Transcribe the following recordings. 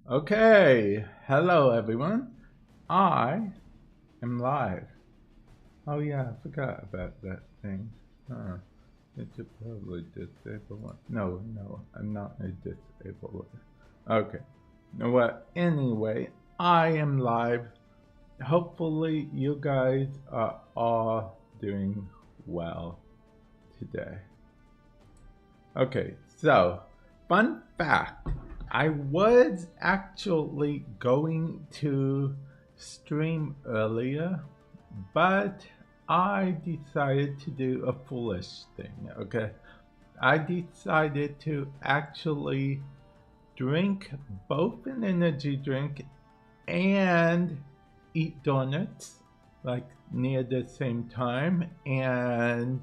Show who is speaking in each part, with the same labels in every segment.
Speaker 1: Okay, hello everyone. I am live. Oh yeah, I forgot about that thing. Huh. It should probably disable it. No, I'm not a disable it. Okay. You know what? Anyway, I am live. Hopefully you guys are all doing well today. Okay, so fun fact. I was actually going to stream earlier, but I decided to do a foolish thing, okay? I decided to actually drink both an energy drink and eat donuts like near the same time, and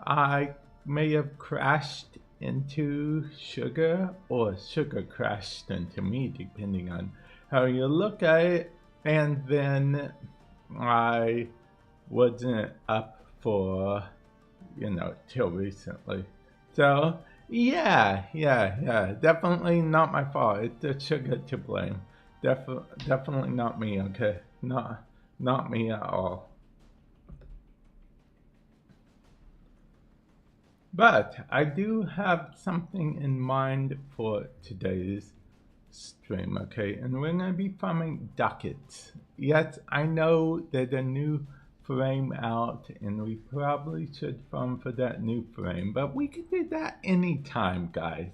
Speaker 1: I may have crashed into sugar or sugar crashed into me, depending on how you look at it. And then I wasn't up for, till recently. So, yeah. Definitely not my fault. It's the sugar to blame. Definitely not me, okay? Not me at all. But I do have something in mind for today's stream, okay? And we're going to be farming Ducats. Yes, I know there's a new frame out, and we probably should farm for that new frame, but we can do that anytime, guys.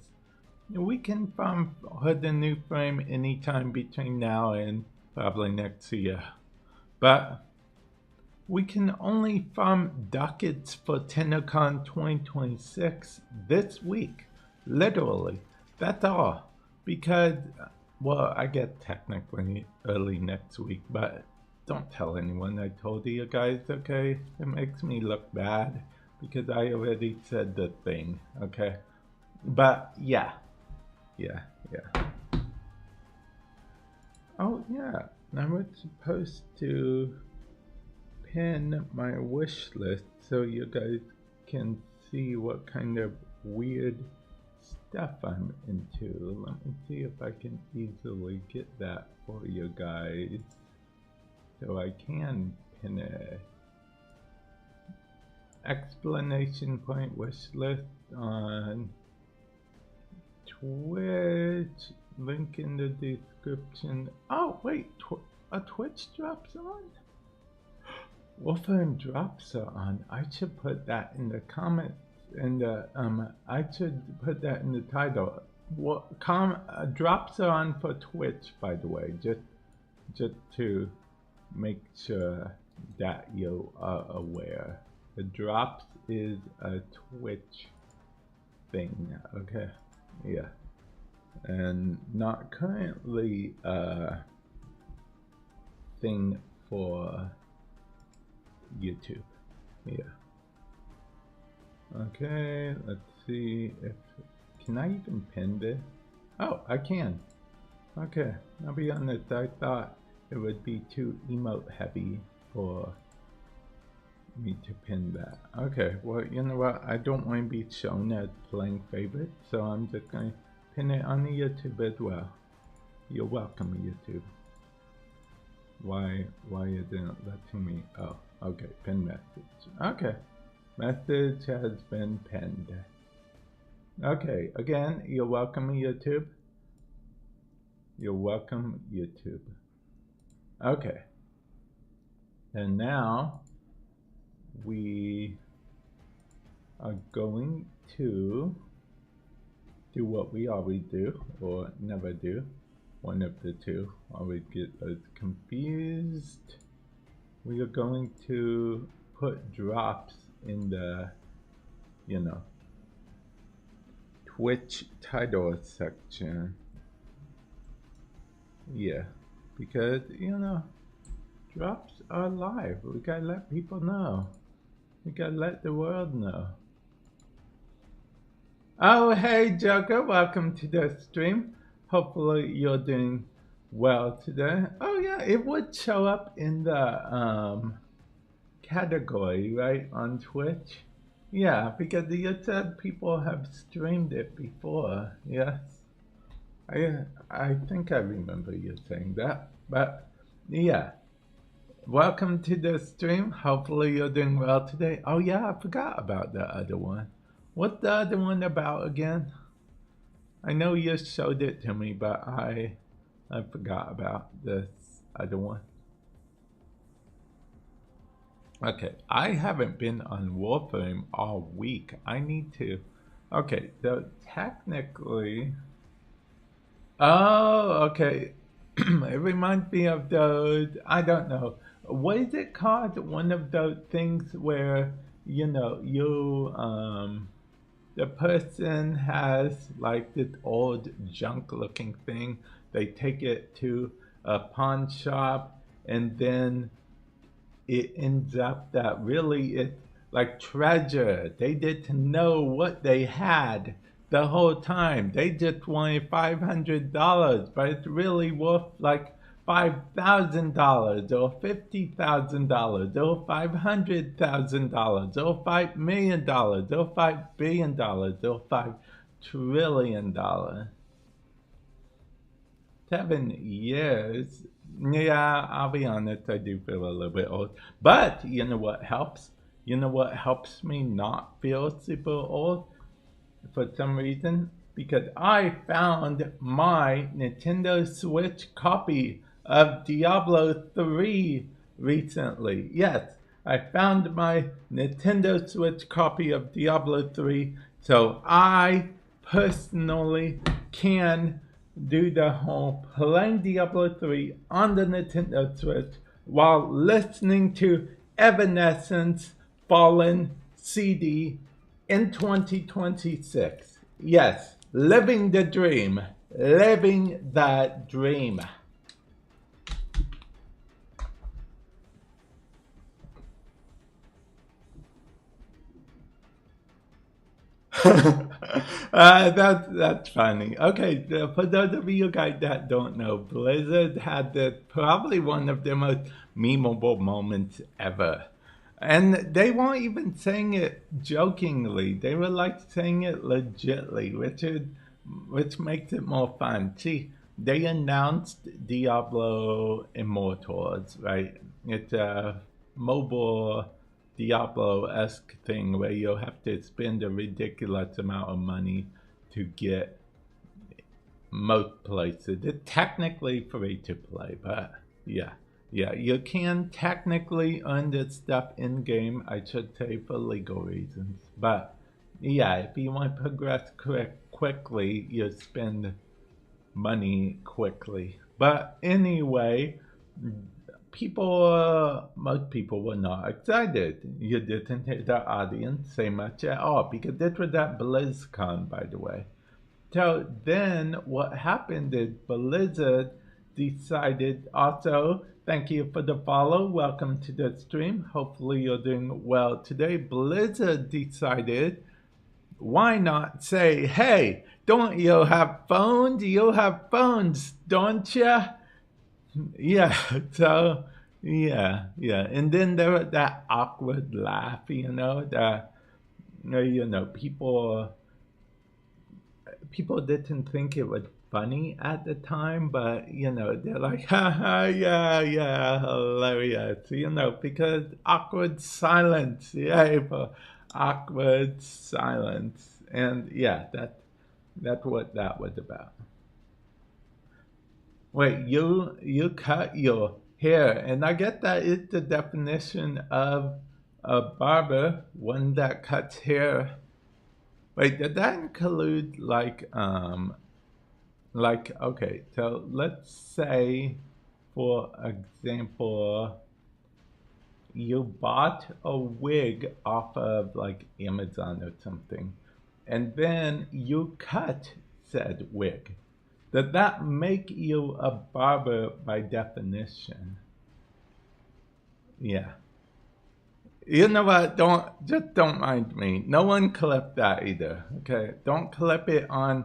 Speaker 1: We can farm for the new frame anytime between now and probably next year. But we can only farm Ducats for TennoCon 2026 this week. Literally. That's all. Because, well, I get technically early next week, but don't tell anyone I told you guys, okay? It makes me look bad because I already said the thing, okay? But, yeah. Oh, yeah. I was supposed to pin my wish list so you guys can see what kind of weird stuff I'm into. Let me see if I can easily get that for you guys so I can pin it. Exclamation point wish list on Twitch, link in the description. Oh wait, a Twitch drops on? Warframe drops are on. I should put that in the comments. I should put that in the title. What drops are on for Twitch, by the way, just to make sure that you are aware. The drops is a Twitch thing, okay? Yeah, and not currently a thing for YouTube. Yeah. Okay, let's see if can I even pin this? Oh, I can. Okay, I'll be honest, I thought it would be too emote heavy for me to pin that. Okay, well, you know what? I don't want to be shown as playing favorite, so I'm just going to pin it on the YouTube as well. You're welcome, YouTube. Why isn't it letting me? Oh, okay, pin message. Okay, message has been pinned. Okay, again, you're welcome, YouTube. You're welcome, YouTube. Okay, and now we are going to do what we always do, or never do. One of the two. Always get us confused. We are going to put drops in the, Twitch title section. Yeah, because, drops are live. We gotta let people know. We gotta let the world know. Oh, hey, Joker, welcome to the stream. Hopefully you're doing well today. Oh yeah, it would show up in the category, right, on Twitch. Yeah, because you said people have streamed it before, yes? I think I remember you saying that. But yeah, welcome to the stream. Hopefully you're doing well today. Oh yeah, I forgot about the other one. What's the other one about again? I know you showed it to me, but I forgot about this other one. Okay, I haven't been on Warframe all week. I need to. Okay, so technically, oh, okay. It reminds me of those, I don't know. What is it called? One of those things where, the person has like this old junk looking thing. They take it to a pawn shop and then it ends up that really it's like treasure. They didn't know what they had the whole time. They just wanted $500, but it's really worth like $5,000 or $50,000 or $500,000 or $5 million or $5 billion or $5 trillion. 7 years. Yeah, I'll be honest, I do feel a little bit old. But you know what helps? You know what helps me not feel super old for some reason? Because I found my Nintendo Switch copy of Diablo 3 recently. Yes, I found my Nintendo Switch copy of Diablo 3, so I personally can do the whole playing Diablo 3 on the Nintendo Switch while listening to Evanescence Fallen CD in 2026. Yes, living the dream. Living the dream. That's funny. Okay, for those of you guys that don't know, Blizzard had probably one of the most memeable moments ever. And they weren't even saying it jokingly. They were like saying it legitly, which makes it more fun. See, they announced Diablo Immortals, right? It's a mobile Diablo-esque thing where you'll have to spend a ridiculous amount of money to get most places. It's technically free to play, but yeah. Yeah, you can technically earn this stuff in game, I should say, for legal reasons. But yeah, if you want to progress quickly, you spend money quickly. But anyway, most people were not excited. You didn't hear the audience say much at all because this was at BlizzCon, by the way. So then what happened is Blizzard decided also, thank you for the follow, welcome to the stream, hopefully you're doing well today. Blizzard decided, why not say, hey, don't you have phones? You have phones, don't you? Yeah, so yeah, and then there was that awkward laugh, that people didn't think it was funny at the time, but they're like, haha, yeah, hilarious, because awkward silence, yeah, for awkward silence, and yeah, that's what that was about. Wait, you cut your hair, and I get that is the definition of a barber, one that cuts hair. Wait, did that include okay, so let's say, for example, you bought a wig off of like Amazon or something, and then you cut said wig. Does that make you a barber by definition? Yeah. You know what? Don't mind me. No one clip that either. Okay. Don't clip it on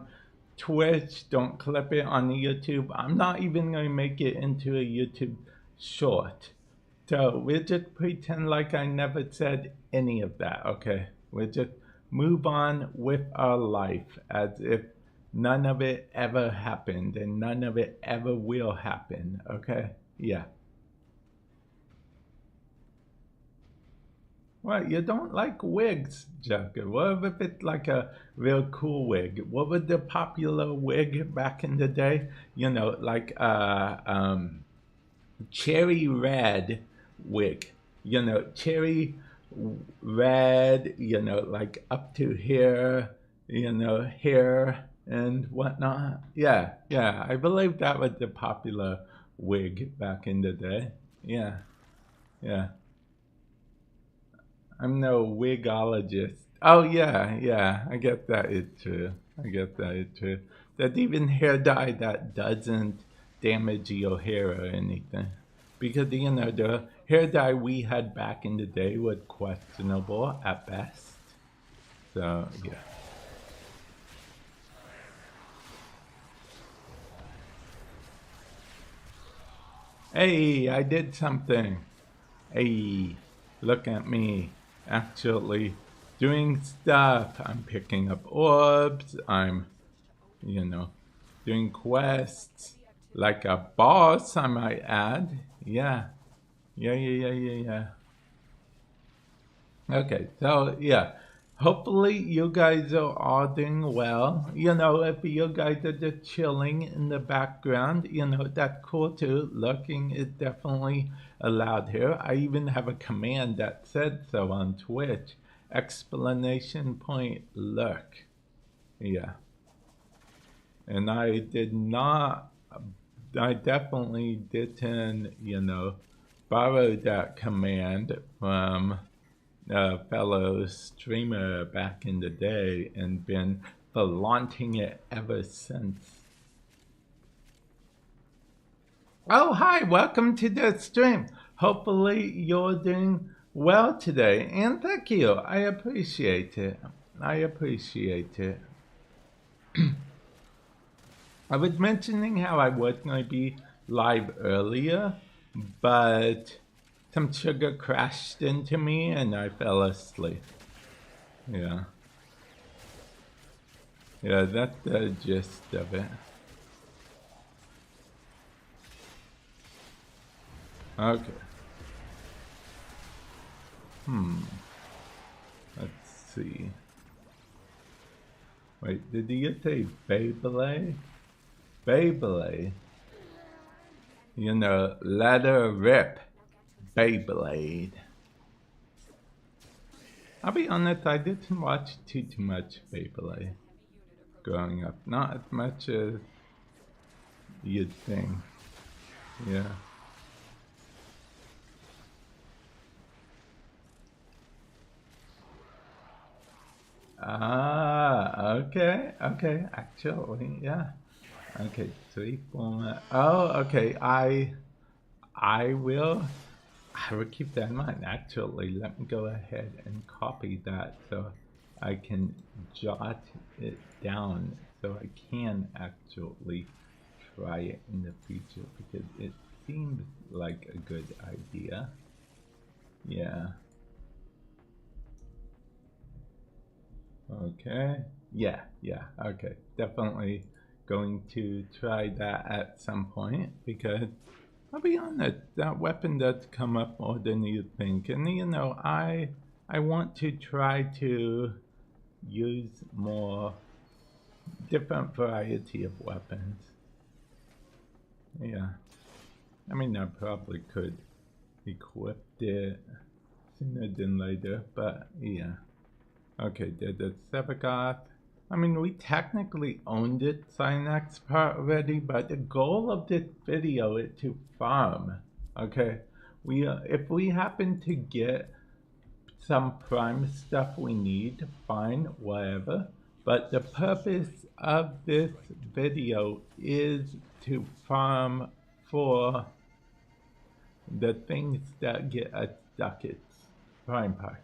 Speaker 1: Twitch. Don't clip it on YouTube. I'm not even going to make it into a YouTube short. So we'll just pretend like I never said any of that. Okay. We'll just move on with our life as if None of it ever happened, and none of it ever will happen, okay? Yeah. Well, you don't like wigs, Joker. What if it's like a real cool wig? What was the popular wig back in the day? You know, like cherry red wig. You know, cherry red, you know, like up to here, you know, hair and whatnot. Yeah, yeah. I believe that was the popular wig back in the day. Yeah, yeah. I'm no wigologist. Oh yeah, yeah. I guess that is true. I guess that is true. There's even hair dye that doesn't damage your hair or anything. Because you know the hair dye we had back in the day was questionable at best. So yeah. Hey, I did something. Hey, look at me. Actually doing stuff. I'm picking up orbs. I'm, you know, doing quests. Like a boss, I might add. Yeah. Yeah, yeah, yeah, yeah, yeah. Okay, so yeah. Hopefully you guys are all doing well. You know, if you guys are just chilling in the background, you know, that's cool too. Lurking is definitely allowed here. I even have a command that said so on Twitch. Explanation point lurk. Yeah. And I did not, I definitely didn't, you know, borrow that command from a fellow streamer back in the day and been flaunting it ever since. Oh, hi, welcome to the stream. Hopefully you're doing well today, and thank you. I appreciate it. I appreciate it. I was mentioning how I was going to be live earlier, but some sugar crashed into me and I fell asleep. Yeah. Yeah, that's the gist of it. Okay. Let's see. Wait, did you say Beyblade? Beyblade? You know, let her rip. Beyblade. I'll be honest, I didn't watch too much Beyblade growing up. Not as much as you'd think. Yeah. Ah, okay, okay, actually, yeah. Okay, 3 format. Oh, okay, I will keep that in mind. Actually, let me go ahead and copy that so I can jot it down so I can actually try it in the future because it seems like a good idea. Yeah. Okay. Yeah, yeah, okay. Definitely going to try that at some point because I'll be honest, that weapon does come up more than you think. And you know, I want to try to use more different variety of weapons. Yeah. I mean, I probably could equip it sooner than later, but yeah. Okay, did the Sevagoth. I mean, we technically owned it, Synax part already, but the goal of this video is to farm. Okay, if we happen to get some prime stuff we need, fine, whatever. But the purpose of this video is to farm for the things that get us ducats, prime parts.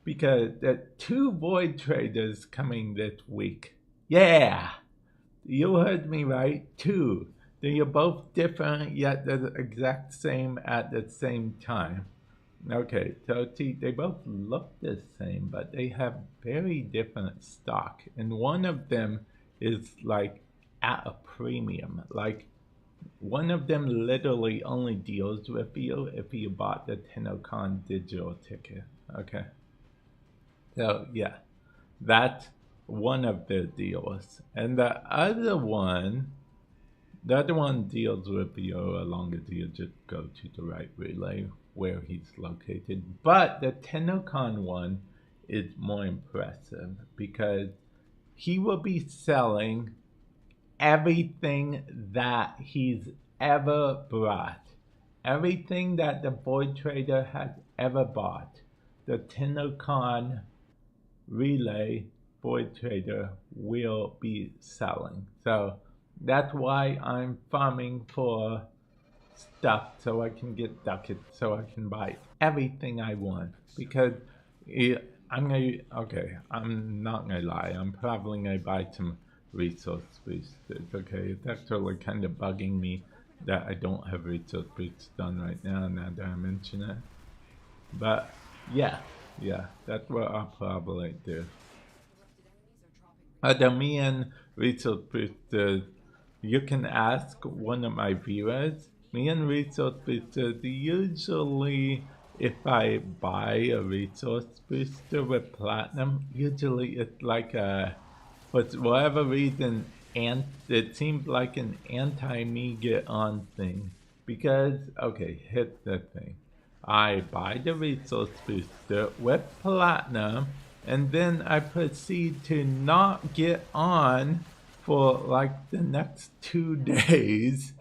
Speaker 1: Because there are 2 void traders coming this week. Yeah! You heard me right, 2. They're both different, yet they're the exact same at the same time. Okay, so see, they both look the same, but they have very different stock. And one of them is like at a premium. Like one of them literally only deals with you if you bought the TennoCon digital ticket. Okay. So yeah, that's one of the deals. And the other one deals with you as long as you just go to the right relay where he's located. But the TennoCon one is more impressive because he will be selling everything that he's ever brought. Everything that the Void Trader has ever bought. The TennoCon relay Void Trader will be selling. So that's why I'm farming for stuff so I can get Ducats, so I can buy everything I want. Because I'm not gonna lie, I'm probably gonna buy some resource boosters. Okay, it's actually kind of bugging me that I don't have resource boosters done right now that I mention it. But yeah, that's what I'll probably do. The me and resource boosters, you can ask one of my viewers. Me and resource boosters, usually if I buy a resource booster with platinum, usually it's like for whatever reason, and it seems like an anti-me get on thing. Because, okay, here's the thing. I buy the resource booster with platinum, and then I proceed to not get on for like the next 2 days,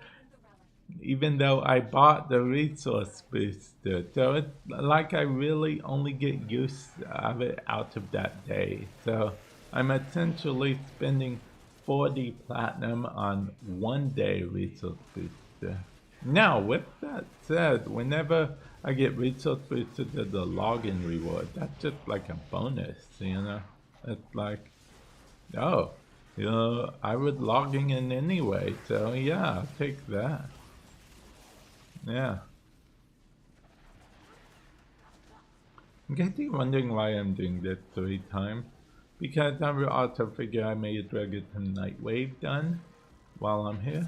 Speaker 1: even though I bought the resource booster. So it's like I really only get use of it out of that day. So I'm essentially spending 40 platinum on 1 day resource booster. Now, with that said, whenever I get resource boosted to the login reward, that's just like a bonus, you know? It's like, oh, you know, I was logging in anyway, so yeah, I'll take that. Yeah. In case you're wondering why I'm doing this 3 times, because I will also figure I may as well get some Nightwave done while I'm here.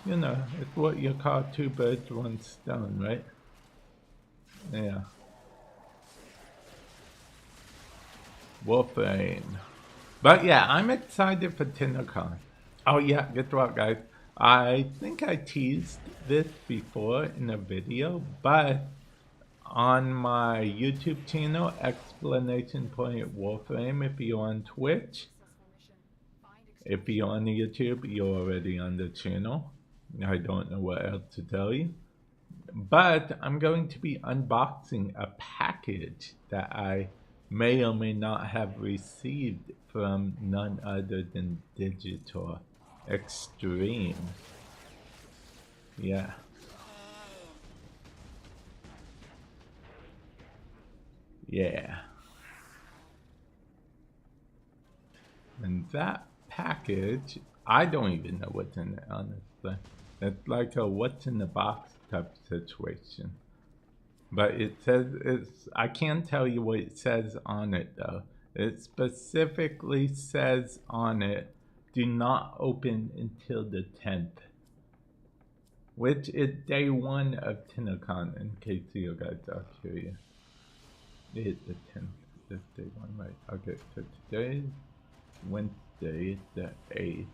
Speaker 1: You know, it's what you call 2 birds, 1 stone, right? Yeah. Warframe. But yeah, I'm excited for TennoCon. Oh yeah, guess what, guys? I think I teased this before in a video, but on my YouTube channel, Explanation Point Warframe, if you're on Twitch, if you're on YouTube, you're already on the channel. I don't know what else to tell you. But I'm going to be unboxing a package that I may or may not have received from none other than Digital Extreme. Yeah. Yeah. And that package, I don't even know what's in it, honestly. It's like a what's in the box type situation. But it says, I can't tell you what it says on it though. It specifically says on it, do not open until the 10th. Which is day 1 of TennoCon, in case you guys are curious. It's the 10th. That's day 1, right? Okay, so today's Wednesday, the 8th.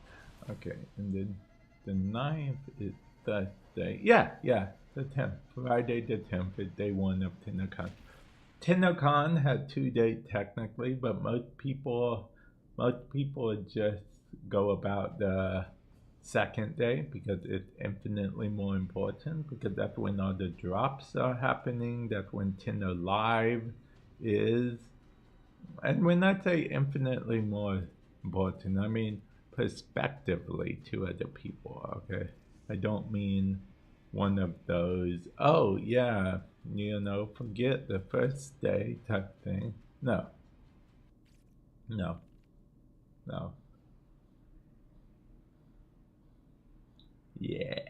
Speaker 1: Okay, and then the 9th is Thursday. Yeah, the 10th. Friday the 10th is day 1 of TennoCon. TennoCon had 2 days technically, but most people just go about the 2nd day because it's infinitely more important, because that's when all the drops are happening. That's when Tenno Live is. And when I say infinitely more important, I mean prospectively to other people, okay? I don't mean one of those, oh yeah, you know, forget the first day type thing. No. Yeah.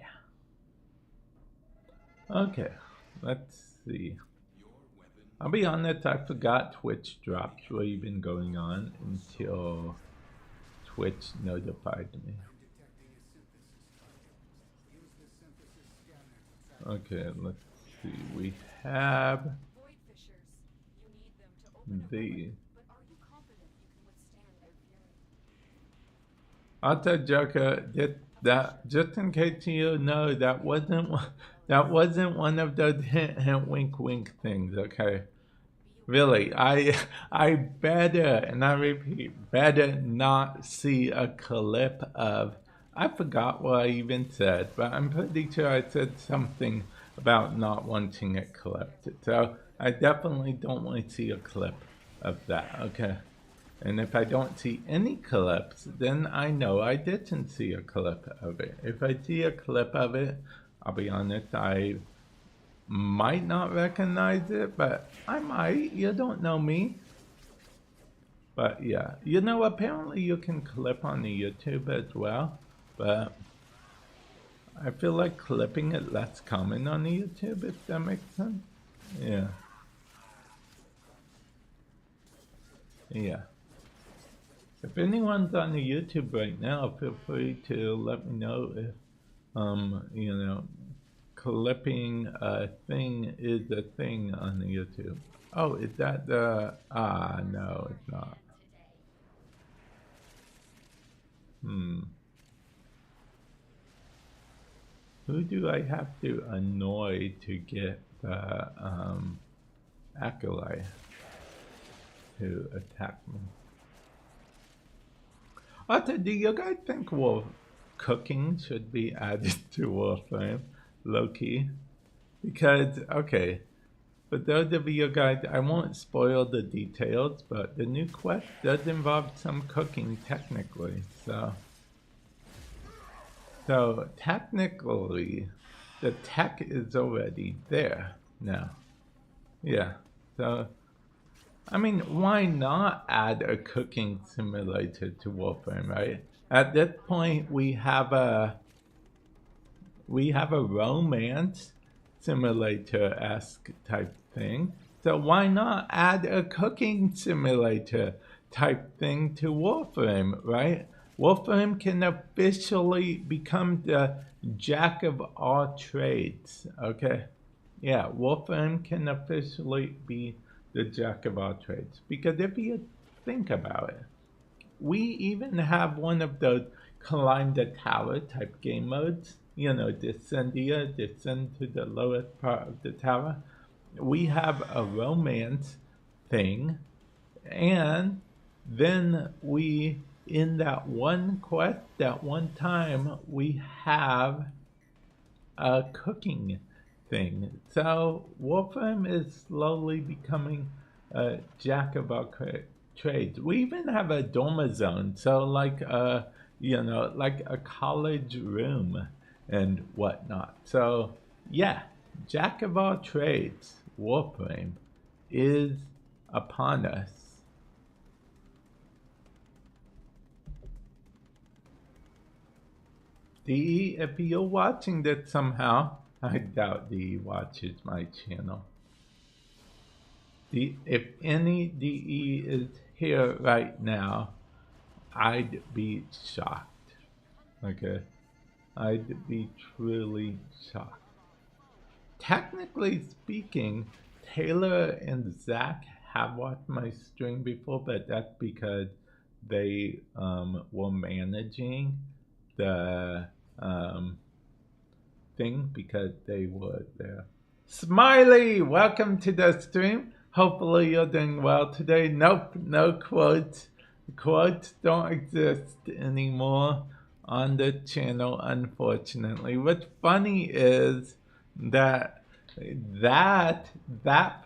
Speaker 1: Okay. let's see. I'll be honest, I forgot Twitch drops were even going on until Twitch notified me. Okay, let's see. We have the Auto Joker did that. Just in case you know, that wasn't one of those hint hint wink wink things. Okay, really, I better, and I repeat, better not see a clip of. I forgot what I even said, but I'm pretty sure I said something about not wanting it clipped. So I definitely don't want to see a clip of that. Okay. And if I don't see any clips, then I know I didn't see a clip of it. If I see a clip of it, I'll be honest, I might not recognize it, but I might. You don't know me. But yeah, you know, apparently you can clip on the YouTube as well, but I feel like clipping it less common on the YouTube, if that makes sense. Yeah. Yeah. If anyone's on the YouTube right now, feel free to let me know if, you know, clipping a thing is a thing on the YouTube. Oh, is that the, no, it's not. Who do I have to annoy to get the, acolyte to attack me? Also, do you guys think cooking should be added to Warframe, low-key? Because, okay, for those of you guys, I won't spoil the details, but the new quest does involve some cooking technically, so technically, the tech is already there now. Yeah, so I mean, why not add a cooking simulator to Warframe, right? At this point, we have a romance simulator-esque type thing. So why not add a cooking simulator type thing to Warframe, right? Warframe can officially become the jack of all trades, okay? Yeah, Warframe can officially be the jack of all trades. Because if you think about it, we even have one of those climb the tower type game modes. You know, descend to the lowest part of the tower. We have a romance thing, and then we, in that one quest, that one time, we have a cooking thing. So Warframe is slowly becoming a jack of all trades. We even have a dormer zone, so like a, you know, like a college room and whatnot. So yeah, jack of all trades, Warframe is upon us. DE, if you're watching this somehow, I doubt DE watches my channel. If any DE is here right now, I'd be shocked. Okay? I'd be truly shocked. Technically speaking, Taylor and Zach have watched my stream before, but that's because they were managing the thing because they were there. Smiley, welcome to the stream. Hopefully you're doing well today. Nope, no quotes. Quotes don't exist anymore on the channel, unfortunately. What's funny is that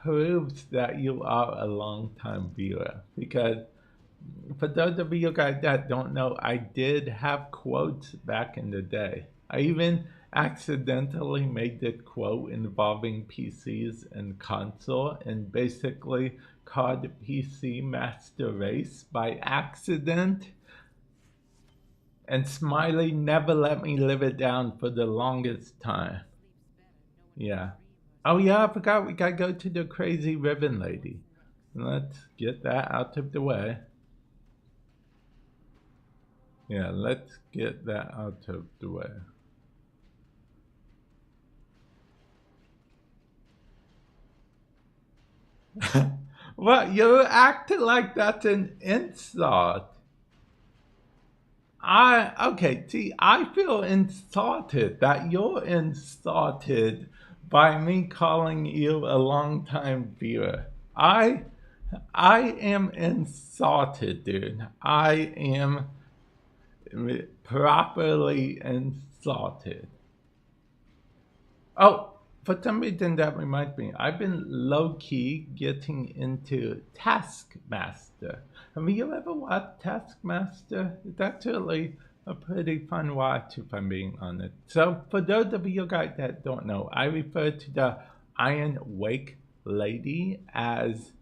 Speaker 1: proves that you are a long-time viewer, because for those of you guys that don't know, I did have quotes back in the day. I even accidentally made this quote involving PCs and console, and basically called PC Master Race by accident. And Smiley never let me live it down for the longest time. Yeah. Oh yeah, I forgot we gotta go to the crazy ribbon lady. Let's get that out of the way. Yeah, let's get that out of the way. What? You're acting like that's an insult. Okay, see, I feel insulted that you're insulted by me calling you a longtime viewer. I am insulted, dude. I am properly insulted. Oh, for some reason that reminds me, I've been low-key getting into Taskmaster. Have you ever watched Taskmaster? It's actually a pretty fun watch, if I'm being honest. So for those of you guys that don't know, I refer to the Iron Wake lady as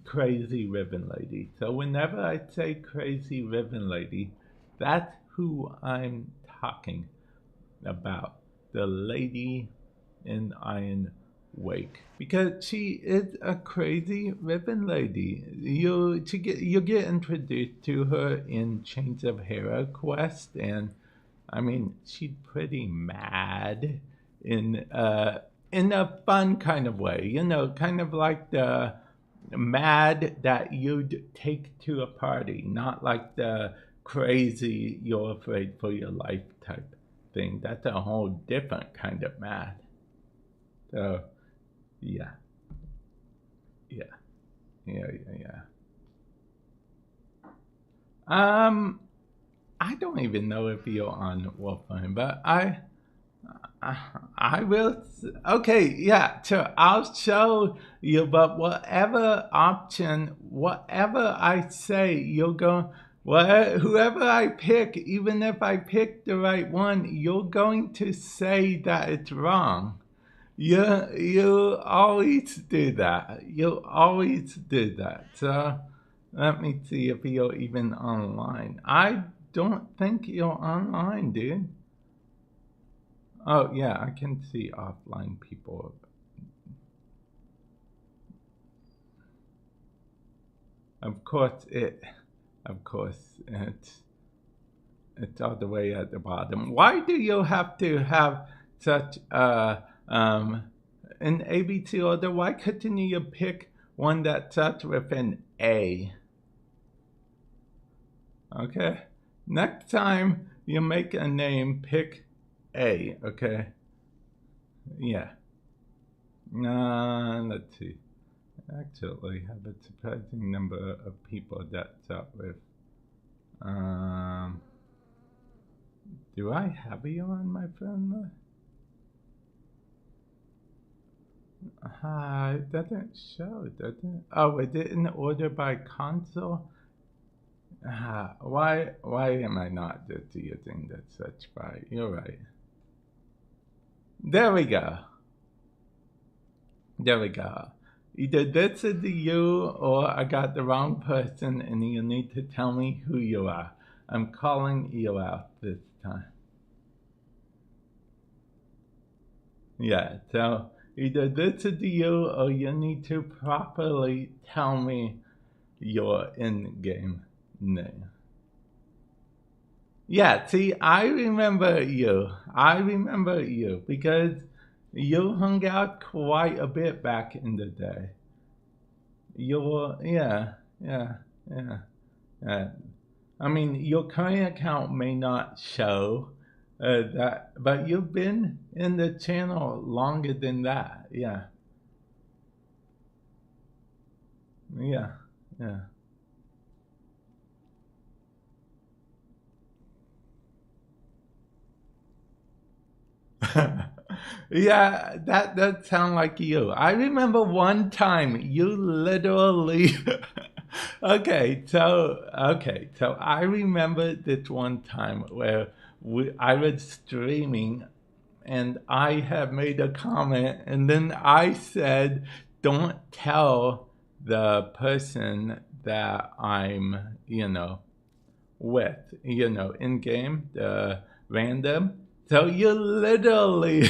Speaker 1: Crazy Ribbon Lady. So whenever I say Crazy Ribbon Lady, that's who I'm talking about. The lady in Iron Wake, because she is a crazy ribbon lady. You get introduced to her in Chains of Hera quest, and I mean she's pretty mad in a fun kind of way. You know, kind of like the mad that you'd take to a party, not like the crazy you're afraid for your life type thing. That's a whole different kind of mad. So, yeah, yeah, yeah. I don't even know if you're on Warframe, but I will. Okay, yeah, sure. I'll show you, but whatever I say, you'll go. Well, whoever I pick, even if I pick the right one, you're going to say that it's wrong. You always do that. You always do that. So let me see if you're even online. I don't think you're online, dude. Oh yeah, I can see offline people. Of course it's all the way at the bottom. Why do you have to have such an ABC order? Why couldn't you pick one that starts with an A? Okay? Next time you make a name, pick A, okay? Yeah. Let's see. I actually have a surprising number of people that start with. Do I have you on my friend list? It doesn't show, does it? Oh, is it in order by console? Why am I not just using the search bar? You're right. There we go. There we go. Either this is you or I got the wrong person and you need to tell me who you are. I'm calling you out this time. Yeah, so either this is you or you need to properly tell me your in-game name. Yeah, see, I remember you. Because you hung out quite a bit back in the day. You were, yeah. I mean, your current account may not show that, but you've been in the channel longer than that. Yeah. Yeah, that does sound like you. I remember one time you literally. Okay, so I remember this one time where I was streaming and I had made a comment and then I said, don't tell the person that I'm, with, in game, the random. So you literally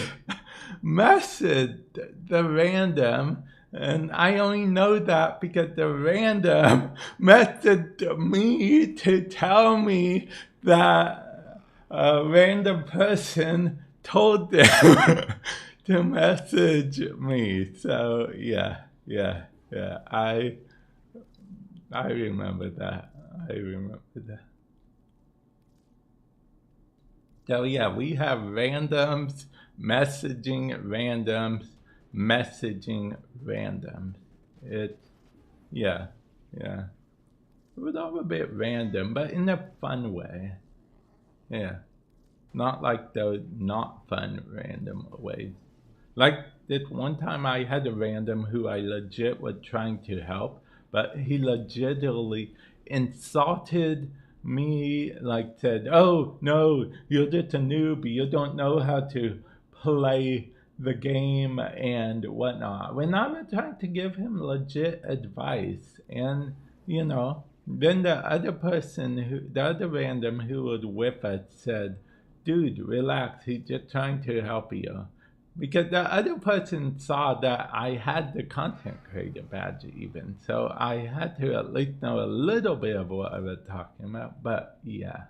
Speaker 1: messaged the random, and I only know that because the random messaged me to tell me that a random person told them to message me. So yeah. I remember that. So yeah, we have randoms, messaging randoms. It's yeah. It was all a bit random, but in a fun way. Yeah. Not like those not fun random ways. Like this one time I had a random who I legit was trying to help, but he legitimately insulted me, like said, "Oh no, you're just a noob, you don't know how to play the game and whatnot." When I was trying to give him legit advice, and then the other random who was with us said, "Dude, relax, he's just trying to help you." Because the other person saw that I had the content creator badge even, so I had to at least know a little bit of what I was talking about, but yeah.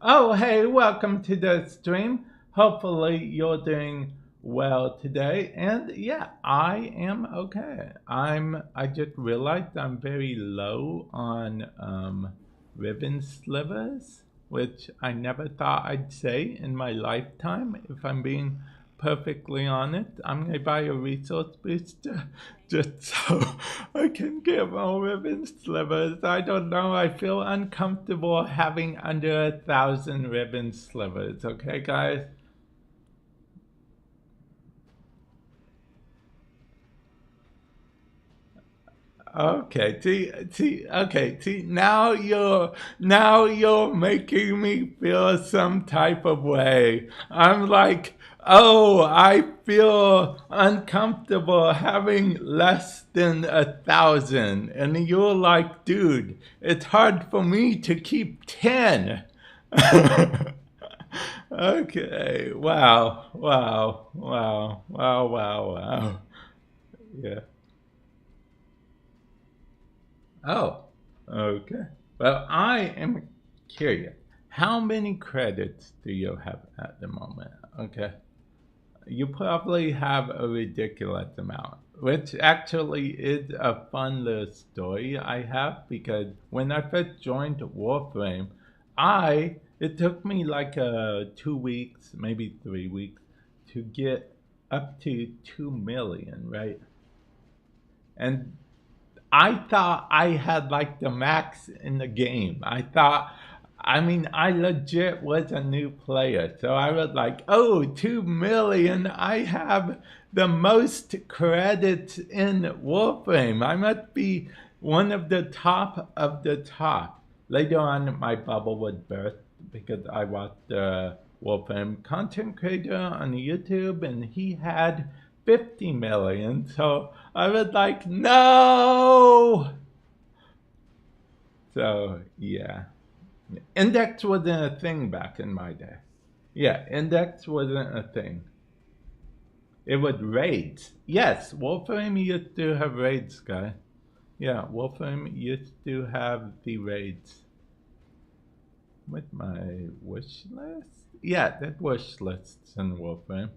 Speaker 1: Oh, hey, welcome to the stream. Hopefully you're doing well today, and yeah, I am okay. I just realized I'm very low on ribbon slivers, which I never thought I'd say in my lifetime, if I'm being perfectly honest. I'm gonna buy a resource booster just so I can get more ribbon slivers. I don't know, I feel uncomfortable having under 1,000 ribbon slivers, okay guys? Okay, see, now you're making me feel some type of way. I'm like, oh, I feel uncomfortable having less than 1,000. And you're like, dude, it's hard for me to keep 10. Okay, wow. Yeah. Oh, okay. Well, I am curious. How many credits do you have at the moment? Okay. You probably have a ridiculous amount, which actually is a fun little story I have, because when I first joined Warframe, it took me like 2 weeks, maybe 3 weeks, to get up to 2 million, right? And I thought I had like the max in the game. I legit was a new player. So I was like, oh, 2 million. I have the most credits in Warframe. I must be one of the top of the top. Later on, my bubble would burst because I watched the Warframe content creator on YouTube, and he had 50 million. So I was like, no! So, yeah. Index wasn't a thing back in my day. Yeah, index wasn't a thing. It was raids. Yes, Warframe used to have raids, guy. Yeah, Warframe used to have the raids. With my wish list? Yeah, that wish lists in Warframe.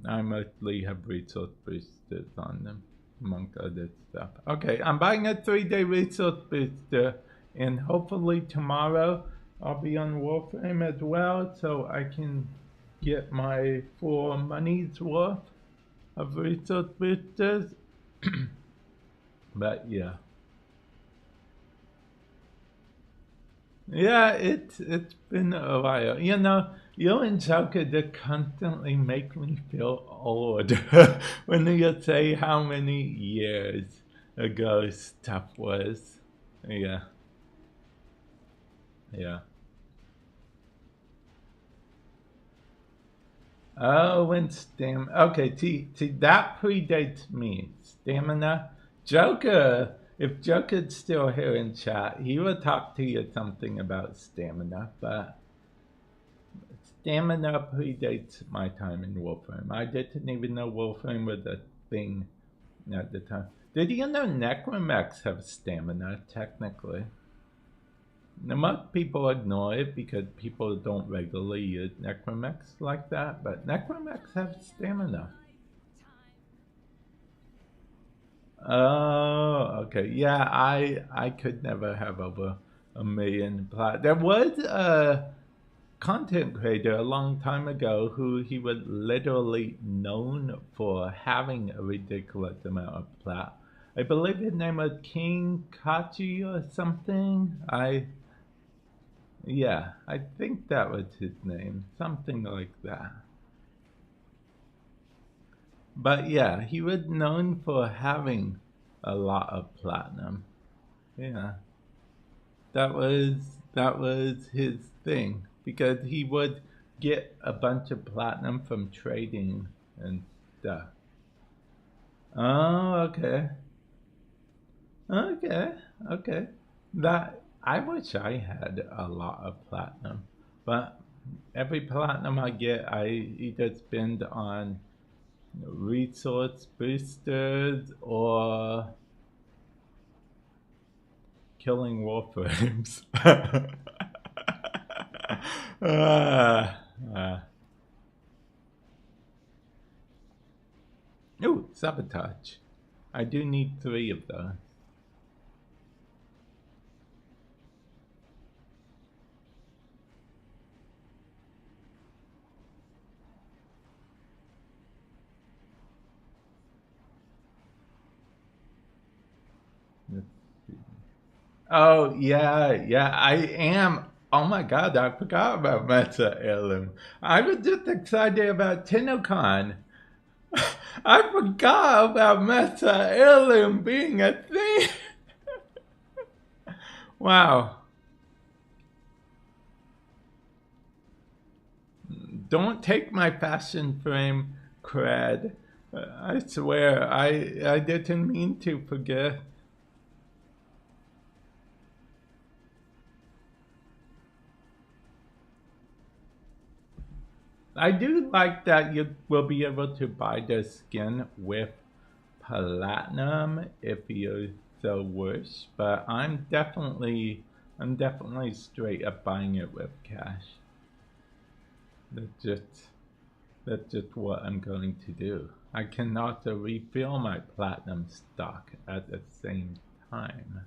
Speaker 1: I mostly have resource boosters on them, among other stuff. Okay, I'm buying a 3-day resource booster, and hopefully tomorrow I'll be on Warframe as well, so I can get my full money's worth of resource boosters. But yeah. Yeah, it's been a while. You and Joker just constantly make me feel old when you say how many years ago stuff was. Yeah. Oh, when okay, see, that predates me. Stamina. Joker, if Joker's still here in chat, he will talk to you something about stamina, but Stamina predates my time in Warframe. I didn't even know Warframe was a thing at the time. Did you know necromechs have stamina, technically? Now, most people ignore it because people don't regularly use necromechs like that, but necromechs have stamina. Oh, okay. Yeah, I could never have over 1,000,000 plat. There was a content creator a long time ago who he was literally known for having a ridiculous amount of plat. I believe his name was King Kachi or something. Yeah, I think that was his name, something like that. But yeah, he was known for having a lot of platinum. Yeah, that was his thing because he would get a bunch of platinum from trading and stuff. Oh, okay. Okay, okay. That I wish I had a lot of platinum, but every platinum I get, I either spend on resource boosters or killing warframes. Ah, ah. Ooh, sabotage. I do need 3 of those. Oh, yeah, yeah, I am. Oh my god, I forgot about Meta Heirloom. I was just excited about TennoCon. I forgot about Meta Heirloom being a thing. Wow. Don't take my fashion frame cred. I swear, I didn't mean to forget. I do like that you will be able to buy the skin with platinum if you so wish, but I'm definitely straight up buying it with cash. That's just what I'm going to do. I cannot refill my platinum stock at the same time.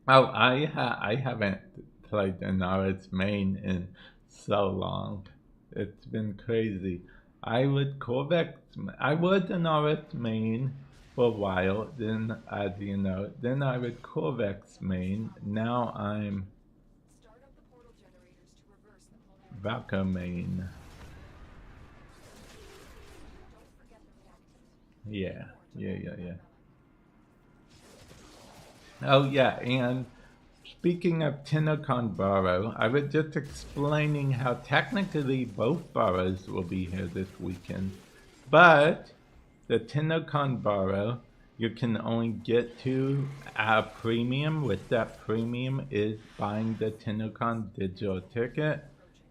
Speaker 1: Oh, I haven't played Inara's main in so long. It's been crazy. I was Inara's main for a while, then as you know, then I was Corvex main, now I'm Valka main. Yeah, yeah. Oh yeah, and speaking of TennoCon Burrow, I was just explaining how technically both boroughs will be here this weekend. But the TennoCon Burrow, you can only get to a premium. With that premium is buying the TennoCon digital ticket.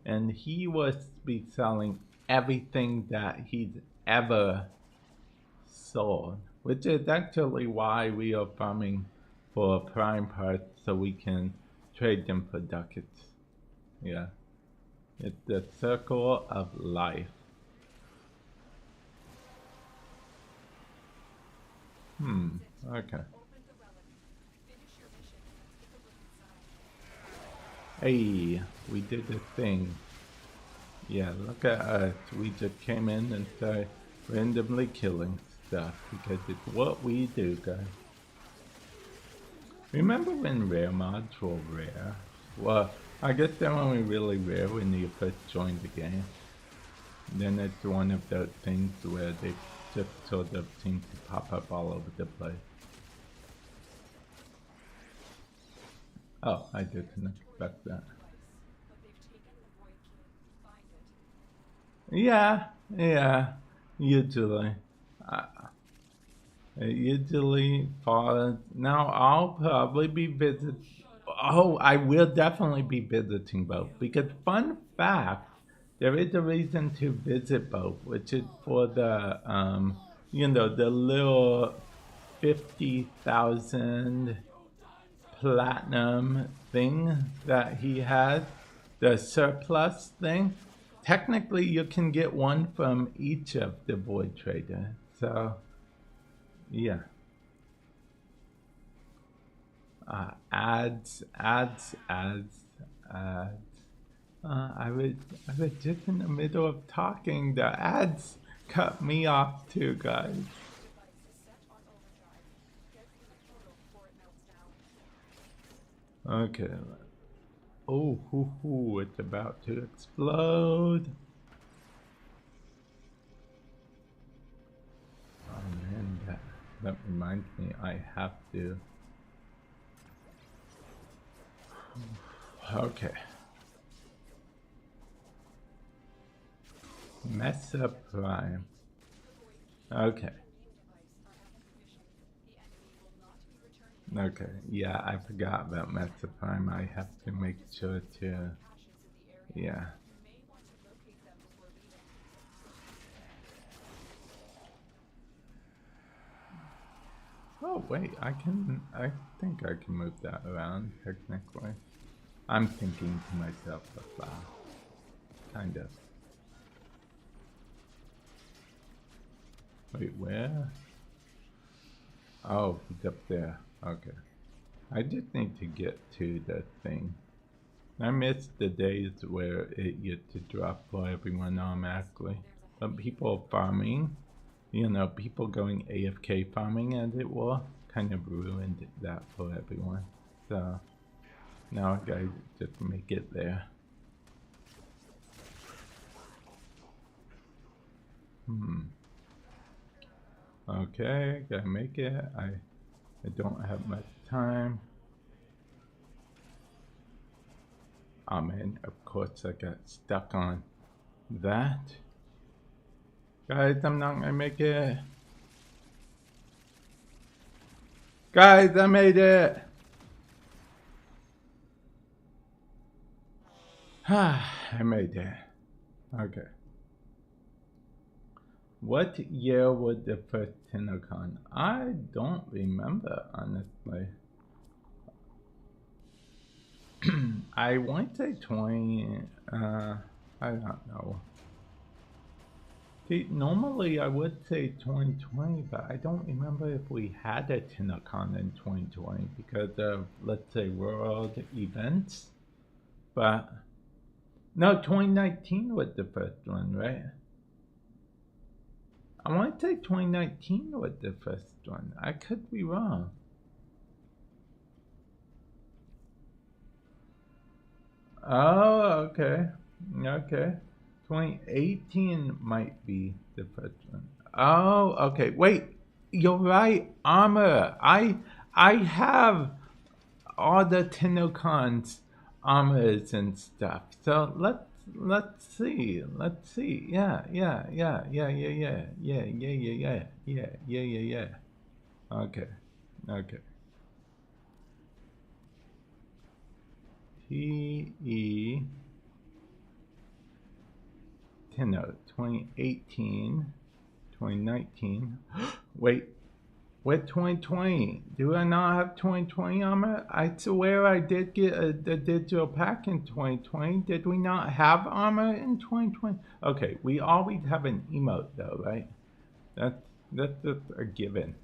Speaker 1: And he will be selling everything that he's ever sold, which is actually why we are farming for prime parts so we can trade them for ducats. Yeah, it's the circle of life. Okay. Hey, we did the thing. Yeah, look at us. We just came in and started randomly killing stuff because it's what we do, guys. Remember when rare mods were rare? Well, I guess they're only really rare when you first join the game. Then it's one of those things where they just sort of seem to pop up all over the place. Oh, I didn't expect that. Yeah, usually. It usually falls. Now I'll probably be visiting. Oh, I will definitely be visiting both because, fun fact, there is a reason to visit both, which is for the the little 50,000 platinum thing that he has, the surplus thing. Technically, you can get one from each of the Void Trader. So, yeah. Ads. I was just in the middle of talking. The ads cut me off too, guys. Okay. Oh, it's about to explode. Oh man, that reminds me, I have to. Okay. Mesa Prime. Okay. Okay, yeah, I forgot about Mesa Prime. I have to make sure to, yeah. Oh wait, I think I can move that around, technically. I'm thinking to myself, kind of. Wait, where? Oh, he's up there. Okay. I just need to get to the thing. I miss the days where it used to drop for everyone automatically. But people farming, people going AFK farming as it were, kind of ruined that for everyone. So now I gotta just make it there. Okay, gotta make it. I don't have much time. Oh man, of course I got stuck on that. Guys, I'm not gonna make it. Guys, I made it! I made it. Okay. What year was the first TennoCon? I don't remember, honestly. I want to say 20, I don't know. See, normally I would say 2020, but I don't remember if we had a TennoCon in 2020 because of, let's say, world events. But, no, 2019 was the first one, right? I want to say 2019 was the first one. I could be wrong. Oh, okay. Okay. 2018 might be the first one. Oh, okay. Wait, you're right. Armor. I have all the TennoCons armors and stuff. So let's see. Let's see. Yeah. Okay. TE Tenno 2018, 2019. Wait, what 2020? Do I not have 2020 armor? I swear I did get the digital pack in 2020. Did we not have armor in 2020? Okay, we always have an emote though, right? That's just a given.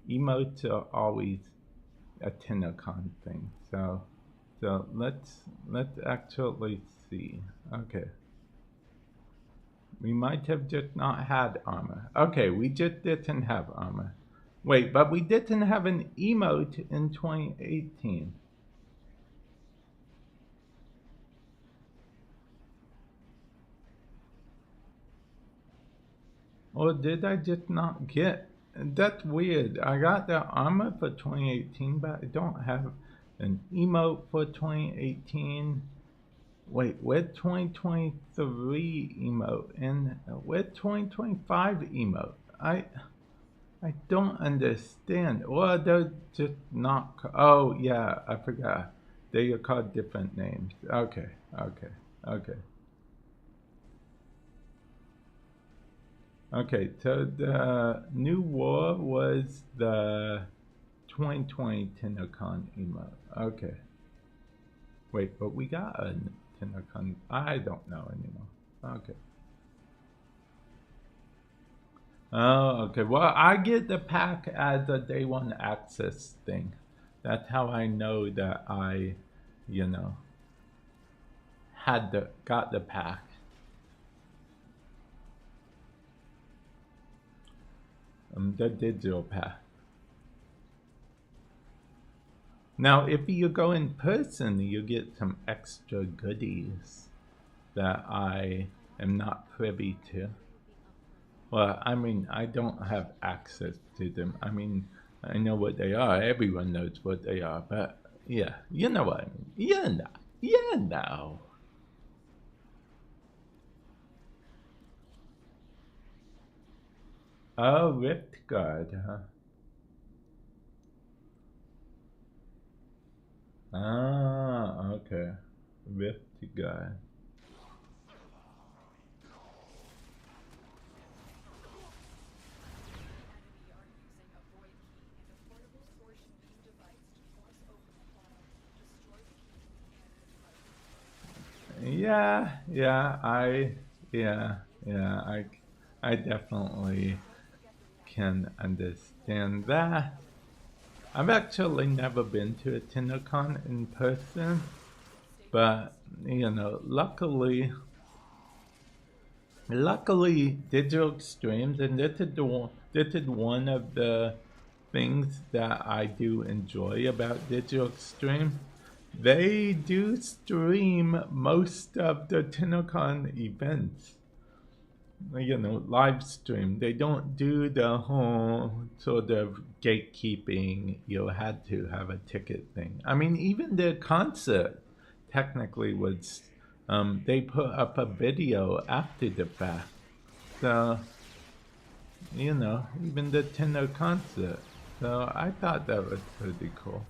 Speaker 1: Emotes are always a TennoCon thing. So let's actually see. Okay. We might have just not had armor. Okay, we just didn't have armor. Wait, but we didn't have an emote in 2018. Or did I just not get? That's weird. I got the armor for 2018, but I don't have an emote for 2018. Wait, with 2023 emote and with 2025 emote. I don't understand. Well, they're just not. Oh, yeah, I forgot. They are called different names. Okay, okay, okay. Okay, so the new war was the 2020 TennoCon emote. Okay. Wait, but we got a TennoCon. I don't know anymore. Okay. Oh, okay. Well, I get the pack as a day one access thing. That's how I know that I, you know, got the pack. The digital pack. Now, if you go in person, you get some extra goodies that I am not privy to. Well, I mean, I don't have access to them. I mean, I know what they are. Everyone knows what they are. But yeah, you know what I mean. You know. Oh, Rift Guard, huh? Ah, okay. Rift Guard. Yeah, I definitely can understand that. I've actually never been to a TennoCon in person, but you know, luckily digital streams, and this is one of the things that I do enjoy about digital stream. They do stream most of the TennoCon events. You know, live stream. They don't do the whole sort of gatekeeping, you had to have a ticket thing. I mean, even the concert technically was, they put up a video after the fact. So, you know, even the Tenno concert. So I thought that was pretty cool.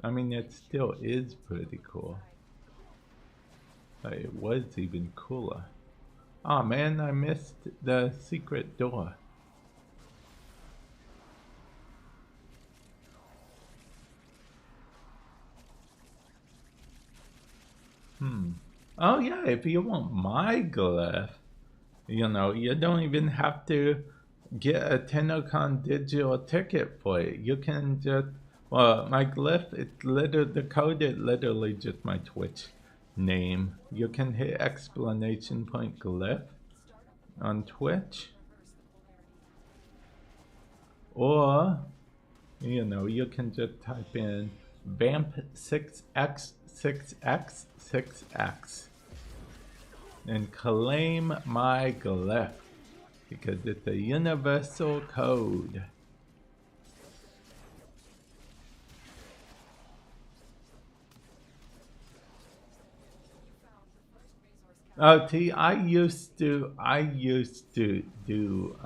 Speaker 1: I mean, it still is pretty cool. But it was even cooler. Oh man, I missed the secret door. Oh yeah, if you want my glyph, you know, you don't even have to get a TennoCon digital ticket for it. You can just, well, my glyph, it's literally, the code is literally just my Twitch name. You can hit exclamation point glyph on Twitch. Or, you know, you can just type in Vamp 6x 6x 6x and claim my glyph because it's a universal code. Oh, T, I used to do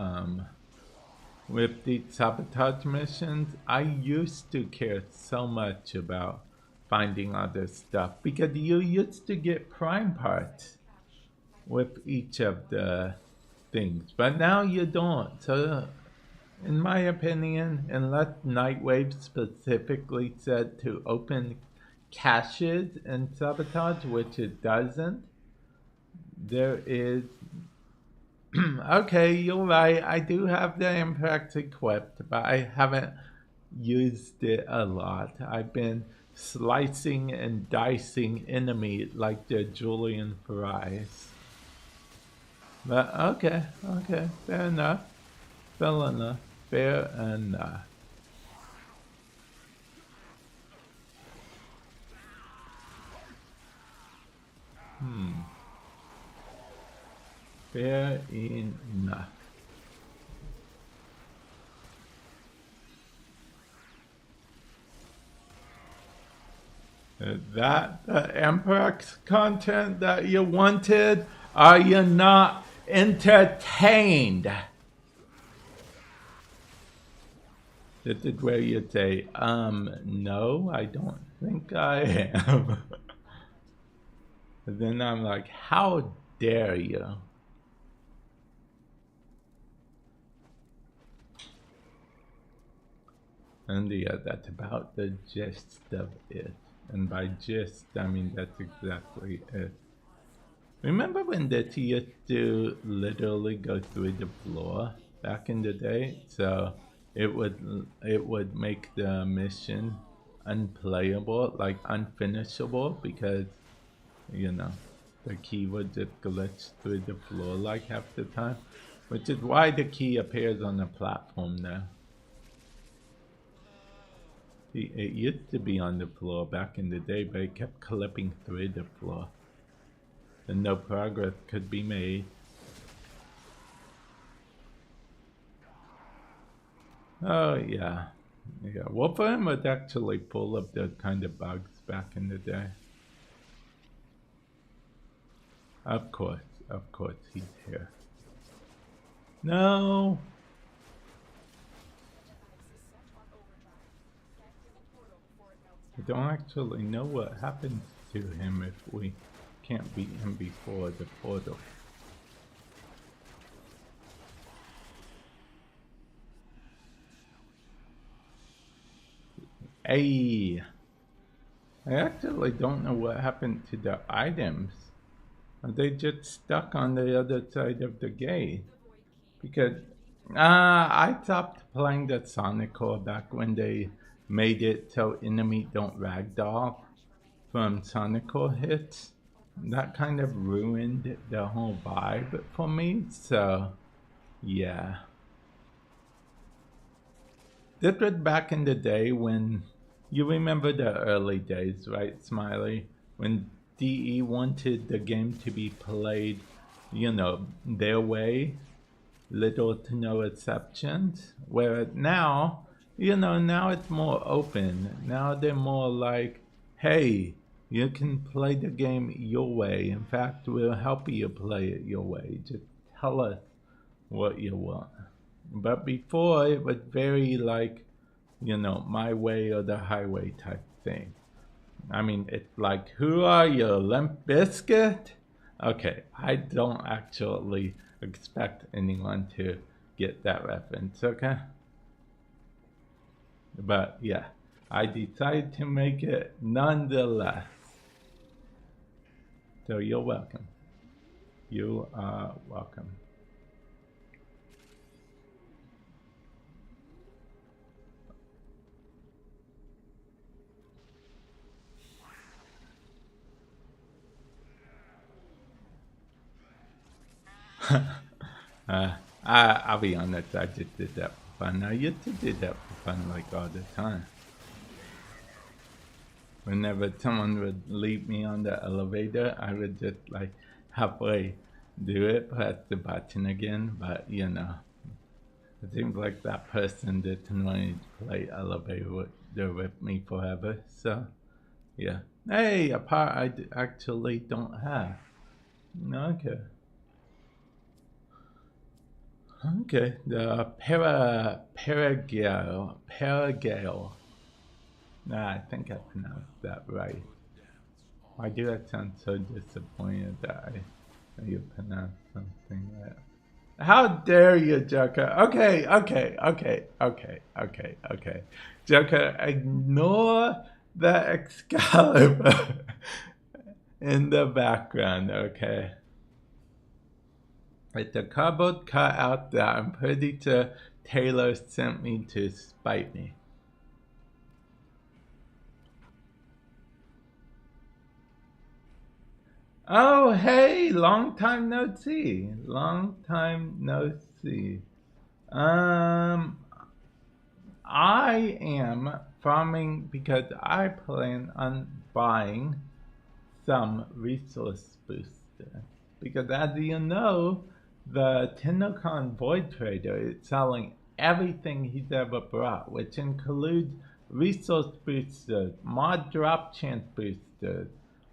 Speaker 1: with the sabotage missions. I used to care so much about finding other stuff because you used to get prime parts with each of the things, but now you don't. So in my opinion, unless Nightwave specifically said to open caches in sabotage, which it doesn't, there is okay, you're right, I do have the impact equipped, but I haven't used it a lot. I've been slicing and dicing enemy like the Julian fries. But okay, fair enough. Fair enough. Fair enough. Is that the Emperor's content that you wanted? Are you not entertained? This is where you say, no, I don't think I am. And then I'm like, how dare you? And yeah, that's about the gist of it. And by gist, I mean that's exactly it. Remember when this used to literally go through the floor back in the day? So it would make the mission unplayable, like unfinishable, because you know the key would just glitch through the floor like half the time, which is why the key appears on the platform now. It used to be on the floor back in the day, but it kept clipping through the floor. And no progress could be made. Oh, yeah. Yeah, Warframe was actually full of those kind of bugs back in the day. Of course he's here. No! I don't actually know what happens to him if we can't beat him before the portal. Hey! I actually don't know what happened to the items. Are they just stuck on the other side of the gate? Because I stopped playing the Sonic core back when they made it so enemy don't ragdoll from Sonic core hits. That kind of ruined the whole vibe for me, so yeah. This was back in the day when, you remember the early days, right, Smiley? When DE wanted the game to be played, you know, their way, little to no exceptions. Where now, you know, now it's more open. Now they're more like, hey, you can play the game your way. In fact, we'll help you play it your way. Just tell us what you want. But before, it was very like, you know, my way or the highway type thing. I mean, it's like, who are you, Limp Bizkit? Okay, I don't actually expect anyone to get that reference, okay? But yeah, I decided to make it nonetheless. So you're welcome. You are welcome. I'll be honest, I just did that for fun. I used to do that for fun like all the time. Whenever someone would leave me on the elevator, I would just like halfway do it, press the button again, but you know, it seems like that person didn't want to play elevator with me forever, so yeah. Hey, a part I actually don't have. Okay. Okay, the Paragale. Nah, I think I pronounced that right. Why do I sound so disappointed that you pronounced something right? How dare you, Joker? Okay. Joker, ignore the Excalibur in the background, okay? It's a cardboard cutout that I'm pretty sure Taylor sent me to spite me. Oh, hey, long time no see. Long time no see. I am farming because I plan on buying some resource booster. Because as you know, the TennoCon Void Trader is selling everything he's ever brought, which includes resource boosters, mod drop chance boosters.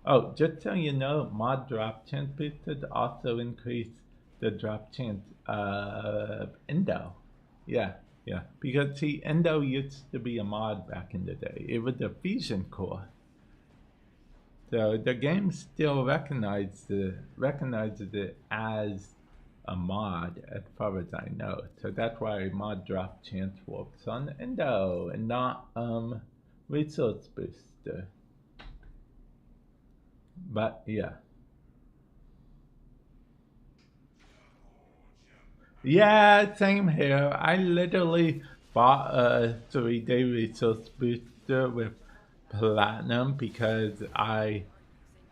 Speaker 1: Oh, just so you know, mod drop chance boosters also increase the drop chance of Endo. Yeah, Yeah, because see, Endo used to be a mod back in the day. It was a fusion core. So the game still recognizes it as a mod, as far as I know. So that's why mod drop chance works on Endo and not resource booster. But yeah. Yeah, same here. I literally bought a 3-day resource booster with platinum because I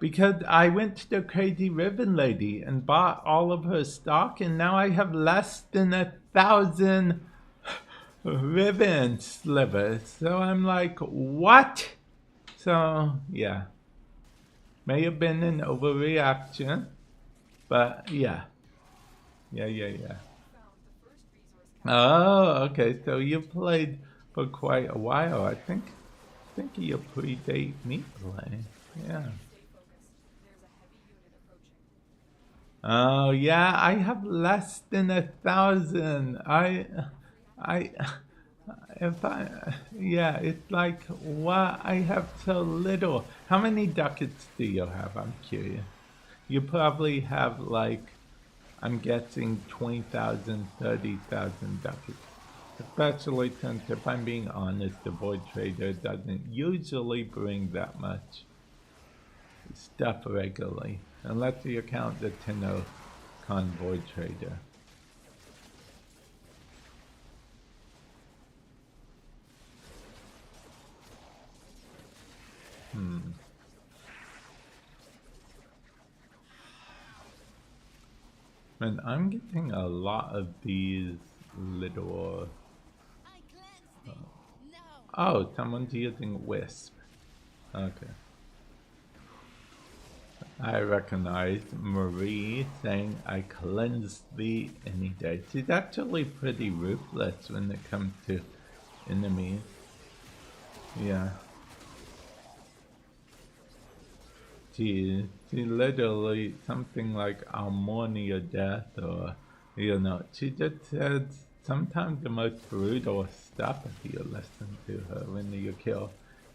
Speaker 1: went to the crazy ribbon lady and bought all of her stock, and now I have less than 1,000 ribbon slivers. So I'm like, what? So yeah, may have been an overreaction, but yeah. Oh, okay. So you played for quite a while. I think you predate me playing. Yeah. Oh yeah, I have less than 1,000. I, if I, yeah, it's like what I have so little. How many ducats do you have? I'm curious. You probably have like, I'm guessing 20,000, 30,000 ducats. Especially since, if I'm being honest, the Void Trader doesn't usually bring that much stuff regularly, unless you count the TennoCon Void Trader. And I'm getting a lot of these little... Oh, someone's using Wisp. Okay. I recognize Marie saying, I cleanse thee any day. She's actually pretty ruthless when it comes to enemies. Yeah. She literally, something like, I'll mourn your death, or, you know, she just says sometimes the most brutal stuff if you listen to her when you kill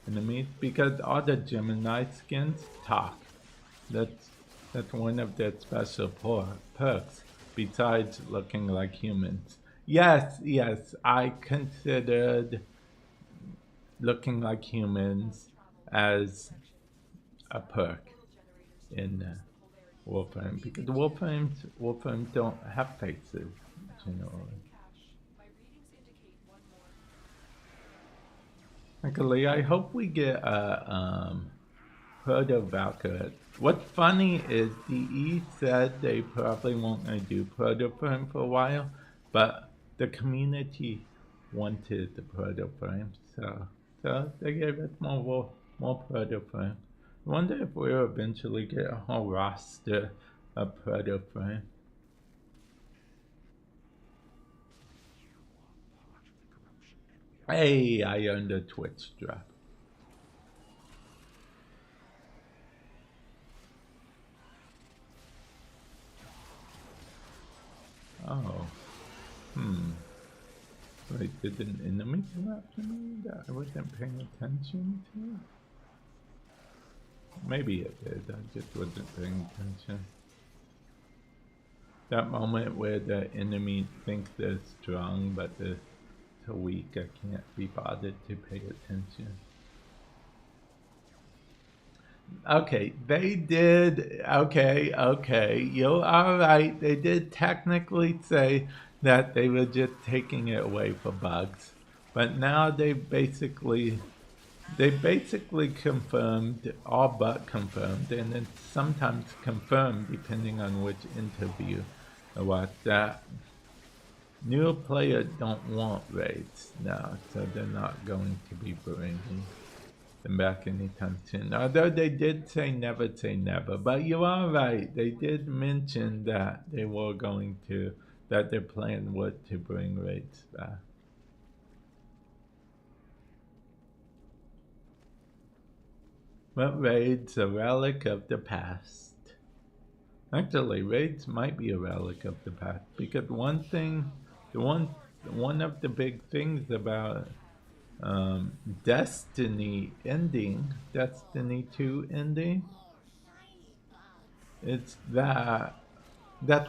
Speaker 1: enemies, because all the Gemini skins talk. That's one of their special perks, besides looking like humans. Yes, I considered looking like humans as a perk in Warframe, because Warframes don't have faces generally. Actually, I hope we get a Proto Valkyrie. What's funny is DE said they probably won't do Proto Frame for a while, but the community wanted the Proto Frame, so they gave us more Proto Frame. I wonder if we'll eventually get a whole roster of Proto Frame. Hey, I earned a Twitch drop. Oh. Wait, did an enemy come after me that I wasn't paying attention to? Maybe it did, I just wasn't paying attention. That moment where the enemy thinks they're strong, but they're so weak I can't be bothered to pay attention. Okay, they did, okay, you're alright. They did technically say that they were just taking it away for bugs. But now they basically confirmed, all but confirmed, and then sometimes confirmed, depending on which interview or what, that new players don't want raids now, so they're not going to be bringing them back anytime soon. Although they did say never, but you are right. They did mention that they were going to, that their plan was to bring raids back. But raids, a relic of the past. Actually, raids might be a relic of the past, because the one one of the big things about Destiny ending, Destiny 2 ending, it's that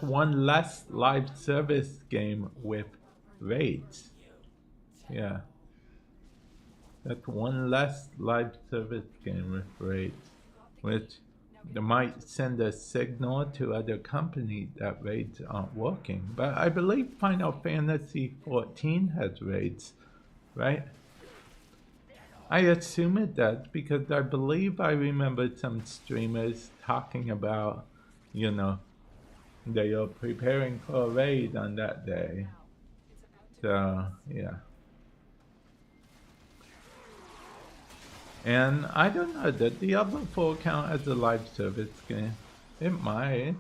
Speaker 1: one less live service game with raids. Yeah. That one less live service game with raids, which they might send a signal to other companies that raids aren't working. But I believe Final Fantasy XIV has raids, right? I assume it does because I believe I remember some streamers talking about, you know, they are preparing for a raid on that day. So, yeah. And I don't know, does Diablo 4 count as a live service game? It might.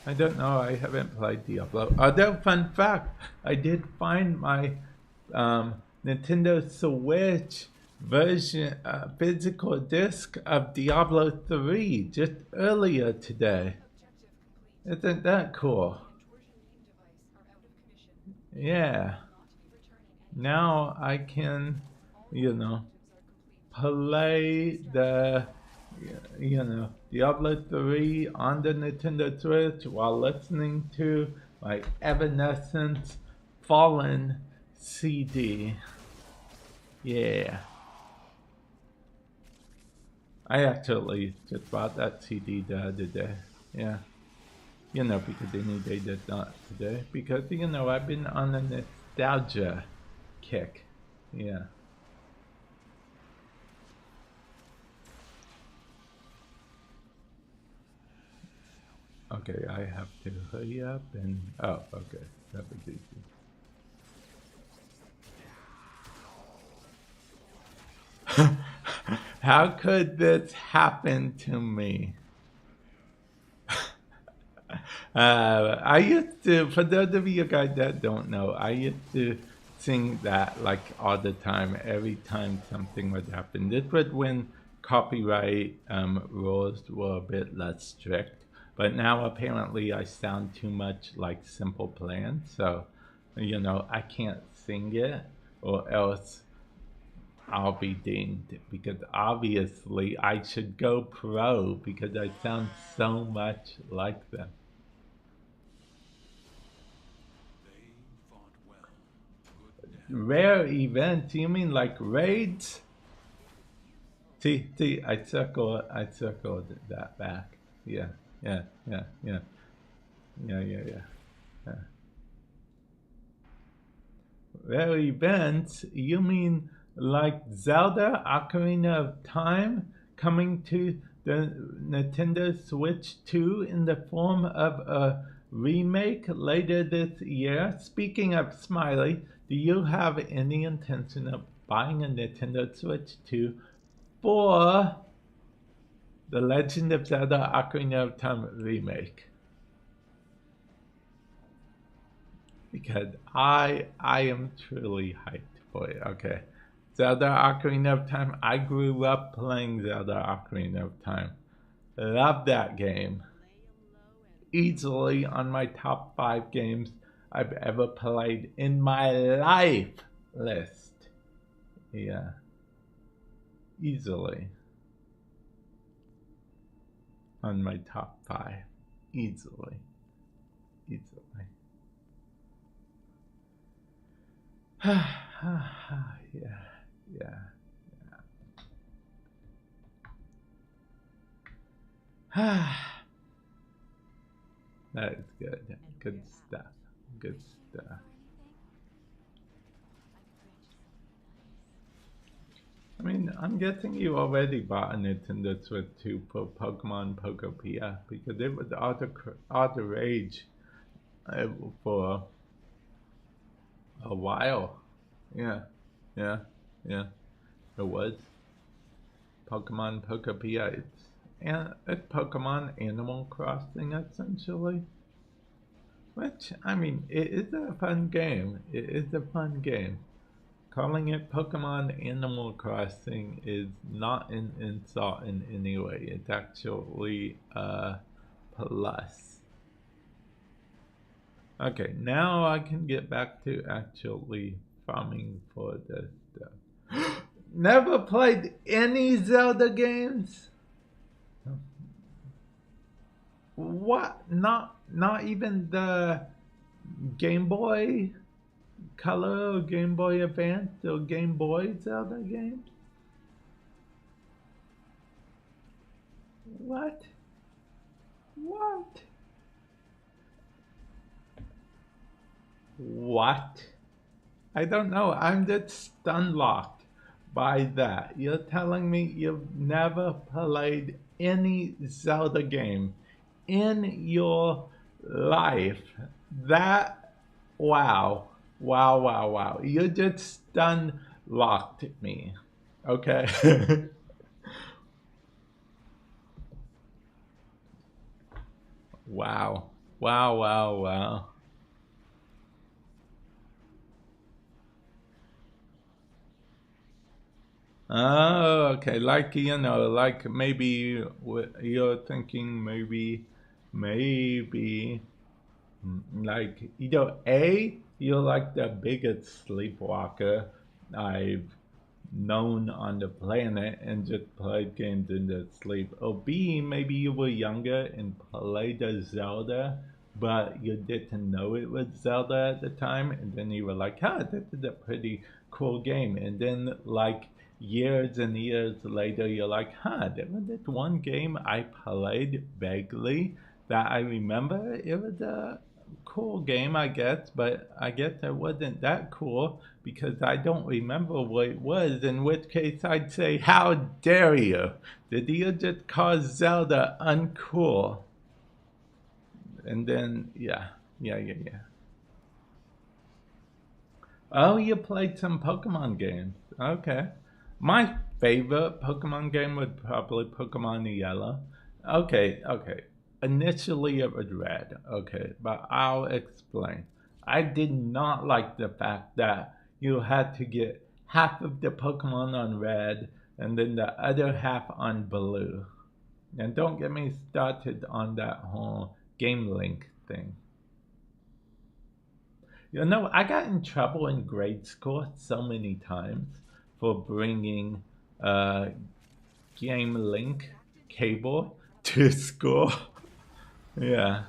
Speaker 1: I don't know, I haven't played Diablo. Although, fun fact, I did find my Nintendo Switch version, physical disc of Diablo 3 just earlier today. Isn't that cool? Yeah. Now I can, you know, play the, Diablo 3 on the Nintendo Switch while listening to my Evanescence Fallen CD. Yeah. I actually just bought that CD the other day. Yeah. Because any day that's not today. Because, I've been on a nostalgia kick. Yeah. Okay, I have to hurry up and... Oh, okay. That was easy. How could this happen to me? I used to, for those of you guys that don't know, I used to sing that like all the time, every time something would happen. This was when copyright rules were a bit less strict, but now apparently I sound too much like Simple Plan, so, I can't sing it or else I'll be dinged, because obviously I should go pro because I sound so much like them. Rare events? You mean like raids? See, I circled that back. Yeah. Rare events? You mean like Zelda Ocarina of Time coming to the Nintendo Switch 2 in the form of a remake later this year? Speaking of Smiley, do you have any intention of buying a Nintendo Switch 2 for the Legend of Zelda Ocarina of Time remake? Because I am truly hyped for it. Okay. Zelda Ocarina of Time. I grew up playing Zelda Ocarina of Time. Love that game. Easily on my top 5 games I've ever played in my life list. Yeah. Easily. On my top 5. Easily. Yeah. That is good. Good stuff. I mean, I'm guessing you already bought a Nintendo Switch 2 for Pokemon Pokopia, because it was all the rage for a while. Yeah. It was Pokemon Pokopia. It's Pokemon Animal Crossing, essentially. Which, I mean, it is a fun game. Calling it Pokemon Animal Crossing is not an insult in any way. It's actually a plus. Okay, now I can get back to actually farming for this stuff. Never played any Zelda games? What? Not even the Game Boy Color or Game Boy Advance or Game Boy Zelda games? What? What? What? I don't know. I'm just stun locked by that. You're telling me you've never played any Zelda game in your life? That, wow. Wow, wow, wow. You just stun locked me. Okay. Wow. Wow, wow, wow. Oh, okay. Like, you know, like maybe you're thinking maybe, like, either A, you're like the biggest sleepwalker I've known on the planet and just played games in the sleep. Or B, maybe you were younger and played a Zelda, but you didn't know it was Zelda at the time, and then you were like, huh, this is a pretty cool game. And then, like, years and years later, you're like, huh, there was this one game I played vaguely that I remember. It was a cool game, I guess, but I guess it wasn't that cool because I don't remember what it was, in which case I'd say, how dare you? Did you just call Zelda uncool? And then, yeah. Oh, you played some Pokemon games. Okay. My favorite Pokemon game would probably Pokemon Yellow. Okay. Initially it was red. Okay, but I'll explain. I did not like the fact that you had to get half of the Pokemon on red and then the other half on blue. And don't get me started on that whole Game Link thing. You know, I got in trouble in grade school so many times for bringing Game Link cable to school. Yeah.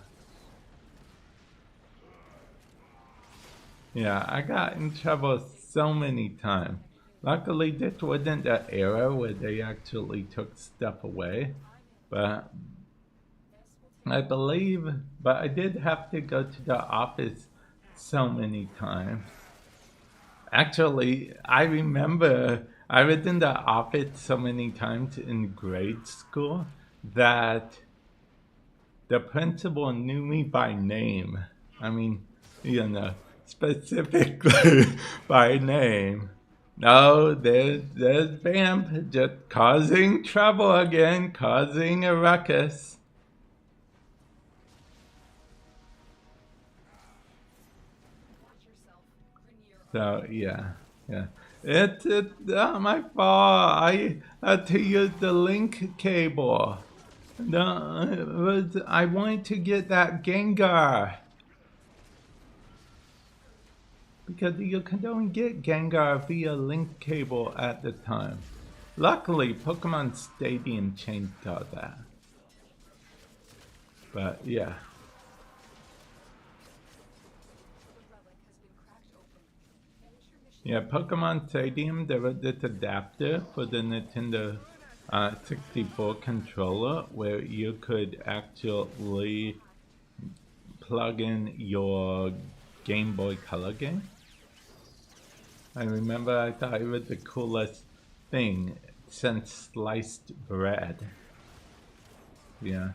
Speaker 1: Yeah, I got in trouble so many times. Luckily, this wasn't the era where they actually took stuff away, but I believe, but I did have to go to the office so many times. Actually, I remember I was in the office so many times in grade school that the principal knew me by name. I mean, you know, specifically by name. No, there's Vamp just causing trouble again, causing a ruckus. So yeah. It's not my fault. I had to use the link cable. No, I wanted to get that Gengar. Because you could only get Gengar via link cable at the time. Luckily, Pokemon Stadium changed all that. But yeah. Yeah, Pokemon Stadium, there was this adapter for the Nintendo 64 controller where you could actually plug in your Game Boy Color game. I remember I thought it was the coolest thing since sliced bread. Yeah.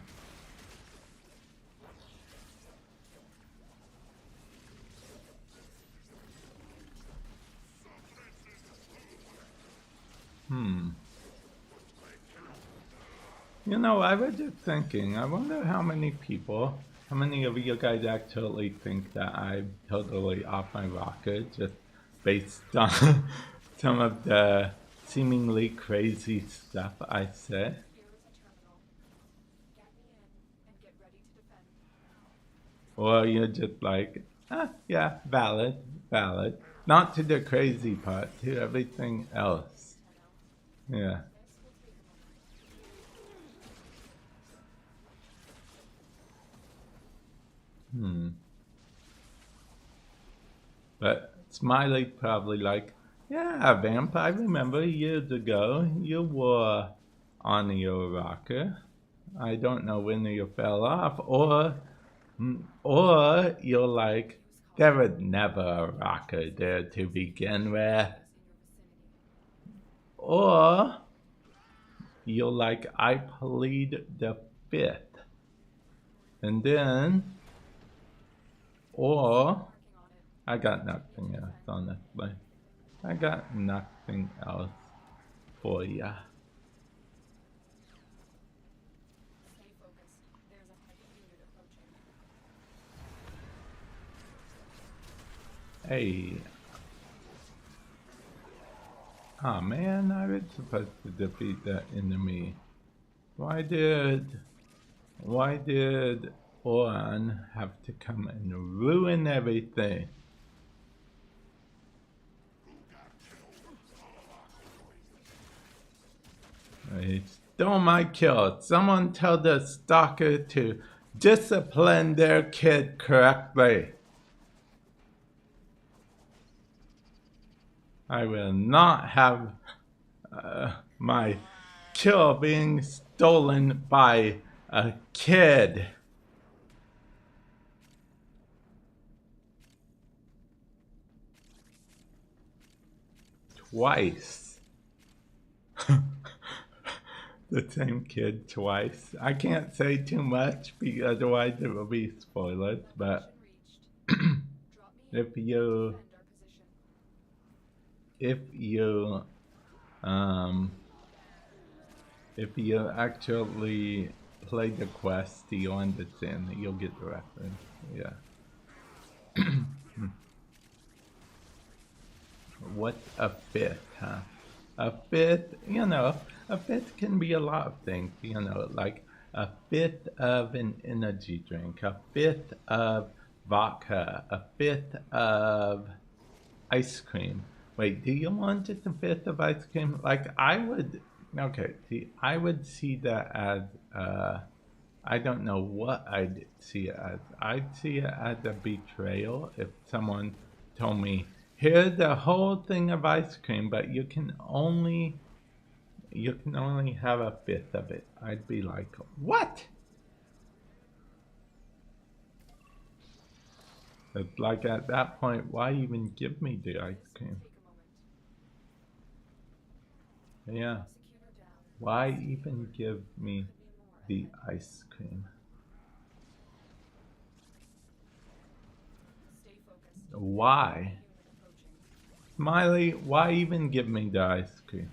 Speaker 1: You know, I was just thinking, I wonder how many of you guys actually think that I'm totally off my rocker just based on some of the seemingly crazy stuff I said. Or you're just like, ah, yeah, valid, valid. Not to the crazy part, to everything else. Yeah. But Smiley probably like, yeah, Vamp, I remember years ago you were on your rocker. I don't know when you fell off, or you're like, there was never a rocker there to begin with. Or you're like, I plead the fifth. And then, or, I got nothing else, honestly. I got nothing else for ya. Hey. Oh man, I was supposed to defeat that enemy. Why did Oran have to come and ruin everything? He stole my kill. Someone tell the stalker to discipline their kid correctly. I will not have my kill being stolen by a kid. Twice. The same kid twice. I can't say too much because otherwise it will be spoilers, but if you actually play the quest, you understand that you'll get the reference. Yeah. What's a fifth, huh? A fifth, you know, a fifth can be a lot of things, you know, like a fifth of an energy drink, a fifth of vodka, a fifth of ice cream. Wait, do you want just a fifth of ice cream? Like, I would, okay, see, I would see that as, I don't know what I'd see it as. I'd see it as a betrayal if someone told me, here's the whole thing of ice cream, but you can only have a fifth of it. I'd be like, what? It's like at that point, why even give me the ice cream? Yeah. Why even give me the ice cream? Why? Smiley, why even give me the ice cream?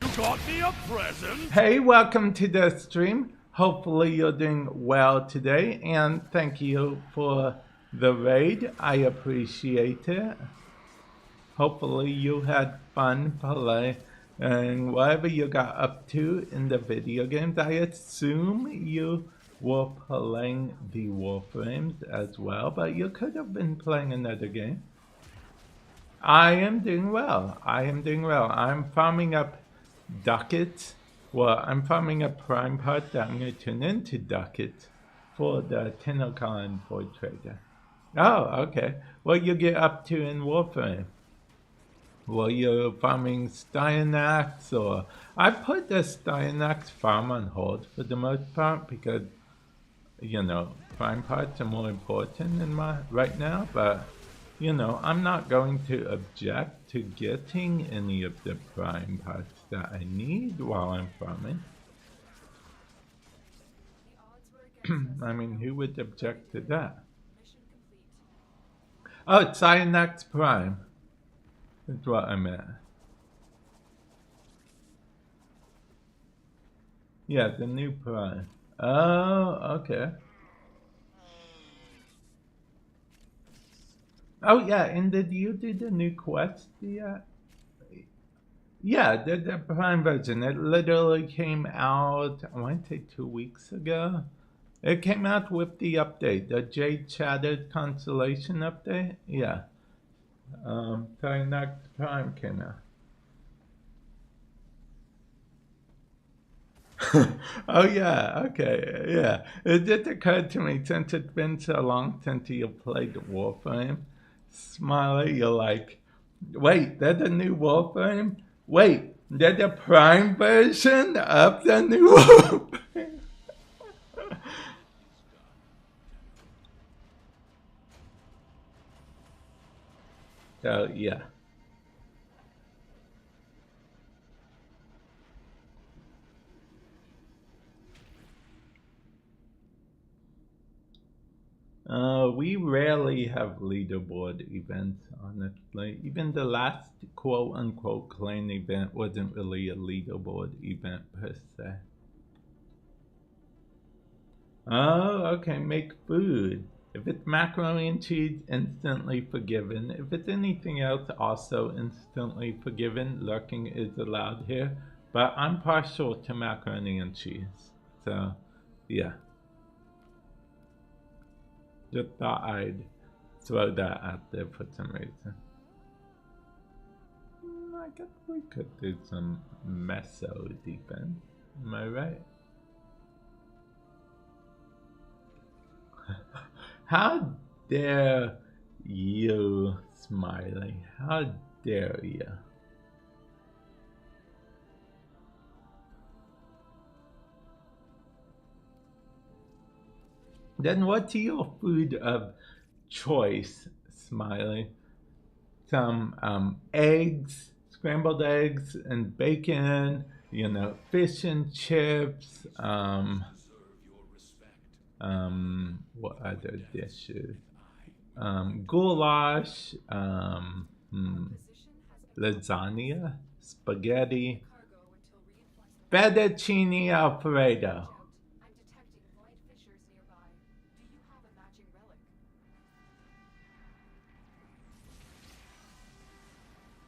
Speaker 2: You got me a present?
Speaker 1: Hey, welcome to the stream. Hopefully you're doing well today, and thank you for the raid. I appreciate it. Hopefully you had fun playing and whatever you got up to in the video games. I assume you were playing the Warframes as well, but you could have been playing another game. I am doing well. I'm farming up Ducats. Well, I'm farming a prime part that I'm going to turn into Ducats for the TennoCon for trader. Oh, okay. What you get up to in Warframe? Well, you're farming Styanax, or I put the Styanax farm on hold for the most part because, you know, prime parts are more important in right now, but you know, I'm not going to object to getting any of the prime parts that I need while I'm farming. I mean, who would object to that? Oh, Cyanax Prime is what I meant. Yeah, the new Prime. Oh, okay. Oh yeah, and did you do the new quest yet? Yeah, the Prime version. It literally came out, I want to say 2 weeks ago. It came out with the update, the Jade Shattered Constellation update. Yeah. Tynax Prime came out. Oh yeah, okay, yeah. It just occurred to me, since it's been so long since you played Warframe, Smiley, you're like, wait, there's a new Warframe? Wait, there's a Prime version of the new Warframe? So yeah. We rarely have leaderboard events, honestly. Even the last quote-unquote clan event wasn't really a leaderboard event per se. Oh, okay, make food. If it's macaroni and cheese, instantly forgiven. If it's anything else, also instantly forgiven. Lurking is allowed here. But I'm partial to macaroni and cheese. So, yeah. Just thought I'd throw that out there for some reason. I guess we could do some meso defense. Am I right? How dare you, Smiley? How dare you? Then what's your food of choice, Smiley? Some eggs, scrambled eggs and bacon, you know, fish and chips, what other dishes? Goulash, lasagna, spaghetti, fettuccine alfredo.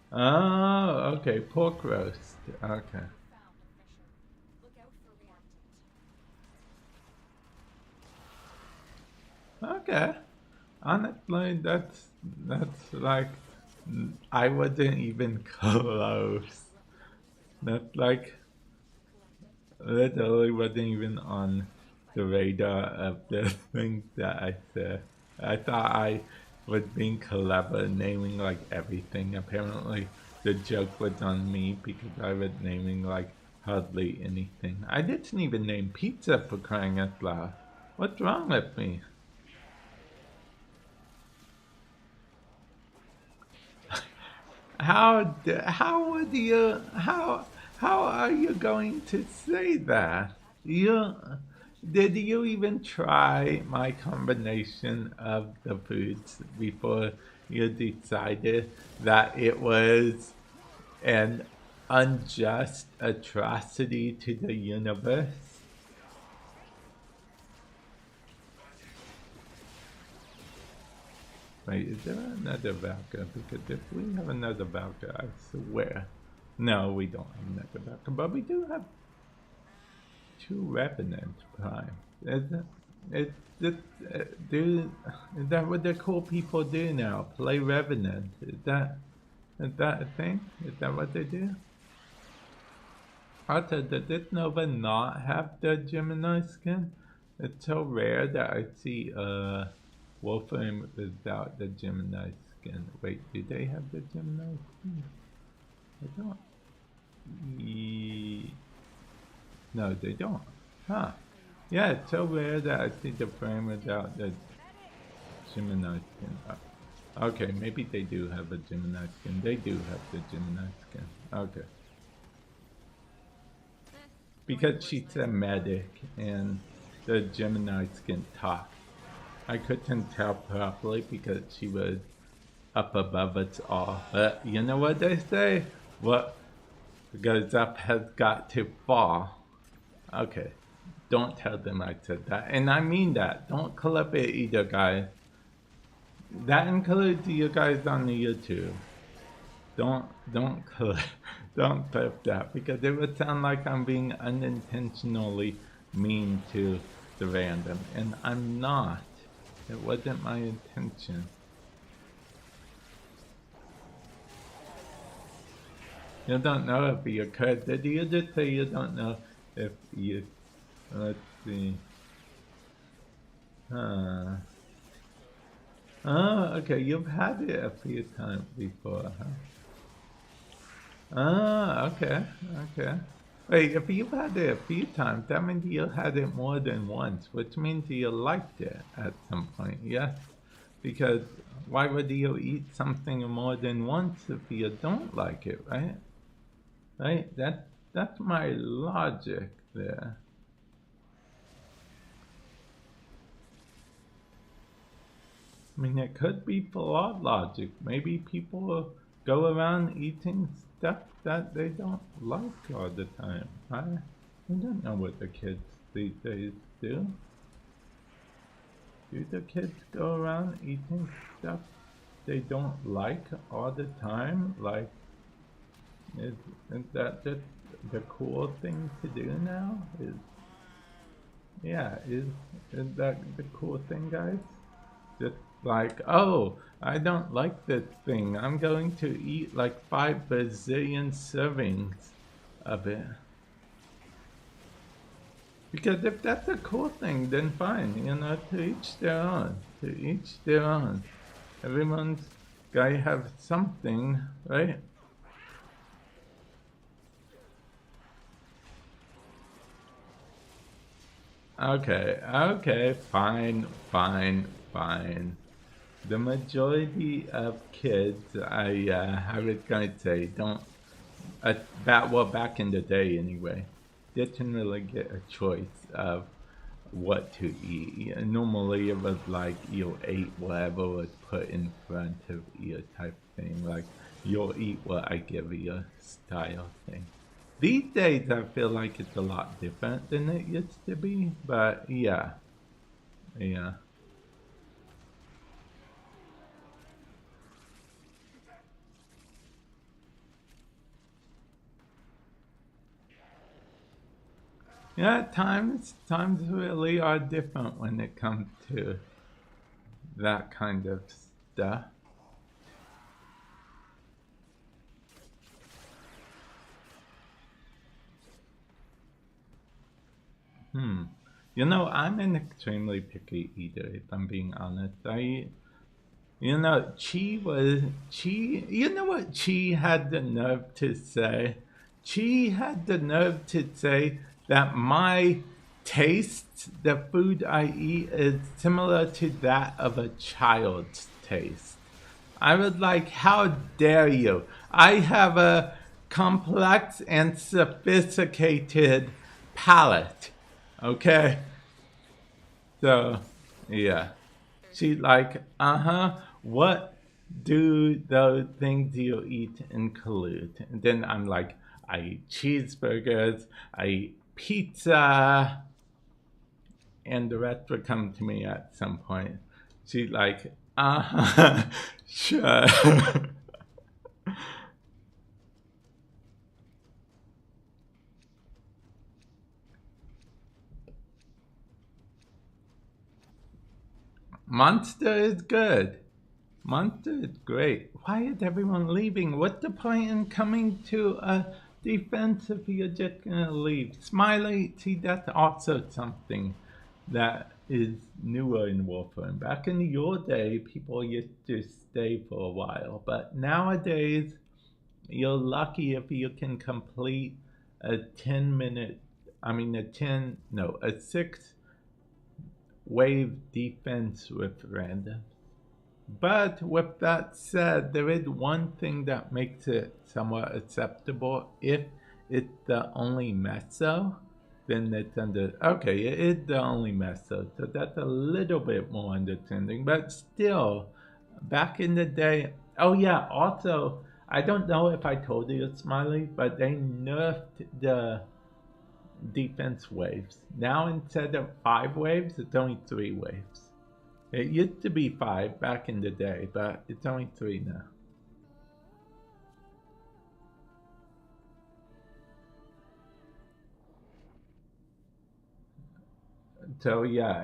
Speaker 1: Oh, okay, pork roast. Okay. Okay. Honestly, that's like, I wasn't even close. That's like, literally wasn't even on the radar of the things that I said. I thought I was being clever, naming like everything. Apparently, the joke was on me because I was naming like hardly anything. I didn't even name pizza, for crying out loud. What's wrong with me? How are you going to say that? Did you even try my combination of the foods before you decided that it was an unjust atrocity to the universe? Wait, is there another Valka? Because if we have another Valka, I swear. No, we don't have another Valka, but we do have 2 Revenant Prime. Is that what the cool people do now? Play Revenant? Is that a thing? Is that what they do? Also, did this Nova not have the Gemini skin? It's so rare that I see Warframe without the Gemini skin. Wait, do they have the Gemini skin? I don't. No, they don't. Huh. Yeah, it's so rare that I see the frame without the Gemini skin. Okay, maybe they do have a Gemini skin. They do have the Gemini skin. Okay. Because she's a medic and the Gemini skin talks. I couldn't tell properly because she was up above us all. But you know what they say? What goes up has got to fall. Okay, don't tell them I said that. And I mean that. Don't clip it either, guys. That includes you guys on the YouTube. Don't clip that because it would sound like I'm being unintentionally mean to the random, and I'm not. It wasn't my intention. You don't know if you could. Did you just say you don't know if you... Let's see. Oh, okay, you've had it a few times before, huh? Okay, okay. Wait, if you've had it a few times, that means you had it more than once, which means you liked it at some point, yes? Because why would you eat something more than once if you don't like it, right? Right? That's my logic there. I mean, it could be flawed logic. Maybe people go around eating stuff that they don't like all the time. I don't know what the kids these days do. Do the kids go around eating stuff they don't like all the time? Like, is that just the cool thing to do now? Is that the cool thing, guys? Just like, oh, I don't like this thing. I'm going to eat like 5 bazillion servings of it. Because if that's a cool thing, then fine, you know, to each their own. To each their own. Everyone's gotta have something, right? Okay, fine. The majority of kids, I was gonna say, don't, back in the day anyway, didn't really get a choice of what to eat. Normally it was like you'll eat whatever was put in front of you type thing, like you'll eat what I give you style thing. These days I feel like it's a lot different than it used to be, but yeah. Yeah, times really are different when it comes to that kind of stuff. You know, I'm an extremely picky eater, if I'm being honest. You know, you know what Chi had the nerve to say? Chi had the nerve to say that my taste, the food I eat, is similar to that of a child's taste. I was like, how dare you? I have a complex and sophisticated palate, okay? So, yeah. She's like, what do those things you eat include? And then I'm like, I eat cheeseburgers, I eat pizza, and the rest would come to me at some point. She's like, sure. Monster is good. Monster is great. Why is everyone leaving? What's the point in coming to a defense if you're just gonna leave? Smiley, see, that's also something that is newer in Warframe. Back in your day, people used to stay for a while, but nowadays, you're lucky if you can complete a 6 wave defense with random. But with that said, there is one thing that makes it somewhat acceptable. If it's the only meso, then it's okay, it is the only meso, so that's a little bit more understanding. But still, back in the day, oh yeah, also, I don't know if I told you, Smiley, but they nerfed the defense waves. Now instead of 5 waves, it's only 3 waves. It used to be 5 back in the day, but it's only 3 now. So yeah,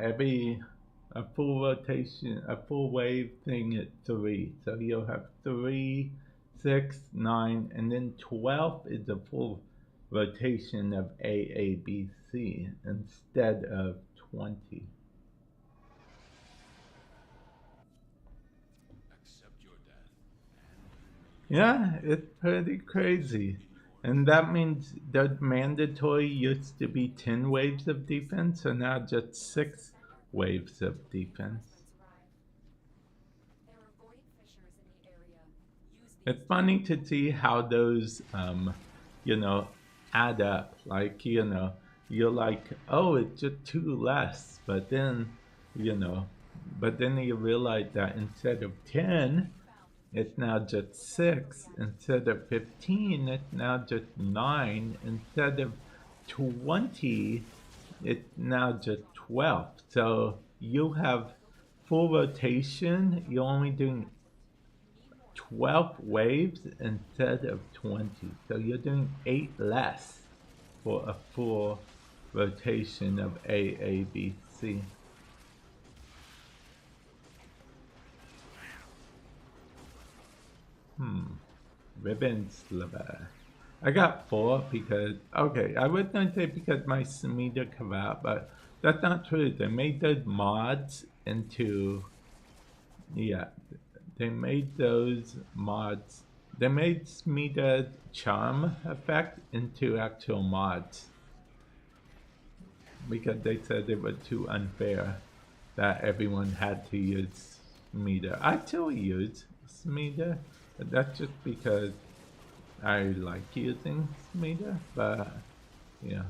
Speaker 1: a full rotation, a full wave thing at 3. So you'll have 3, 6, 9, and then 12 is a full rotation of AABC instead of 20. Yeah, it's pretty crazy. And that means the mandatory used to be 10 waves of defense, and now just 6 waves of defense. It's funny to see how those, you know, add up. Like, you know, you're like, oh, it's just 2 less. But then, you know, but then you realize that instead of 10, it's now just 6. Instead of 15, it's now just 9. Instead of 20, it's now just 12. So you have full rotation. You're only doing 12 waves instead of 20. So you're doing 8 less for a full rotation of AABC. Ribbon sliver. I got 4 because, okay, I was going to say because my Smita Kavat, but that's not true. They made those mods into, yeah, they made those mods. They made Smita's charm effect into actual mods because they said it was too unfair that everyone had to use Smita. I still use Smita, but that's just because I like using Smita, but yeah.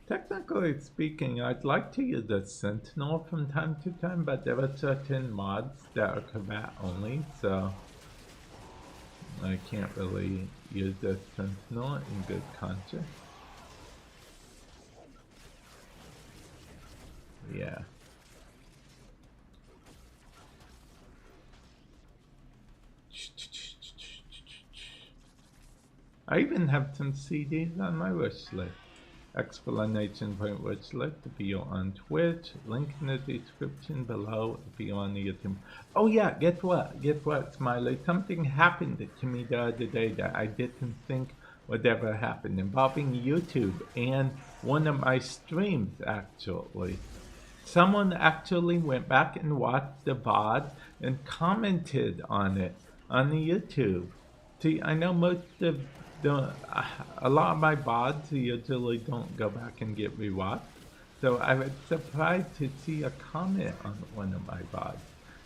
Speaker 1: Technically speaking, I'd like to use a Sentinel from time to time, but there are certain mods that are combat only, so I can't really use a Sentinel in good conscience. Yeah. I even have some CDs on my wish list. Explanation point wish list if you're on Twitch. Link in the description below if you're on the YouTube. Oh yeah, guess what? Guess what, Smiley? Something happened to me the other day that I didn't think would ever happen involving YouTube and one of my streams actually. Someone actually went back and watched the VOD and commented on it on the YouTube. See, I know most of a lot of my VODs usually don't go back and get rewatched, so I was surprised to see a comment on one of my VODs.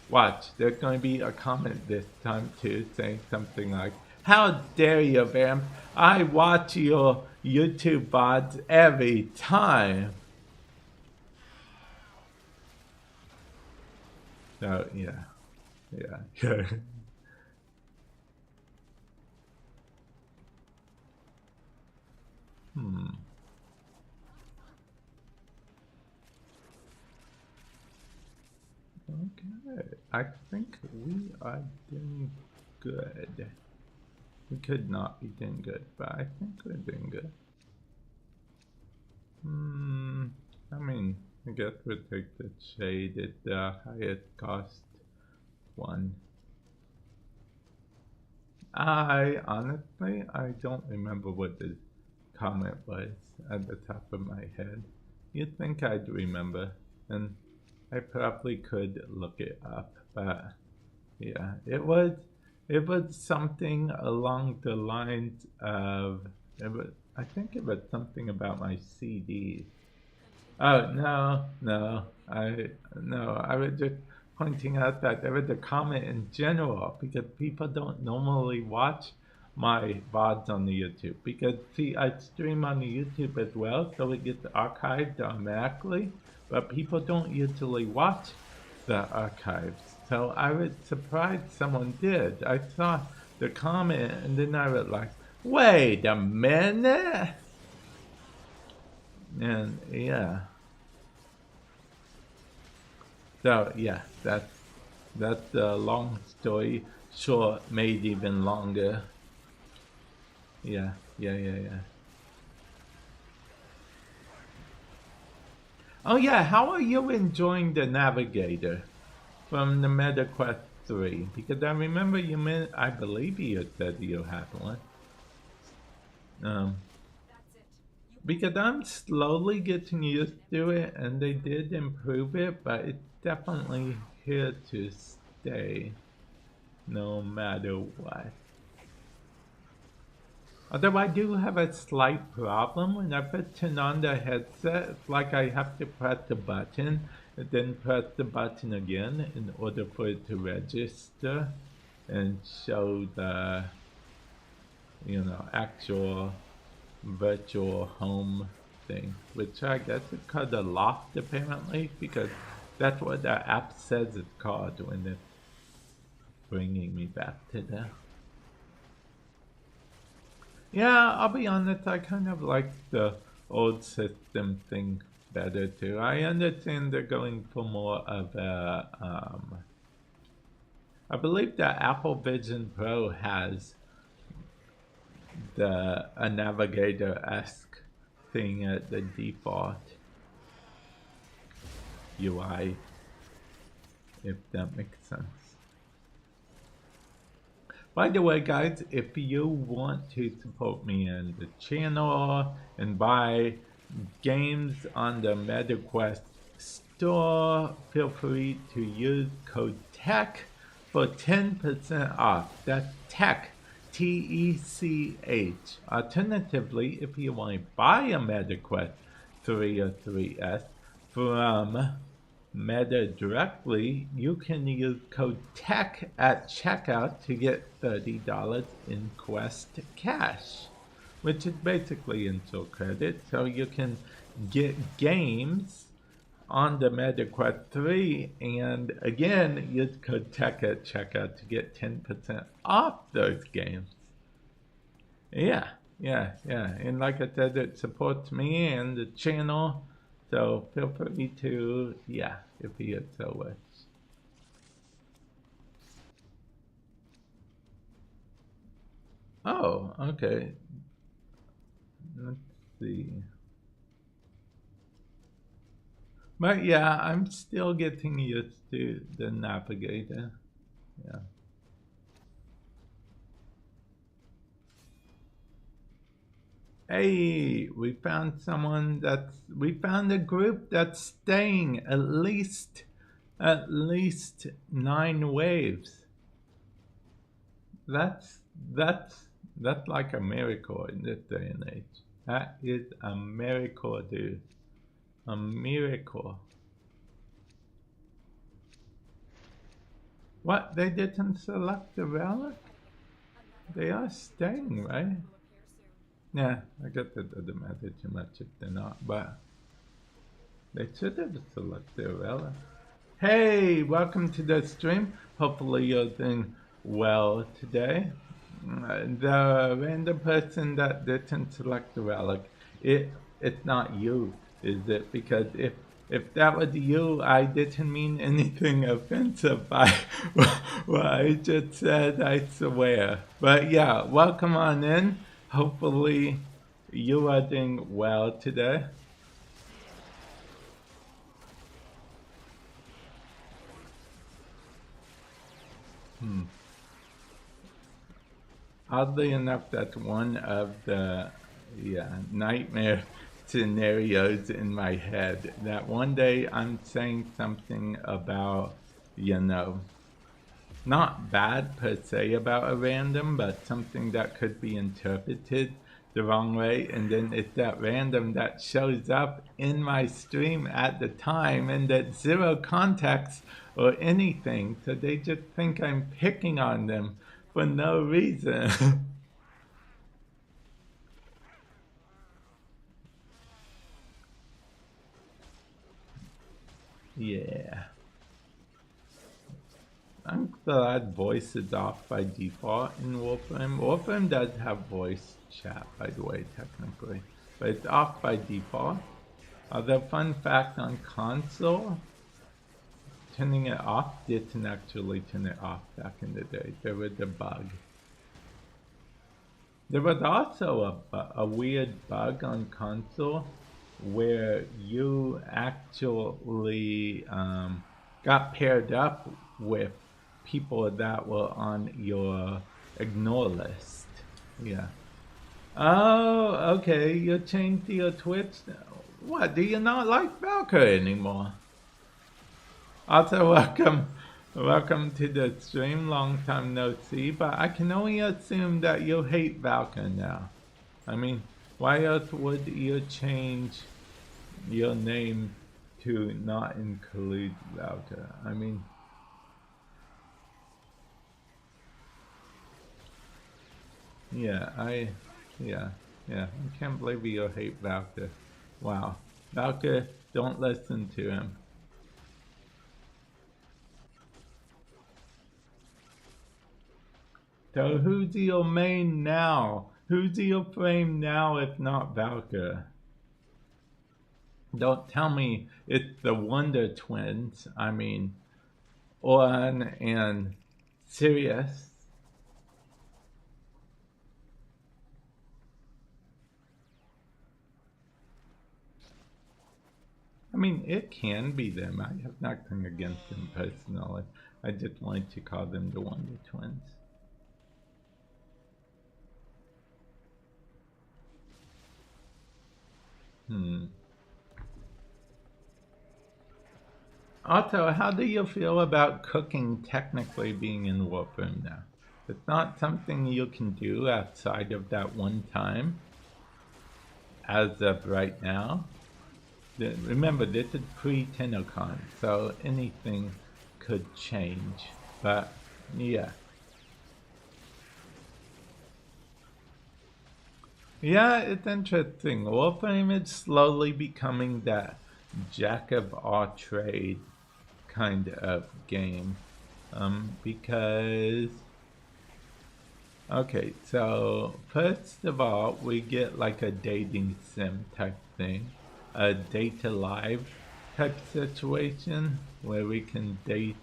Speaker 1: Watch, there's going to be a comment this time too saying something like, "How dare you, Vamp? I watch your YouTube VODs every time." So yeah. Okay, I think we are doing good. We could not be doing good, but I think we're doing good. I mean, I guess we'll take the shaded, the highest cost one. Honestly, I don't remember what the comment was at the top of my head. You'd think I'd remember, and I probably could look it up, but yeah, it was something along the lines of, I think it was something about my CDs. Oh, no, I was just pointing out that there was a comment in general because people don't normally watch my VODs on the YouTube because, see, I stream on the YouTube as well, so it gets archived automatically, but people don't usually watch the archives. So I was surprised someone did. I saw the comment and then I was like, wait a minute. And yeah. So yeah, that's the long story short, made even longer. Yeah. Oh yeah, how are you enjoying the Navigator from the MetaQuest 3? Because I remember you meant, I believe you said you had one. Because I'm slowly getting used to it, and they did improve it, but it's definitely here to stay, no matter what. Although I do have a slight problem when I turn on the headset, it's like I have to press the button and then press the button again in order for it to register and show the, you know, actual virtual home thing, which I guess is called a loft apparently, because that's what the app says it's called when it's bringing me back to the... Yeah, I'll be honest, I kind of like the old system thing better too. I understand they're going for more of a, I believe the Apple Vision Pro has a navigator-esque thing at the default UI, if that makes sense. By the way, guys, if you want to support me and the channel and buy games on the MetaQuest store, feel free to use code TECH for 10% off. That's TECH, T-E-C-H. Alternatively, if you want to buy a MetaQuest 3 or 3S from Meta directly, you can use code TECH at checkout to get $30 in Quest cash, which is basically in-store credit, so you can get games on the MetaQuest 3 and again use code TECH at checkout to get 10% off those games. Yeah, and like I said, it supports me and the channel. So feel free to, yeah, if you so wish. Oh, okay. Let's see. But yeah, I'm still getting used to the navigator. Yeah. Hey, we found a group that's staying at least 9 waves. That's like a miracle in this day and age. That is a miracle, dude. A miracle. What? They didn't select the relic? They are staying, right? Yeah, I guess that doesn't matter too much if they're not, but they should have selected a relic. Hey, welcome to the stream. Hopefully you're doing well today. The random person that didn't select the relic, it's not you, is it? Because if that was you, I didn't mean anything offensive by what I just said, I swear. But yeah, welcome on in. Hopefully you are doing well today. Oddly enough, that's one of the nightmare scenarios in my head. That one day I'm saying something about, you know, not bad per se about a random, but something that could be interpreted the wrong way, and then it's that random that shows up in my stream at the time, and that zero context or anything, so they just think I'm picking on them for no reason. Yeah. I'm glad voice is off by default in Warframe. Warframe does have voice chat, by the way, technically, but it's off by default. Although, fun fact on console, turning it off didn't actually turn it off back in the day. There was a bug. There was also a weird bug on console where you actually got paired up with people that were on your ignore list. Yeah. Oh, okay. You changed your Twitch. What? Do you not like Valkyrie anymore? Also, welcome to the stream. Long time no see, but I can only assume that you hate Valkyrie now. I mean, why else would you change your name to not include Valkyrie? I mean, yeah, I can't believe you hate Valkyrie. Wow. Valkyrie, don't listen to him. So who's your main now? Who's your frame now if not Valkyrie? Don't tell me it's the Wonder Twins. I mean, Oran and Sirius. I mean, it can be them. I have nothing against them personally. I just wanted to call them the Wonder Twins. Also, how do you feel about cooking technically being in Warframe now? It's not something you can do outside of that one time as of right now. Remember, this is pre-TennoCon, so anything could change, but yeah. Yeah, it's interesting. Warframe is slowly becoming that jack of all trades kind of game. Because... Okay, so first of all, we get like a dating sim type thing. A date alive type situation where we can date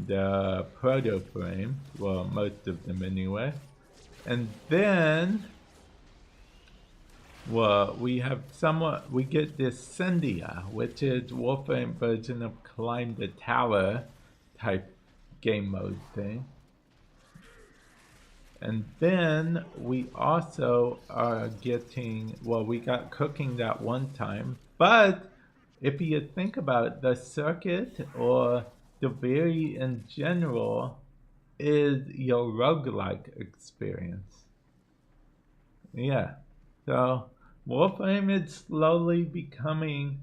Speaker 1: the proto frame, well, most of them anyway. And then... well, we get this Cyndia, which is Warframe version of Climb the Tower type game mode thing. And then we also are getting, well, we got cooking that one time, but if you think about it, the circuit or the very in general is your roguelike experience. Yeah. So, Warframe is slowly becoming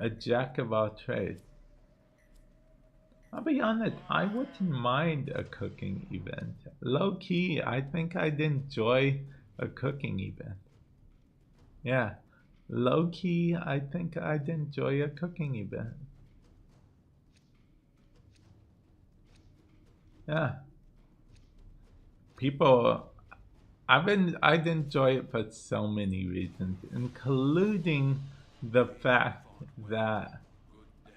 Speaker 1: a jack of all trades. I'll be honest, I wouldn't mind a cooking event. Low key, I think I'd enjoy a cooking event. Yeah, low key, I think I'd enjoy a cooking event. Yeah. I'd enjoy it for so many reasons, including the fact that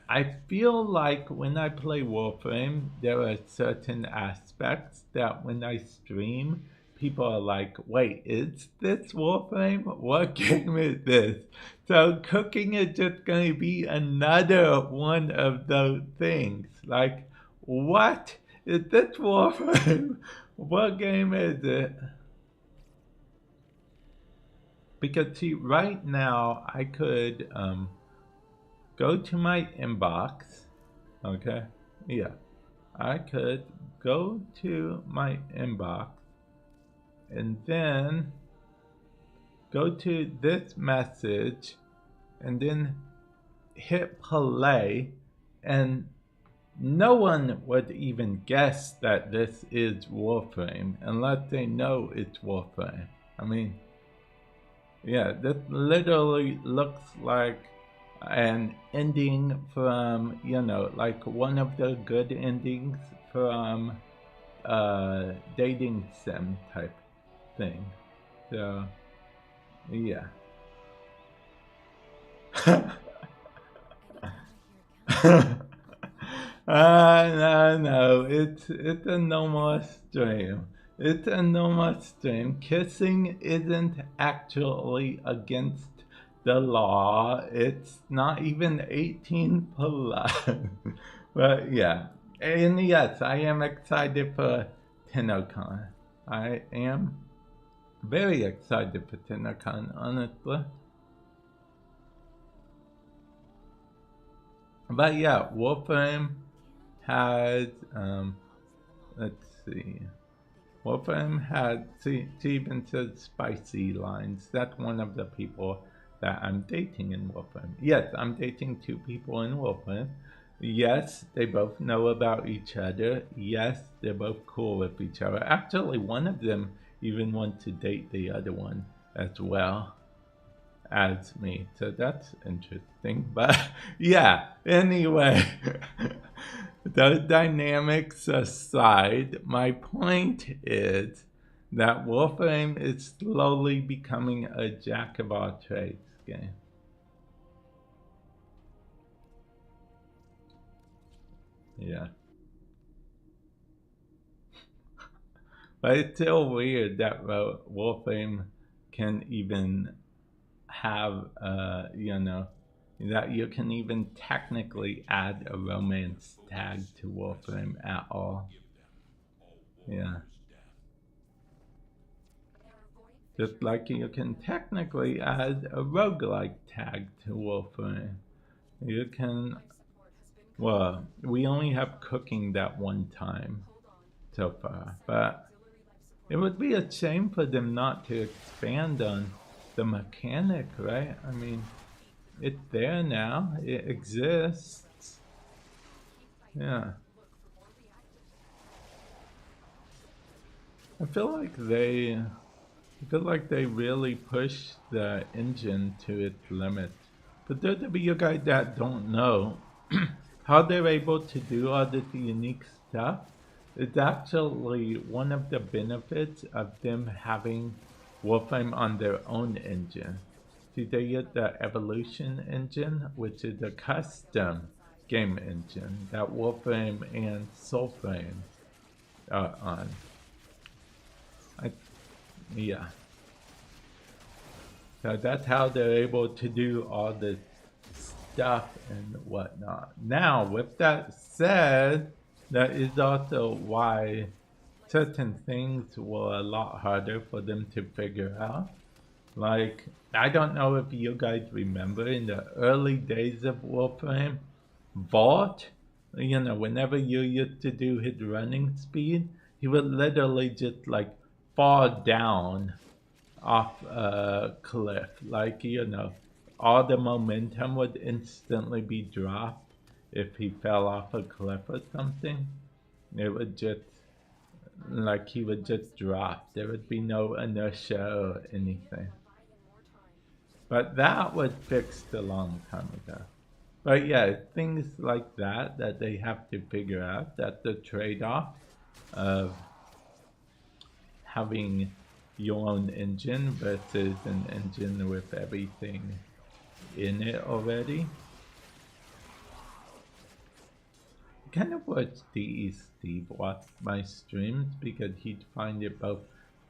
Speaker 1: I feel like when I play Warframe, there are certain aspects that when I stream, people are like, wait, is this Warframe? What game is this? So cooking is just going to be another one of those things. Like, what? Is this Warframe? What game is it? Because see, right now, I could, go to my inbox, okay? Yeah, I could go to my inbox and then go to this message and then hit play, and no one would even guess that this is Warframe unless they know it's Warframe. I mean, yeah, this literally looks like an ending from, you know, like one of the good endings from dating sim type thing. So, yeah. No, it's a normal stream. It's a normal stream. Kissing isn't actually against the law. It's not even 18 plus. But yeah. And yes, I am excited for TennoCon. I am very excited for TennoCon, honestly. But yeah, Warframe has, let's see. Warframe had, she even said spicy lines. That's one of the people that I'm dating in Warframe. Yes, I'm dating 2 people in Warframe. Yes, they both know about each other. Yes, they're both cool with each other. Actually, one of them even wants to date the other one as well as me. So that's interesting. But yeah, anyway. Those dynamics aside, my point is that Warframe is slowly becoming a jack-of-all-trades game. Yeah. But it's still weird that Warframe can even have, you know, that you can even technically add a romance tag to Warframe at all. Yeah. Just like you can technically add a roguelike tag to Warframe. You can, well, we only have cooking that one time so far, but it would be a shame for them not to expand on the mechanic, right? I mean, it's there now, it exists. Yeah. I feel like they really push the engine to its limit. For those of you guys that don't know, how they're able to do all this unique stuff is actually one of the benefits of them having Warframe on their own engine. See, they use the Evolution engine, which is a custom game engine that Warframe and Soulframe are on. Yeah. So that's how they're able to do all this stuff and whatnot. Now, with that said, that is also why certain things were a lot harder for them to figure out. Like, I don't know if you guys remember in the early days of Warframe, Vault, you know, whenever you used to do his running speed, he would literally just like fall down off a cliff. Like, you know, all the momentum would instantly be dropped if he fell off a cliff or something. It would just, like, he would just drop. There would be no inertia or anything. But that was fixed a long time ago. But yeah, things like that that they have to figure out. That's the trade-off of having your own engine versus an engine with everything in it already. I kind of wish DE Steve watched my streams because he'd find it both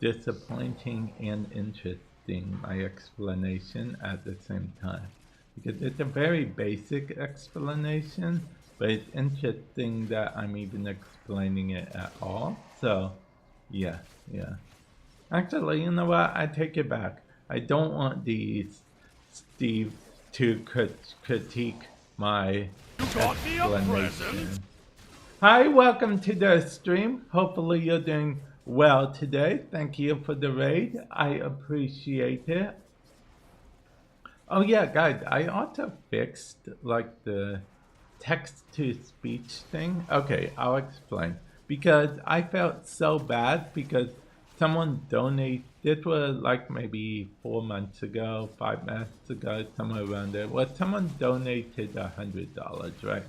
Speaker 1: disappointing and interesting, my explanation at the same time. Because it's a very basic explanation, but it's interesting that I'm even explaining it at all. So, yeah. Actually, you know what? I take it back. I don't want Steve to critique my explanation. Hi, welcome to the stream. Hopefully you're doing well today. Thank you for the raid. I appreciate it. Oh yeah, guys, I also fixed like the text-to-speech thing. Okay, I'll explain. Because I felt so bad because someone donated, this was like maybe 4 months ago, 5 months ago, somewhere around there. Well, someone donated $100, right?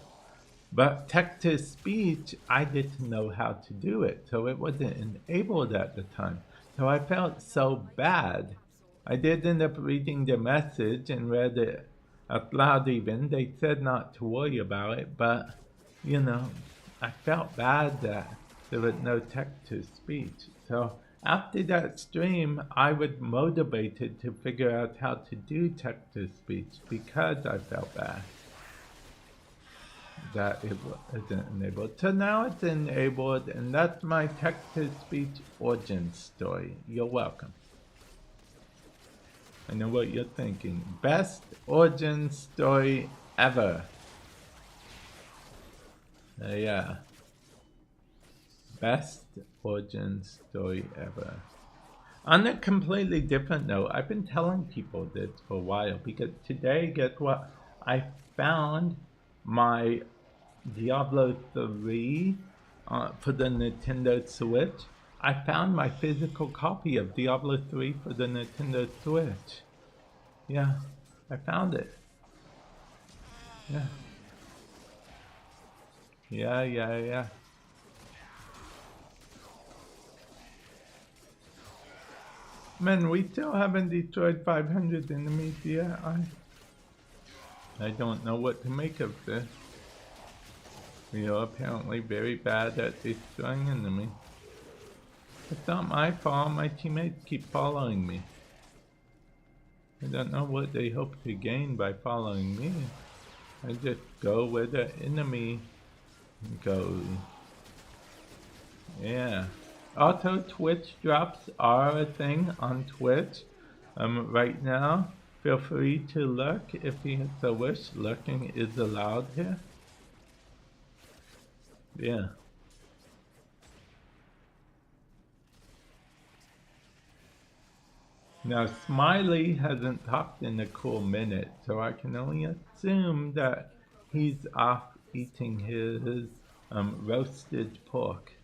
Speaker 1: But text-to-speech, I didn't know how to do it, so it wasn't enabled at the time. So I felt so bad. I did end up reading the message and read it out loud even. They said not to worry about it, but, you know, I felt bad that there was no text-to-speech. So after that stream, I was motivated to figure out how to do text-to-speech because I felt bad that it wasn't enabled. So now it's enabled, and that's my text-to-speech origin story. You're welcome. I know what you're thinking. Best origin story ever. Yeah. Best origin story ever. On a completely different note, I've been telling people this for a while because today, guess what? I found my Diablo 3 for the Nintendo Switch. I found my physical copy of Diablo 3 for the Nintendo Switch. Yeah, I found it. Yeah. Man, we still haven't destroyed 500 enemies yet. I don't know what to make of this. We are apparently very bad at destroying enemies. It's not my fault, my teammates keep following me. I don't know what they hope to gain by following me. I just go where the enemy goes. Yeah. Also, Twitch drops are a thing on Twitch. Right now, feel free to lurk if you so wish. Lurking is allowed here. Yeah. Now, Smiley hasn't talked in a cool minute, so I can only assume that he's off eating his roasted pork.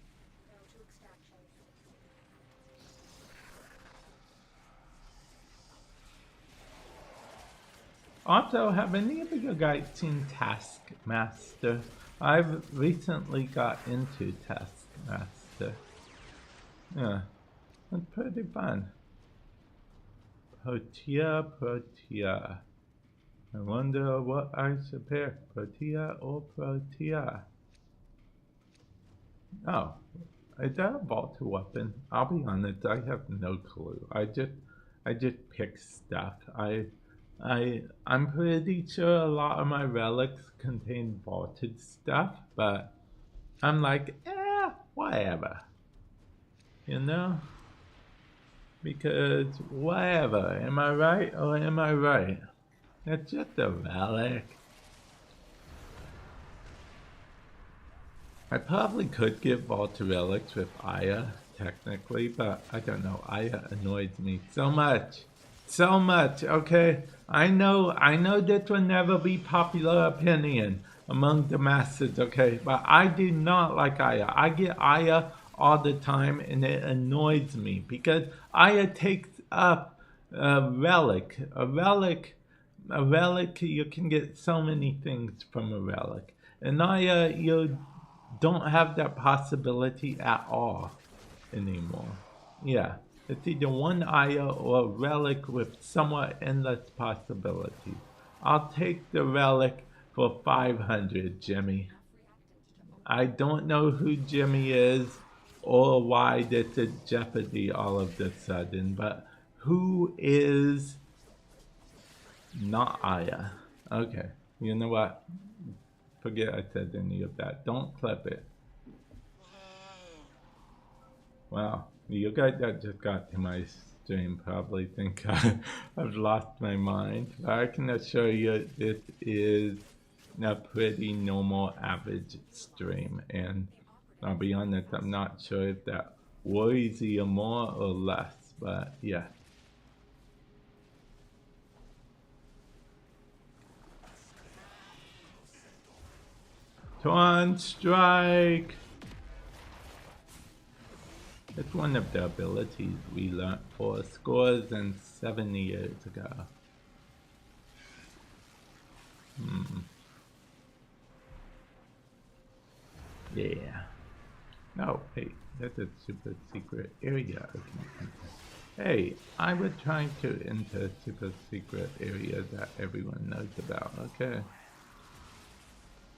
Speaker 1: Also, have any of you guys seen Taskmaster? I've recently got into Taskmaster. Yeah, it's pretty fun. Protea. I wonder what I should pick, Protea or Protea? Oh, is that a vault weapon? I'll be honest, I have no clue. I just pick stuff. I'm pretty sure a lot of my relics contain vaulted stuff, but I'm like, whatever. You know? Because whatever, am I right or am I right? It's just a relic. I probably could get vaulted relics with Aya, technically, but I don't know. Aya annoys me so much. So much, okay? I know this will never be popular opinion among the masses, okay? But I do not like Aya. I get Aya all the time and it annoys me because Aya takes up a relic. A relic, you can get so many things from a relic. And Aya, you don't have that possibility at all anymore. Yeah. It's either one Aya or a relic with somewhat endless possibilities. I'll take the relic for 500, Jimmy. I don't know who Jimmy is or why this is Jeopardy all of a sudden, but who is not Aya? Okay, you know what? Forget I said any of that. Don't clip it. Wow. You guys that just got to my stream probably think I've lost my mind. But I can assure you this is a pretty normal average stream. And I'll be honest, I'm not sure if that worries you more or less. But yeah. Tron Strike! It's one of the abilities we learned for scores and 7 years ago. Yeah. Oh, hey, that's a super secret area. Hey, I was trying to enter a super secret area that everyone knows about, okay?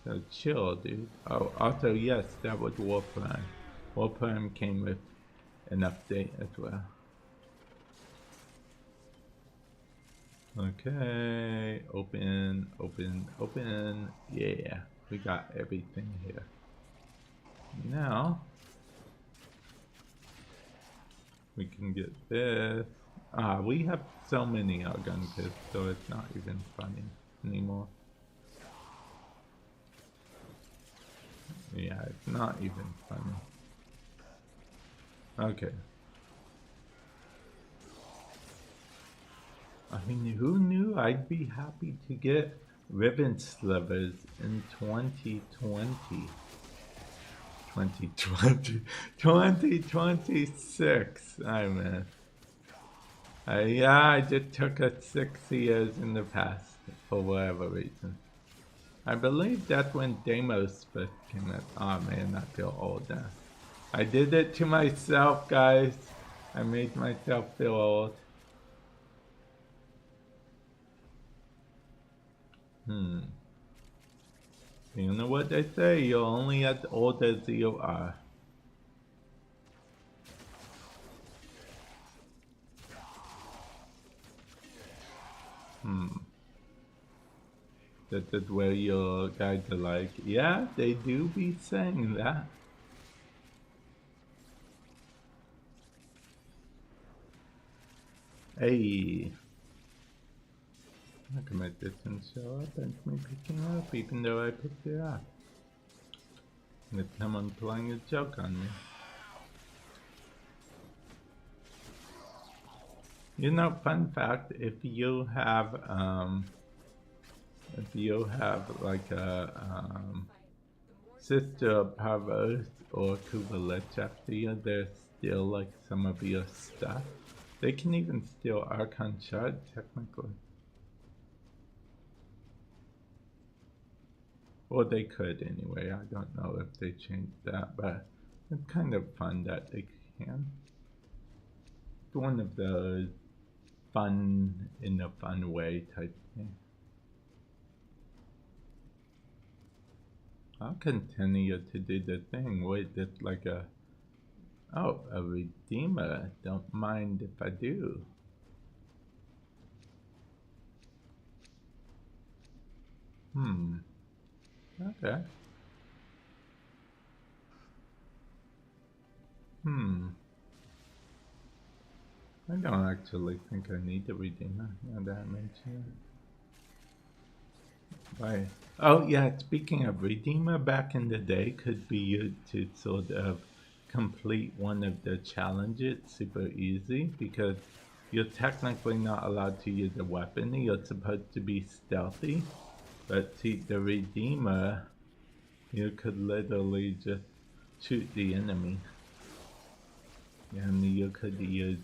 Speaker 1: So chill, dude. Oh, also, yes, that was Warframe. Warframe came with an update as well. Okay, open, open, open. Yeah, we got everything here. Now we can get this. We have so many gun kits, so it's not even funny anymore. Yeah, it's not even funny. Okay. I mean, who knew I'd be happy to get ribbon slivers in 2020? 2026. I mean, yeah, I just took a 6 years in the past for whatever reason. I believe that's when Deimos first came out. Oh man, I feel old now. I did it to myself, guys. I made myself feel old. You know what they say, you're only as old as you are. That is where your guys are like, yeah, they do be saying that. Hey. Look at my distance show up and it's me picking it up even though I picked it up. It's someone playing a joke on me. You know, fun fact, if you have like a sister Parvos or Kubelich after you, they're still like some of your stuff. They can even steal Archon Shard technically. Well, they could anyway. I don't know if they changed that, but it's kind of fun that they can. It's one of those fun in a fun way type thing. I'll continue to do the thing. Wait, it's like a redeemer. Don't mind if I do. Okay. I don't actually think I need a redeemer, now that I mention it. Right. Oh yeah, speaking of redeemer, back in the day could be used to sort of complete one of the challenges super easy, because you're technically not allowed to use a weapon, you're supposed to be stealthy. But see, the redeemer, you could literally just shoot the enemy. And you could use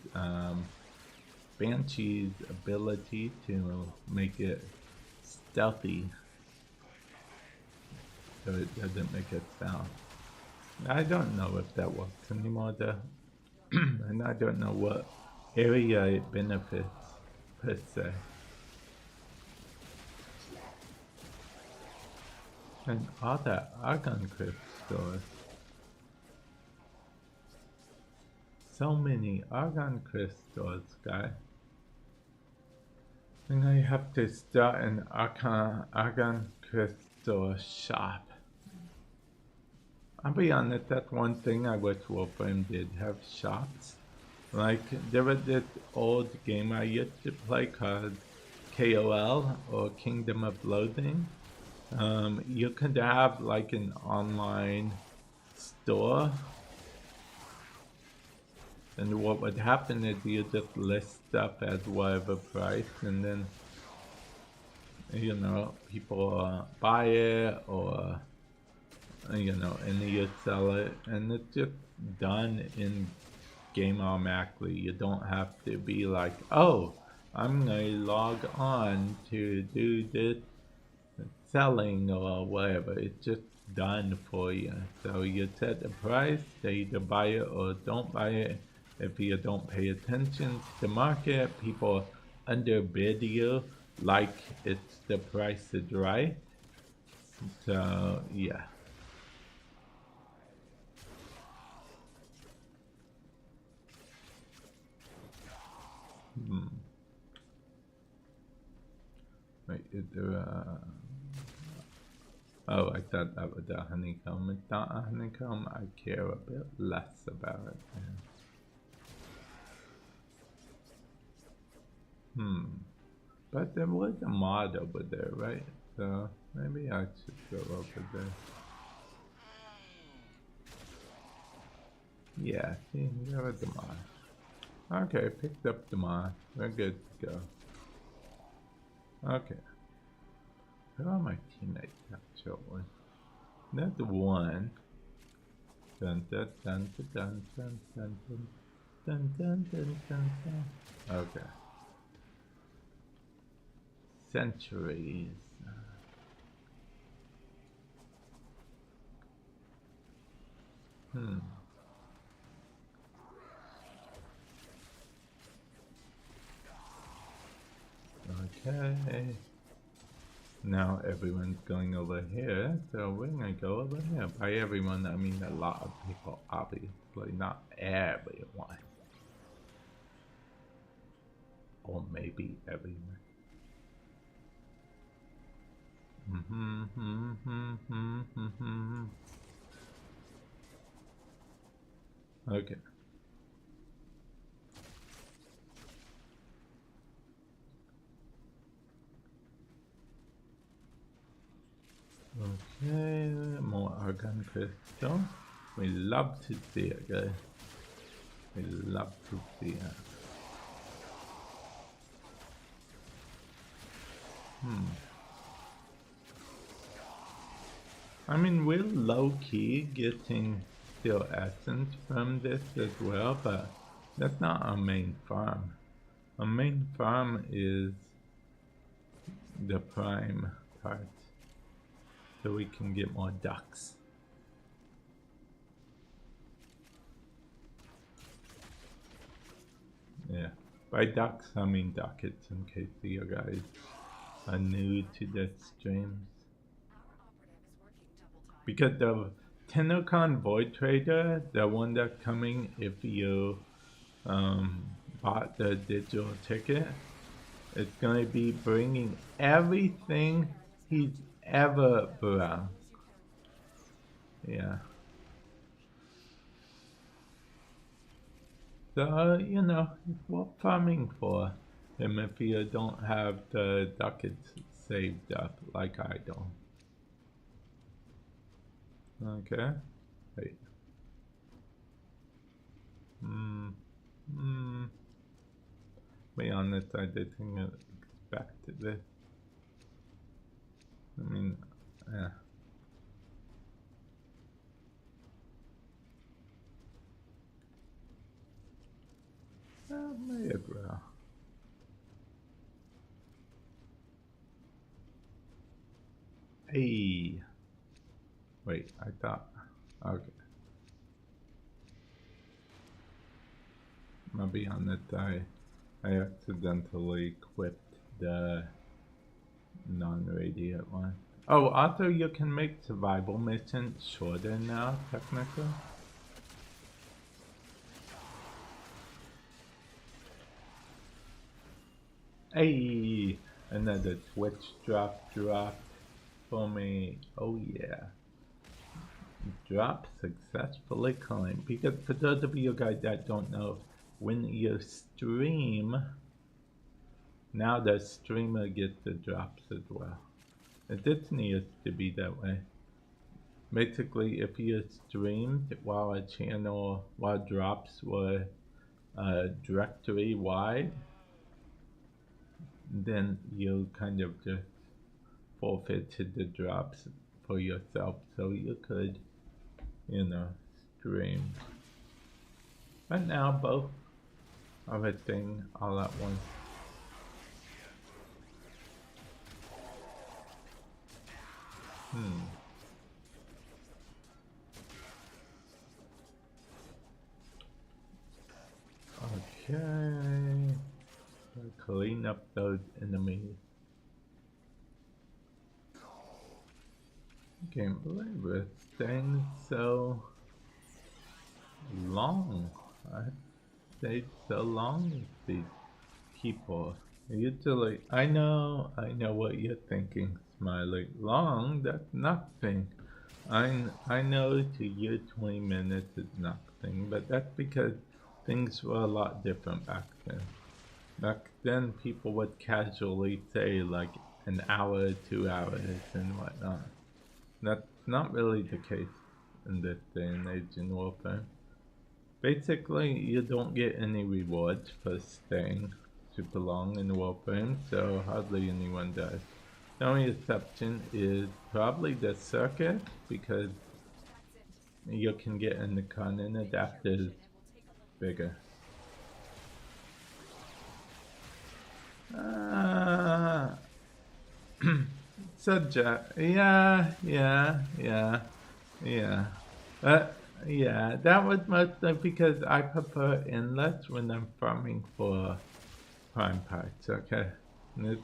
Speaker 1: Banshee's ability to make it stealthy, so it doesn't make a sound. I don't know if that works anymore though. And I don't know what area it benefits per se. And all that Argon crystals. So many Argon crystals, guys. And I have to start an Argon crystal shop. I'll be honest, that's one thing I wish Warframe did have shops. Like, there was this old game I used to play called KOL, or Kingdom of Loathing. You could have like an online store, and what would happen is you just list stuff at whatever price, and then, you know, people buy it, or, you know, and you sell it, and it's just done in game automatically. You don't have to be like, oh, I'm gonna log on to do this selling or whatever. It's just done for you. So you set the price, they either buy it or don't buy it. If you don't pay attention to the market, people underbid you like it's the price is right. So yeah. Wait, is there a... Oh, I thought that was a honeycomb. It's not a honeycomb. I care a bit less about it. Yeah. But there was a mod over there, right? So maybe I should go over there. Yeah, see, there was the mod. Okay, picked up the mod. We're good to go. Okay. Who are my teammates actually? That's one. Dun dun dun dun dun dun dun dun dun dun dun dun. Okay. Centuries. Okay. Now everyone's going over here, so we're gonna go over here. By everyone, I mean a lot of people, obviously, not everyone. Or maybe everyone. Okay. Okay, more argon crystal. We love to see it, guys. We love to see it. I mean, we're low-key getting still essence from this as well, but that's not our main farm. Our main farm is the prime part, so we can get more ducks. Yeah, by ducks I mean ducats, in case you guys are new to the streams. Because the TennoCon Void Trader, the one that's coming if you bought the digital ticket, it's going to be bringing everything he's ever brought. Yeah. So, you know, it's worth farming for him if you don't have the ducats saved up like I don't. Okay. Wait. Be honest, I didn't expect this. I mean, yeah. May as well. Hey. Wait, I thought. Okay. I'll be honest, I accidentally equipped the non-radiant one. Oh, also you can make survival missions shorter now, technically. Hey, another Twitch drop for me. Oh yeah. Drop successfully claimed. Because for those of you guys that don't know, when you stream, now the streamer gets the drops as well. It didn't used to be that way. Basically, if you streamed while a channel, while drops were directory wide, then you kind of just forfeited the drops for yourself so you could, you know, stream. But now both are a thing all at once. Okay. Clean up those enemies. I can't believe it staying so long. I stayed so long with these people. Usually, I know what you're thinking, Smiley. Long, that's nothing. I know to you 20 minutes is nothing, but that's because things were a lot different back then. Back then, people would casually say like an hour, 2 hours, and whatnot. That's not really the case in this day and age in Warframe. Basically, you don't get any rewards for staying super long in Warframe, so hardly anyone does. The only exception is probably the circuit, because you can get in the con and adapters bigger. Subject, yeah. Yeah, that was mostly because I prefer endless when I'm farming for prime parts, okay? And it's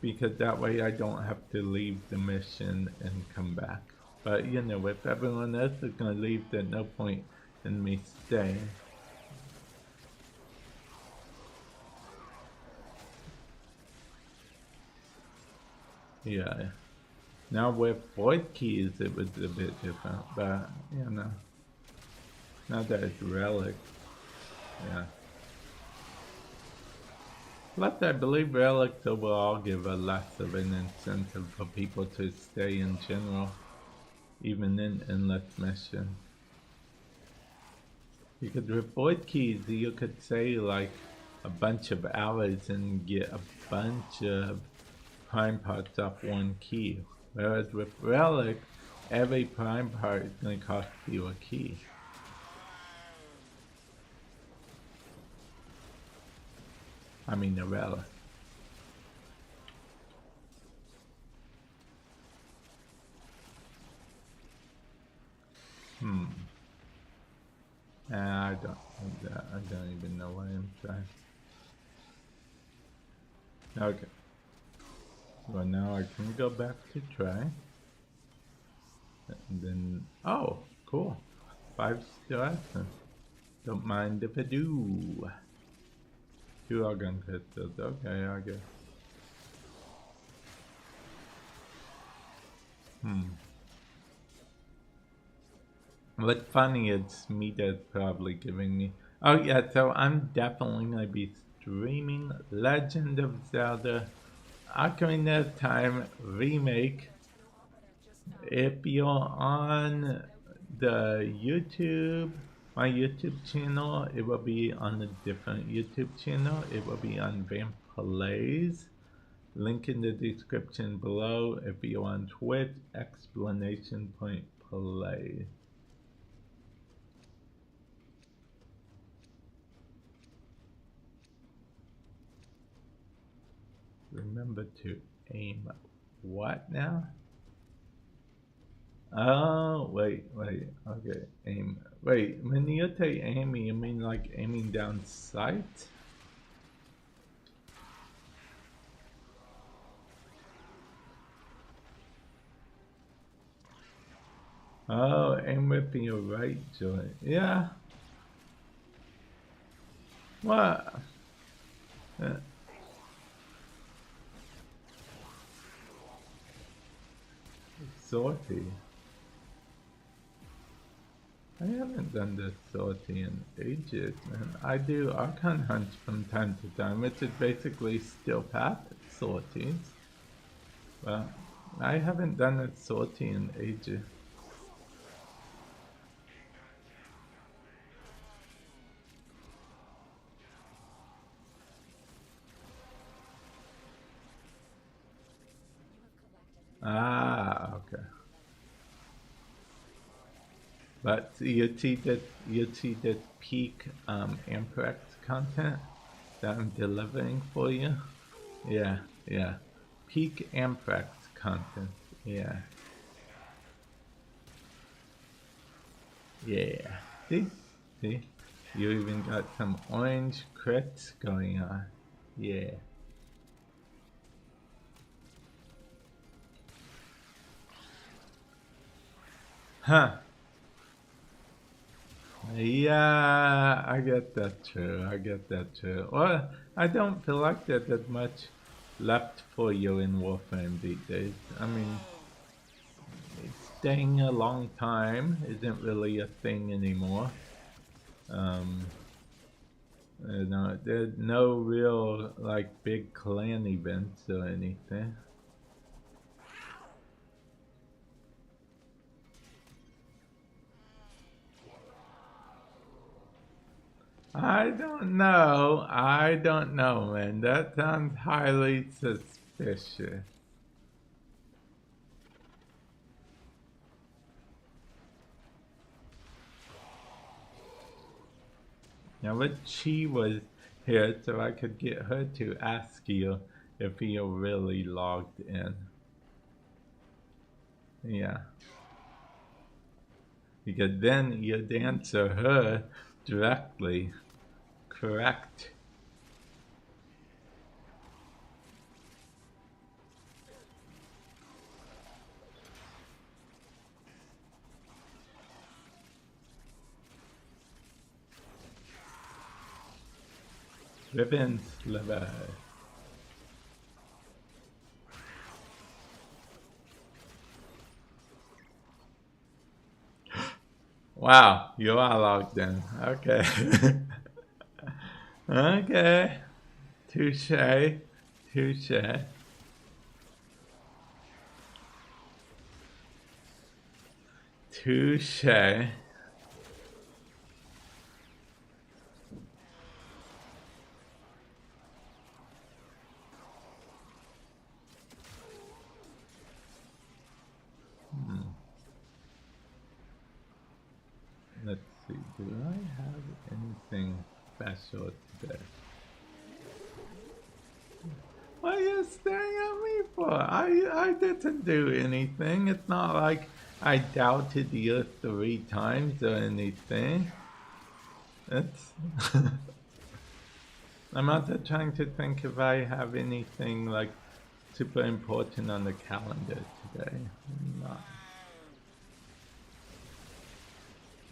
Speaker 1: because that way I don't have to leave the mission and come back. But you know, if everyone else is gonna leave, there's no point in me staying. Yeah. Now with void keys it was a bit different, but you know. Now that it's relic. Yeah. Plus I believe relics overall give a less of an incentive for people to stay in general, even in endless missions. Because with void keys you could say like a bunch of hours and get a bunch of prime parts off one key. Whereas with relic, every prime part is going to cost you a key. I mean a relic. I don't even know what I'm trying. Okay. Well, now I can go back to try. And then, oh, cool. 5-star. Don't mind if I do. 2 organ pistols. Okay, I guess. What's funny is Mita's probably giving me. Oh yeah, so I'm definitely gonna be streaming Legend of Zelda Ocarina of Time remake. If you're on the YouTube, my YouTube channel, it will be on a different YouTube channel. It will be on Vamp Plays. Link in the description below. If you're on Twitch, exclamation point play. Remember to aim what now? Oh, wait, okay, aim. Wait, when you say aiming, you mean like aiming down sight? Oh, aim with your right joint. Yeah. What? Sortie. I haven't done this sortie in ages, man. I do Archon hunts from time to time, which is basically still path sorties. But I haven't done a sortie in ages. Ah, okay. But you see this peak Amprex content that I'm delivering for you? Yeah. Peak Amprex content. Yeah. See? You even got some orange crits going on. Yeah. Huh. Yeah, I get that too. I get that too. Well, I don't feel like there's that much left for you in Warframe these days. I mean, staying a long time isn't really a thing anymore. You know, there's no real like big clan events or anything. I don't know. I don't know, man. That sounds highly suspicious. Now, but she was here so I could get her to ask you if you're really logged in. Yeah. Because then you'd answer her directly. Correct. Ribbons sliver. Wow, you are logged in. Okay. Okay. Touche. Touche. Touche. Let's see, do I have anything special today? What are you staring at me for? I didn't do anything. It's not like I doubted you 3 times or anything. It's... I'm also trying to think if I have anything like super important on the calendar today. Not.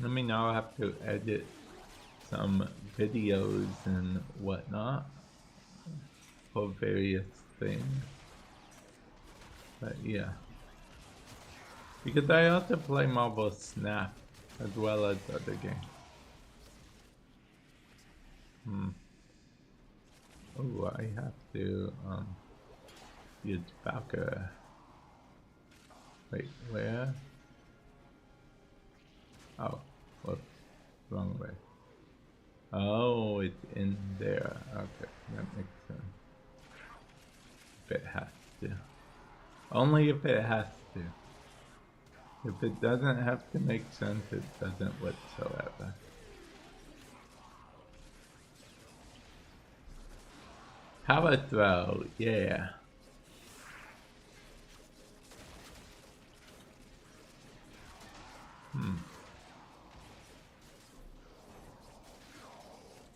Speaker 1: I mean, I'll have to edit some videos and whatnot for various things. But yeah. Because I also play Marvel Snap as well as other games. Oh, I have to use Valkyrie. Wait, where? Oh, whoops, wrong way. Oh, it's in there. Okay, that makes sense. If it has to. Only if it has to. If it doesn't have to make sense, it doesn't whatsoever. Power throw, yeah.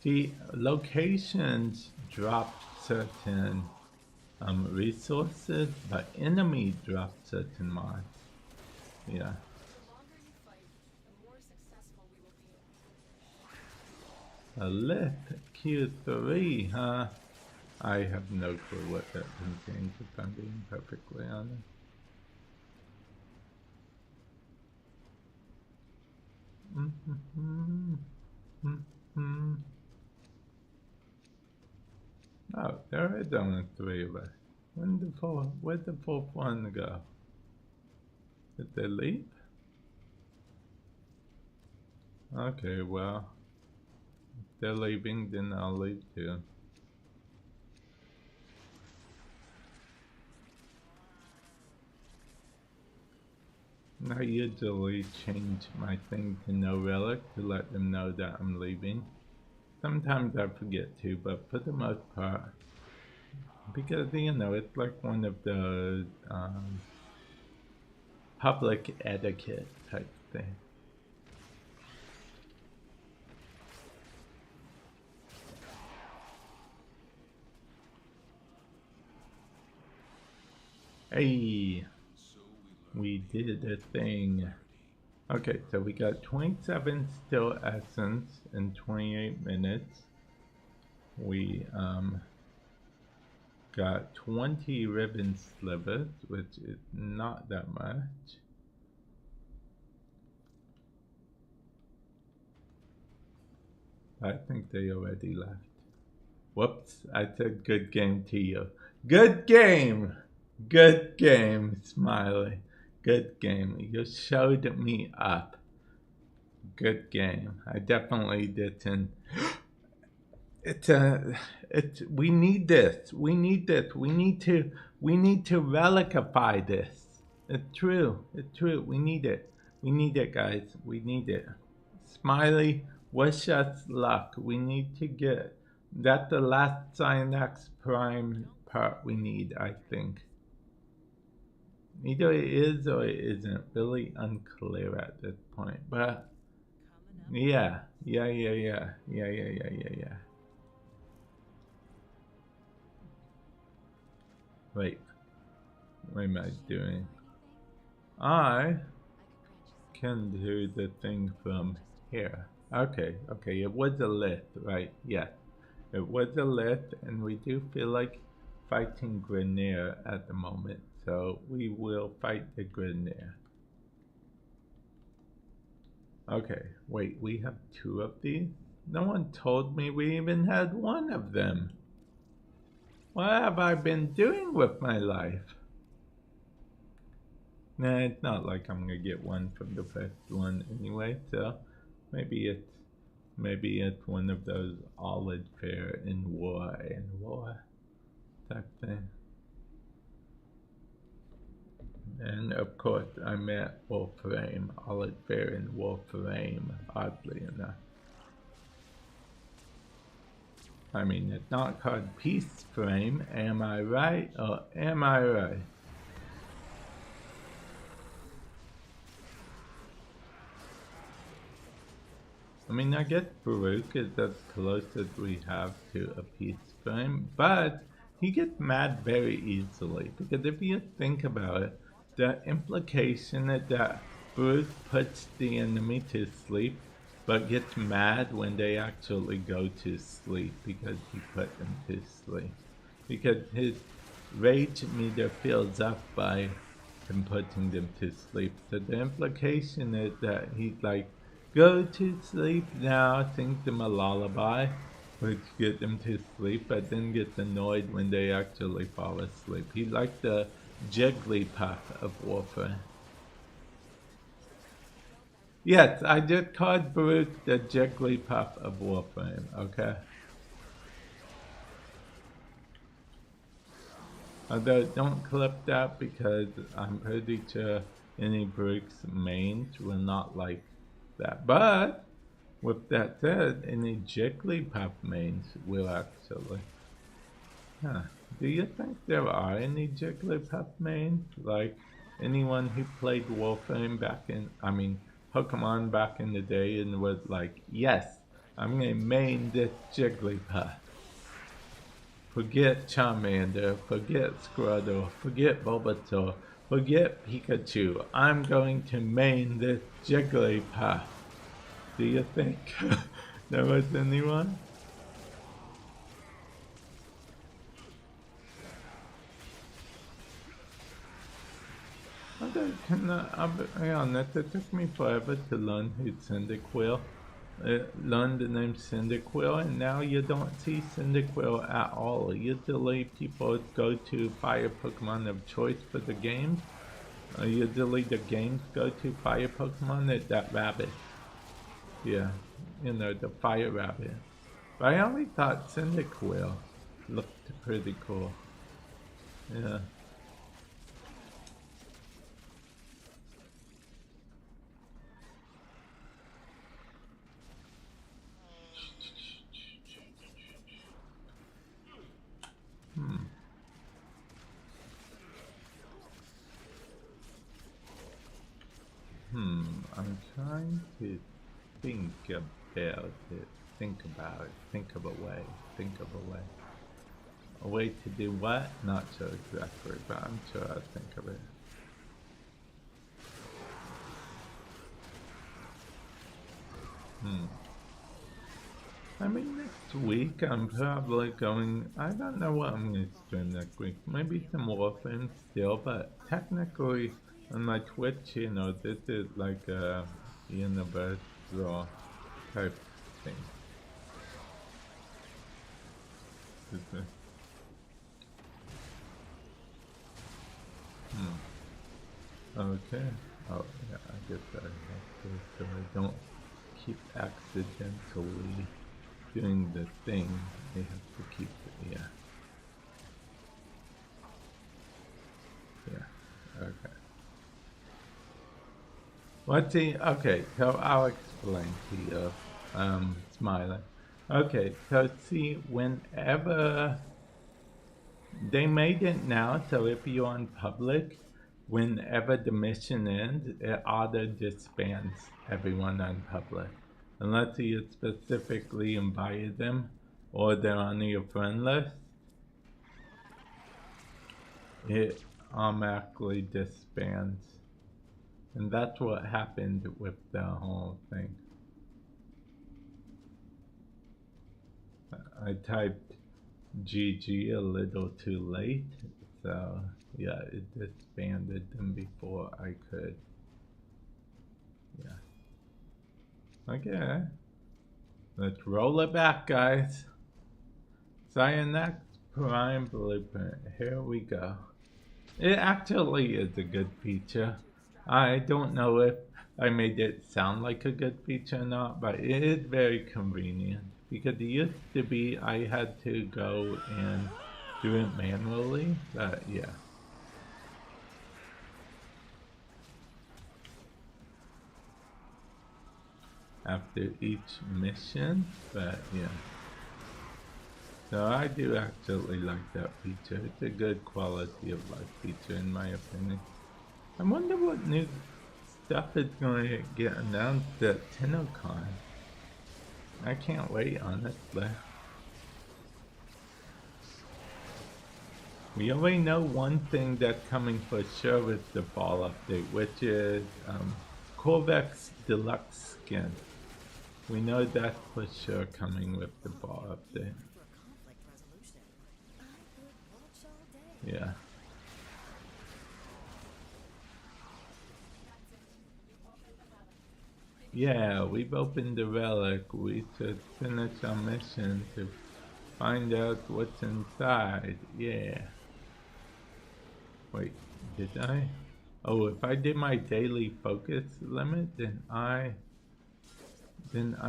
Speaker 1: The locations drop certain resources, but enemy drop certain mods. Yeah. A lift Q3, huh? I have no clue what that contains, if I'm being perfectly honest. Oh, there is only 3 of us. Where'd the 4th one go? Did they leave? Okay, well, if they're leaving, then I'll leave too. I usually change my thing to no relic to let them know that I'm leaving. Sometimes I forget to, but for the most part, because you know, it's like one of those public etiquette type things. Hey, we did a thing. Okay, so we got 27 still essence in 28 minutes. We got 20 ribbon slivers, which is not that much. I think they already left. Whoops, I said good game to you. Good game! Good game, Smiley. Good game. You showed me up. Good game. I definitely didn't. We need this. We need this. We need to relicify this. It's true. It's true. We need it. We need it, guys. We need it. Smiley, wish us luck. We need to get that's the last Cynax Prime part we need, I think. Either it is or it isn't. Really unclear at this point. But yeah. Wait. What am I doing? I can do the thing from here. Okay, it was a lift, right? Yes. It was a lift, and we do feel like fighting Grenier at the moment, so we will fight the Grenier. Okay, wait, we have 2 of these? No one told me we even had 1 of them. What have I been doing with my life? Nah, it's not like I'm gonna get 1 from the first one anyway, so maybe it's one of those olive fair in war type thing. And of course I'm at Warframe, olive fair in Warframe, oddly enough. I mean, it's not called Peace Frame, am I right or am I right? I mean, I guess Baruch is as close as we have to a peace frame, but he gets mad very easily, because if you think about it, the implication is that Baruch puts the enemy to sleep, but gets mad when they actually go to sleep because he put them to sleep. Because his rage meter fills up by him putting them to sleep. So the implication is that he's like, go to sleep now, sing them a lullaby, which get them to sleep, but then gets annoyed when they actually fall asleep. He's like the Jigglypuff of Warframe. Yes, I just called Baruch the Jigglypuff of Warframe, okay? Although don't clip that because I'm pretty sure any Baruch's mains will not like that. But with that said, any Jigglypuff mains will actually. Huh. Do you think there are any Jigglypuff mains? Like anyone who played Warframe back in, Pokemon back in the day and was like, yes, I'm gonna main this Jigglypuff. Forget Charmander, forget Squirtle, forget Bulbasaur, forget Pikachu. I'm going to main this Jigglypuff. Do you think there was anyone? I'll be honest, it took me forever to learn who Cyndaquil. Learn the name Cyndaquil, and now you don't see Cyndaquil at all. Usually people go to fire Pokemon of choice for the games. Usually the games go to fire Pokemon at that rabbit. Yeah, you know, the fire rabbit. But I only thought Cyndaquil looked pretty cool. Yeah. I'm trying to think about it. Think of a way. A way to do what? Not sure exactly, but I'm sure I'll think of it. I mean, next week I'm probably going. I don't know what I'm going to stream next week. Maybe some Warframe still, but technically on my Twitch, you know, this is like a universal type thing. Okay. Oh, yeah, I guess I have to, so I don't keep accidentally doing the thing. I have to keep it, yeah. Yeah, okay. Let's see, okay, so I'll explain to you, smiling. Okay, so see, whenever they made it now, so if you're on public, whenever the mission ends, it auto disbands everyone on public. Unless you specifically invited them or they're on your friend list, it automatically disbands. And that's what happened with the whole thing. I typed GG a little too late, so yeah, it disbanded them before I could. Yeah. Okay. Let's roll it back, guys. Cyanide Prime Blueprint. Here we go. It actually is a good feature. I don't know if I made it sound like a good feature or not, but it is very convenient. Because it used to be I had to go and do it manually, but yeah. After each mission, but yeah. So I do actually like that feature. It's a good quality of life feature in my opinion. I wonder what new stuff is going to get announced at TennoCon. I can't wait, honestly. We already know one thing that's coming for sure with the fall update, which is Corvex Deluxe skin. We know that's for sure coming with the fall update. Yeah. Yeah, we've opened the relic. We should finish our mission to find out what's inside. Yeah. Wait, did I? Oh, if I did my daily focus limit, then I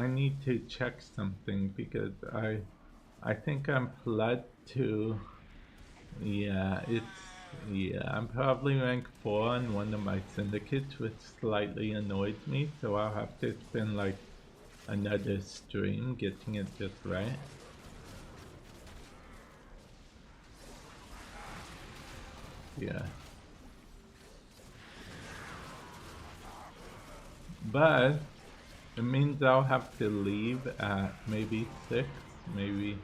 Speaker 1: need to check something because I think I'm flood to. Yeah, I'm probably rank 4 on one of my syndicates, which slightly annoys me, so I'll have to spend like another stream getting it just right. Yeah. But it means I'll have to leave at maybe 6, maybe.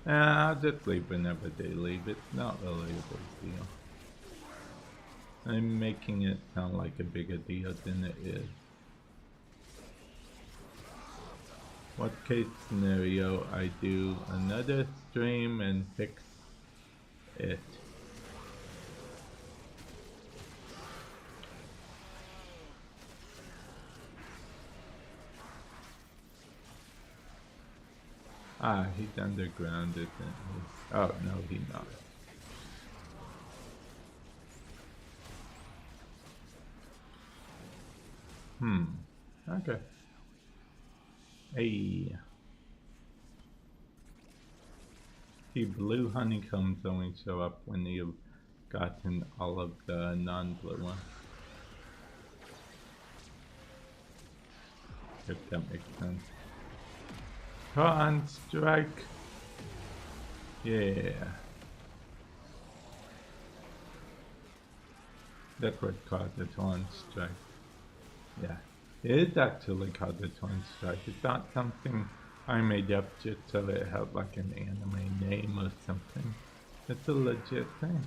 Speaker 1: I'll just leave whenever they leave. It's not really a big deal. I'm making it sound like a bigger deal than it is. Worst case scenario, I do another stream and fix it. Ah, he's underground, isn't he? Oh, no, he's not. Okay. Hey. See, blue honeycombs only show up when you've gotten all of the non-blue ones. If that makes sense. Con strike. Yeah. That's what caused the Torn strike. Yeah. It is actually called the Torn strike. It's not something I made up just so it had like an anime name or something. It's a legit thing.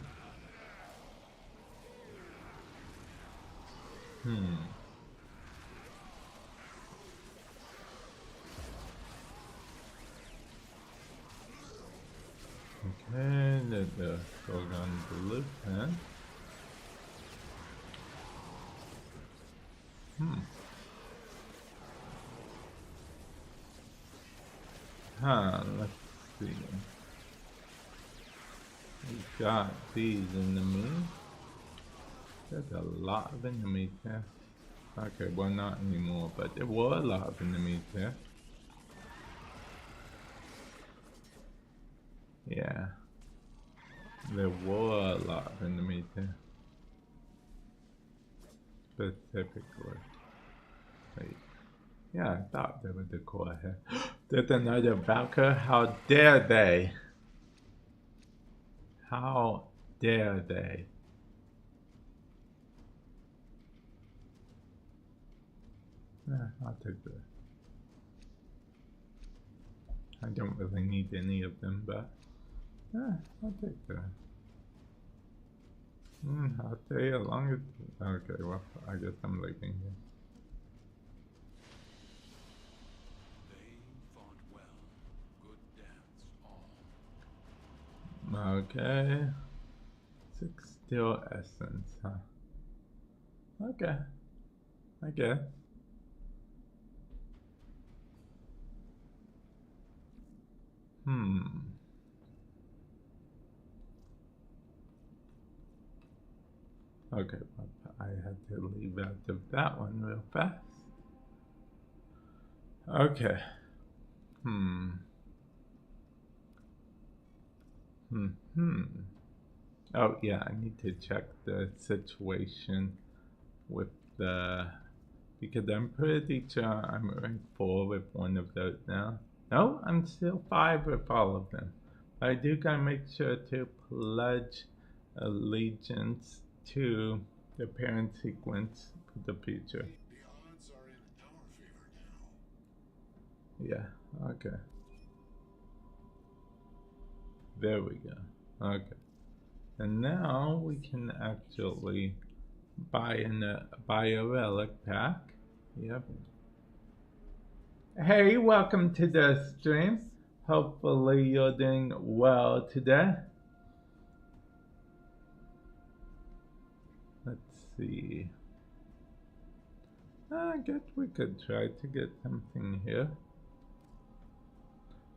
Speaker 1: And the Gorgon Blue Pen. Let's see. We got these enemies. There's a lot of enemies here. Okay, well not anymore, but there were a lot of enemies here. Yeah. There were a lot of enemies here. Specifically. Wait. Yeah, I thought there was a core here. There's another Valkyr. How dare they? How dare they? I'll take that. I don't really need any of them, but I'll take that. I'll stay as long as... Okay, well, I guess I'm leaving here.
Speaker 2: They fought well. Good dance, all.
Speaker 1: Okay. 6 steel essence, huh? Okay. I guess. Okay, well, I had to leave out of that one real fast. Okay. Oh yeah, I need to check the situation with the... Because I'm pretty sure I'm ranked 4 with one of those now. No, I'm still 5 with all of them. But I do gotta make sure to pledge allegiance to the parent sequence for the future.
Speaker 3: The odds are in our favor now.
Speaker 1: Yeah, okay. There we go. Okay. And now we can actually buy a relic pack. Yep. Hey, welcome to the stream. Hopefully you're doing well today. Let's see. I guess we could try to get something here.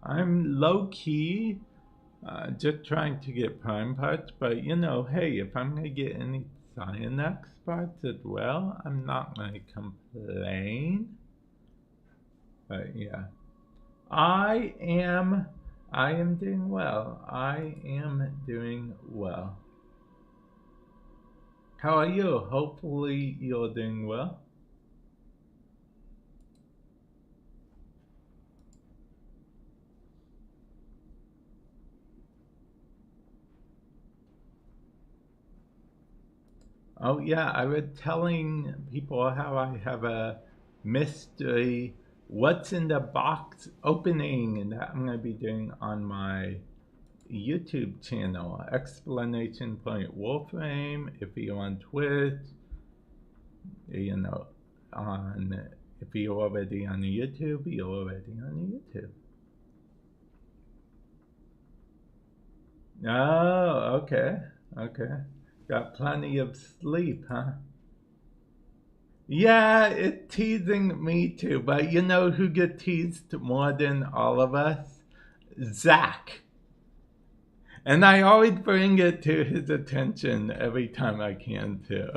Speaker 1: I'm low-key just trying to get prime parts, but you know, hey, if I'm gonna get any Cyanax parts as well, I'm not gonna complain. But yeah, I am doing well. I am doing well. How are you? Hopefully you're doing well. Oh yeah, I was telling people how I have a mystery what's in the box opening, and that I'm going to be doing on my YouTube channel, explanation point Warframe. If you're on Twitch, you know, if you're already on YouTube, you're already on YouTube. Oh, okay, okay. Got plenty of sleep, huh? Yeah, it's teasing me too, but you know who gets teased more than all of us? Zach. And I always bring it to his attention every time I can too.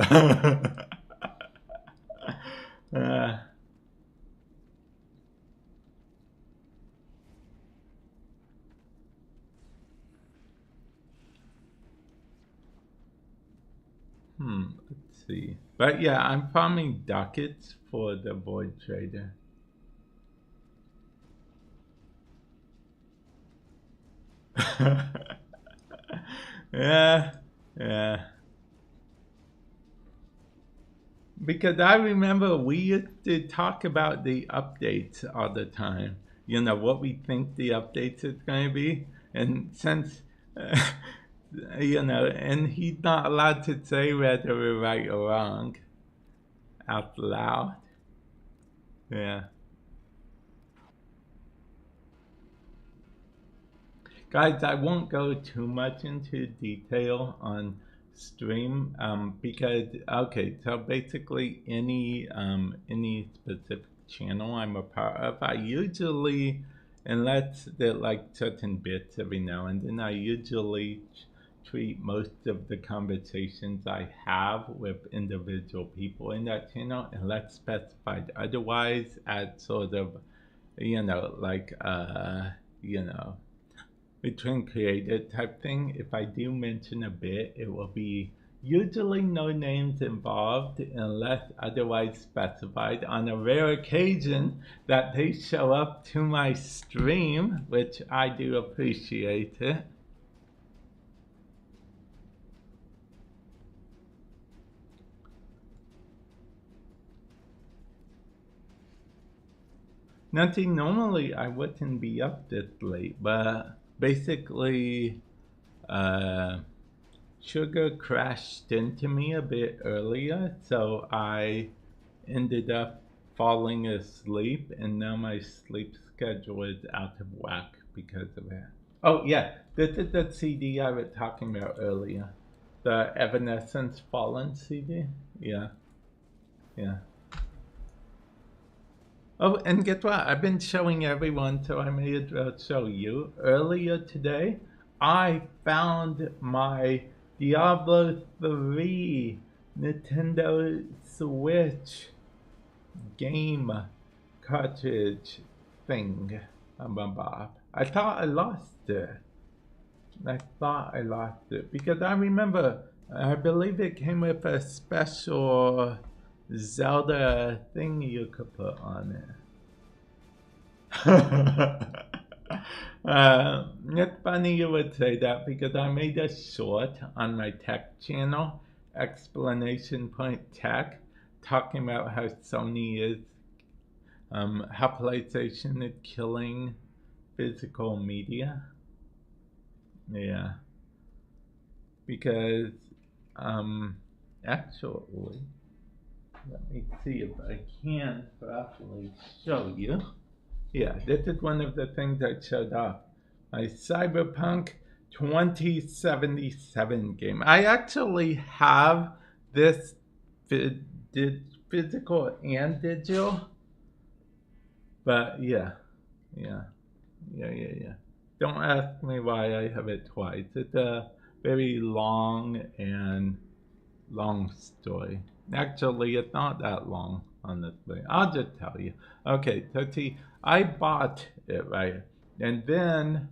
Speaker 1: Let's see. But yeah, I'm farming Ducats for the Void Trader. Yeah. Because I remember we used to talk about the updates all the time. You know, what we think the updates is going to be. And since, you know, and he's not allowed to say whether we're right or wrong out loud. Yeah. guys, I won't go too much into detail on stream because okay, so basically any specific channel I'm a part of, I usually, unless they're like certain bits every now and then, I usually treat most of the conversations I have with individual people in that channel, unless specified otherwise, at sort of, you know, like you know, between created type thing. If I do mention a bit, it will be usually no names involved unless otherwise specified. On a rare occasion that they show up to my stream, which I do appreciate it. Now see, normally I wouldn't be up this late, but basically Sugar crashed into me a bit earlier, so I ended up falling asleep, and now my sleep schedule is out of whack because of it. Oh yeah, this is the CD I was talking about earlier. The Evanescence Fallen CD? Yeah. Yeah. Oh, and guess what? I've been showing everyone, so I may as well show you. Earlier today, I found my Diablo 3 Nintendo Switch game cartridge thing. I thought I lost it. Because I remember, I believe it came with a special Zelda thing you could put on it. It's funny you would say that because I made a short on my tech channel, exclamation point tech, talking about how Sony is, how PlayStation is killing physical media. Yeah. Because, actually, let me see if I can properly show you. Yeah, this is one of the things I showed off. My Cyberpunk 2077 game. I actually have this physical and digital. But yeah. Don't ask me why I have it twice. It's a very long story. Actually, it's not that long, honestly. I'll just tell you. Okay, so see, I bought it, right? And then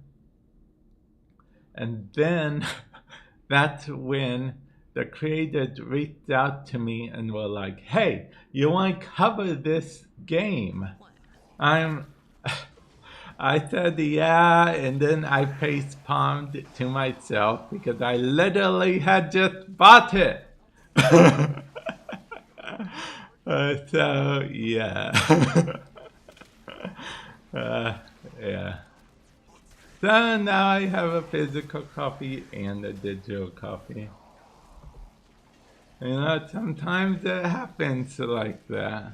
Speaker 1: that's when the creators reached out to me and were like, hey, you want to cover this game? I said, yeah, and then I face palmed to myself because I literally had just bought it. So, yeah. Yeah. So now I have a physical copy and a digital copy. You know, sometimes it happens like that.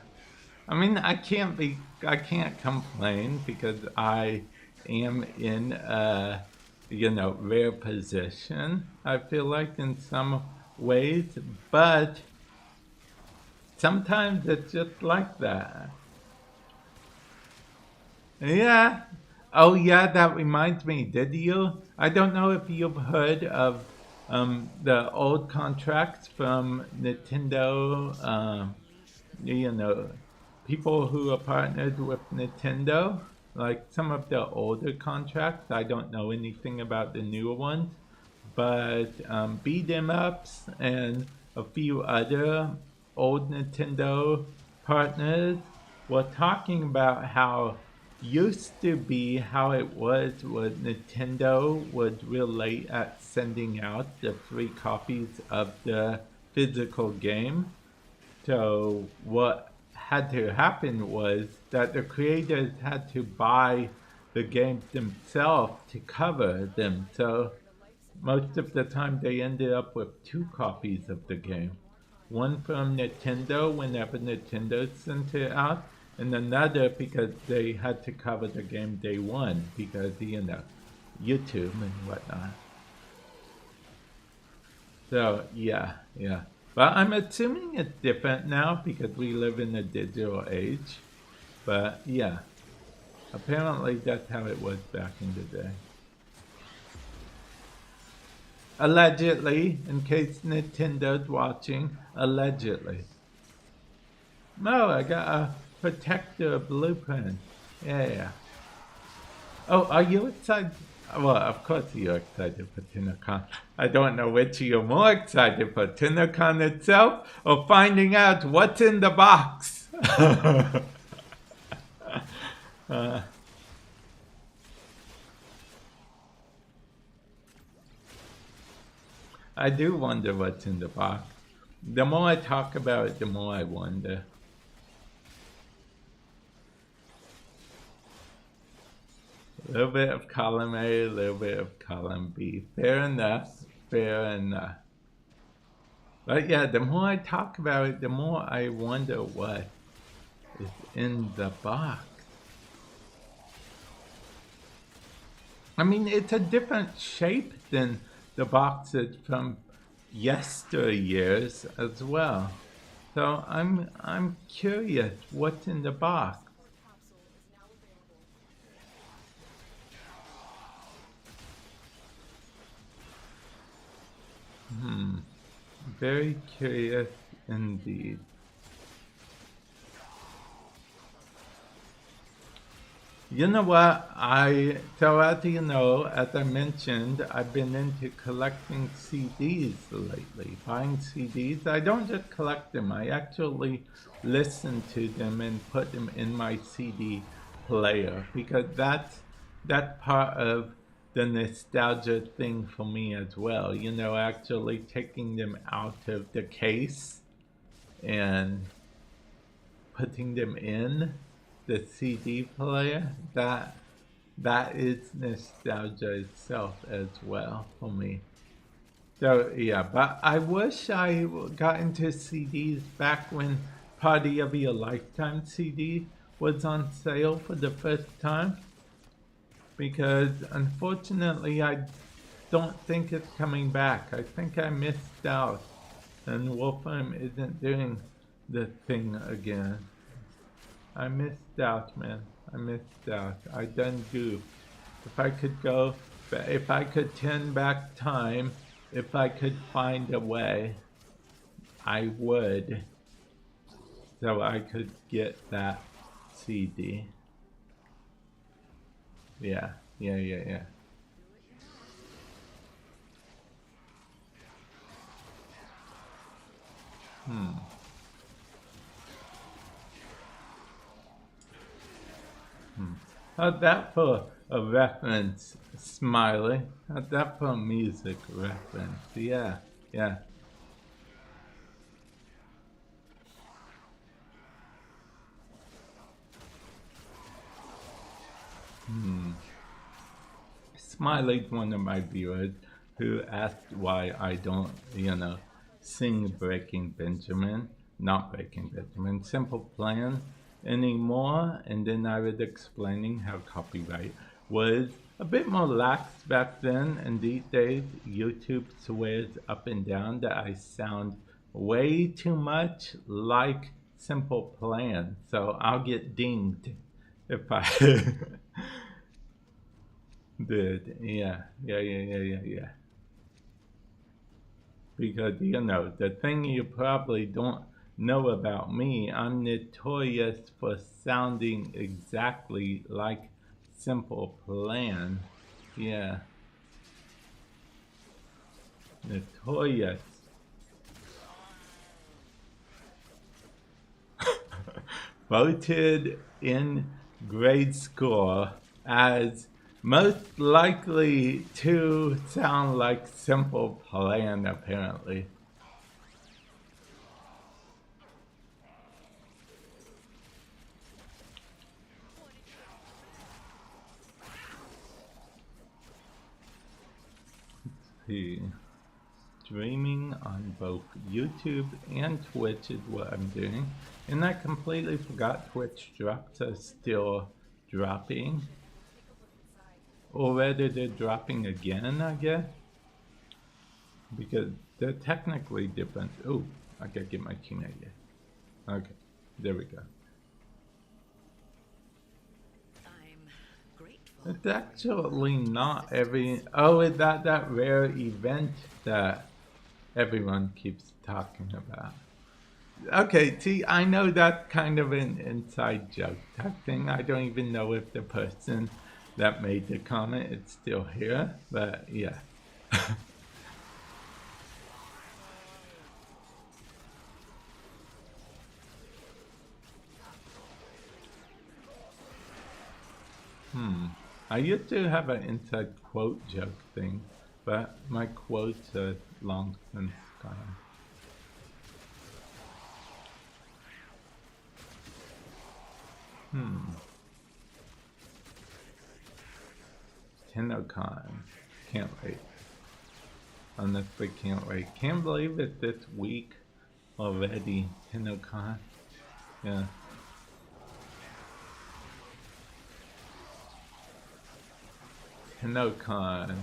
Speaker 1: I mean, I can't complain because I am in a, you know, rare position, I feel like, in some ways, but sometimes it's just like that. Yeah. Oh yeah, that reminds me, did you? I don't know if you've heard of the old contracts from Nintendo, you know, people who are partnered with Nintendo, like some of the older contracts. I don't know anything about the newer ones, but beat 'em ups and a few other old Nintendo partners were talking about how used to be how it was when Nintendo was real late at sending out the free copies of the physical game. So what had to happen was that the creators had to buy the games themselves to cover them. So most of the time they ended up with 2 copies of the game. One from Nintendo whenever Nintendo sent it out, and another because they had to cover the game day one because, you know, YouTube and whatnot. So yeah, yeah. But I'm assuming it's different now because we live in a digital age. But yeah, apparently that's how it was back in the day. Allegedly, in case Nintendo's watching, allegedly. No, I got a protector blueprint. Yeah. Oh, are you excited? Well, of course you're excited for TennoCon. I don't know which you're more excited for, TennoCon itself or finding out what's in the box. I do wonder what's in the box. The more I talk about it, the more I wonder. A little bit of column A, a little bit of column B. Fair enough, fair enough. But yeah, the more I talk about it, the more I wonder what is in the box. I mean, it's a different shape than the boxes from yesteryears as well. So I'm curious what's in the box. Very curious indeed. You know what? So as you know, as I mentioned, I've been into collecting CDs lately. Buying CDs. I don't just collect them. I actually listen to them and put them in my CD player because that's part of the nostalgia thing for me as well. You know, actually taking them out of the case and putting them in the CD player, that is nostalgia itself as well for me. So yeah, but I wish I got into CDs back when Party of Your Lifetime CD was on sale for the first time, because unfortunately I don't think it's coming back. I think I missed out and Warframe isn't doing the thing again. I missed out, man. I missed out. I done goofed. If I could turn back time, if I could find a way, I would. So I could get that CD. Yeah. How'd that for a reference, Smiley? How'd that for a music reference? Yeah. Smiley's one of my viewers who asked why I don't, sing Breaking Benjamin, not Breaking Benjamin, Simple Plan anymore. And then I was explaining how copyright was a bit more lax back then, and these days YouTube swears up and down that I sound way too much like Simple Plan, so I'll get dinged if I did. Yeah. Because, the thing you probably don't know about me, I'm notorious for sounding exactly like Simple Plan. Yeah. Notorious. Voted in grade school as most likely to sound like Simple Plan, apparently. Let's see. Streaming on both YouTube and Twitch is what I'm doing. And I completely forgot Twitch drops are still dropping. or whether they're dropping again, I guess. Because they're technically different. Oh, I gotta get my teammate here. Okay, there we go.
Speaker 4: I'm grateful.
Speaker 1: It's actually not every. Oh, is that rare event that everyone keeps talking about? Okay, see, I know that's kind of an inside joke type thing. I don't even know if the person that made the comment is still here, but yeah. I used to have an inside quote joke thing, but my quotes are long since gone. TennoCon. Can't wait. Honestly, can't wait. Can't believe it this week already. TennoCon. Yeah. TennoCon.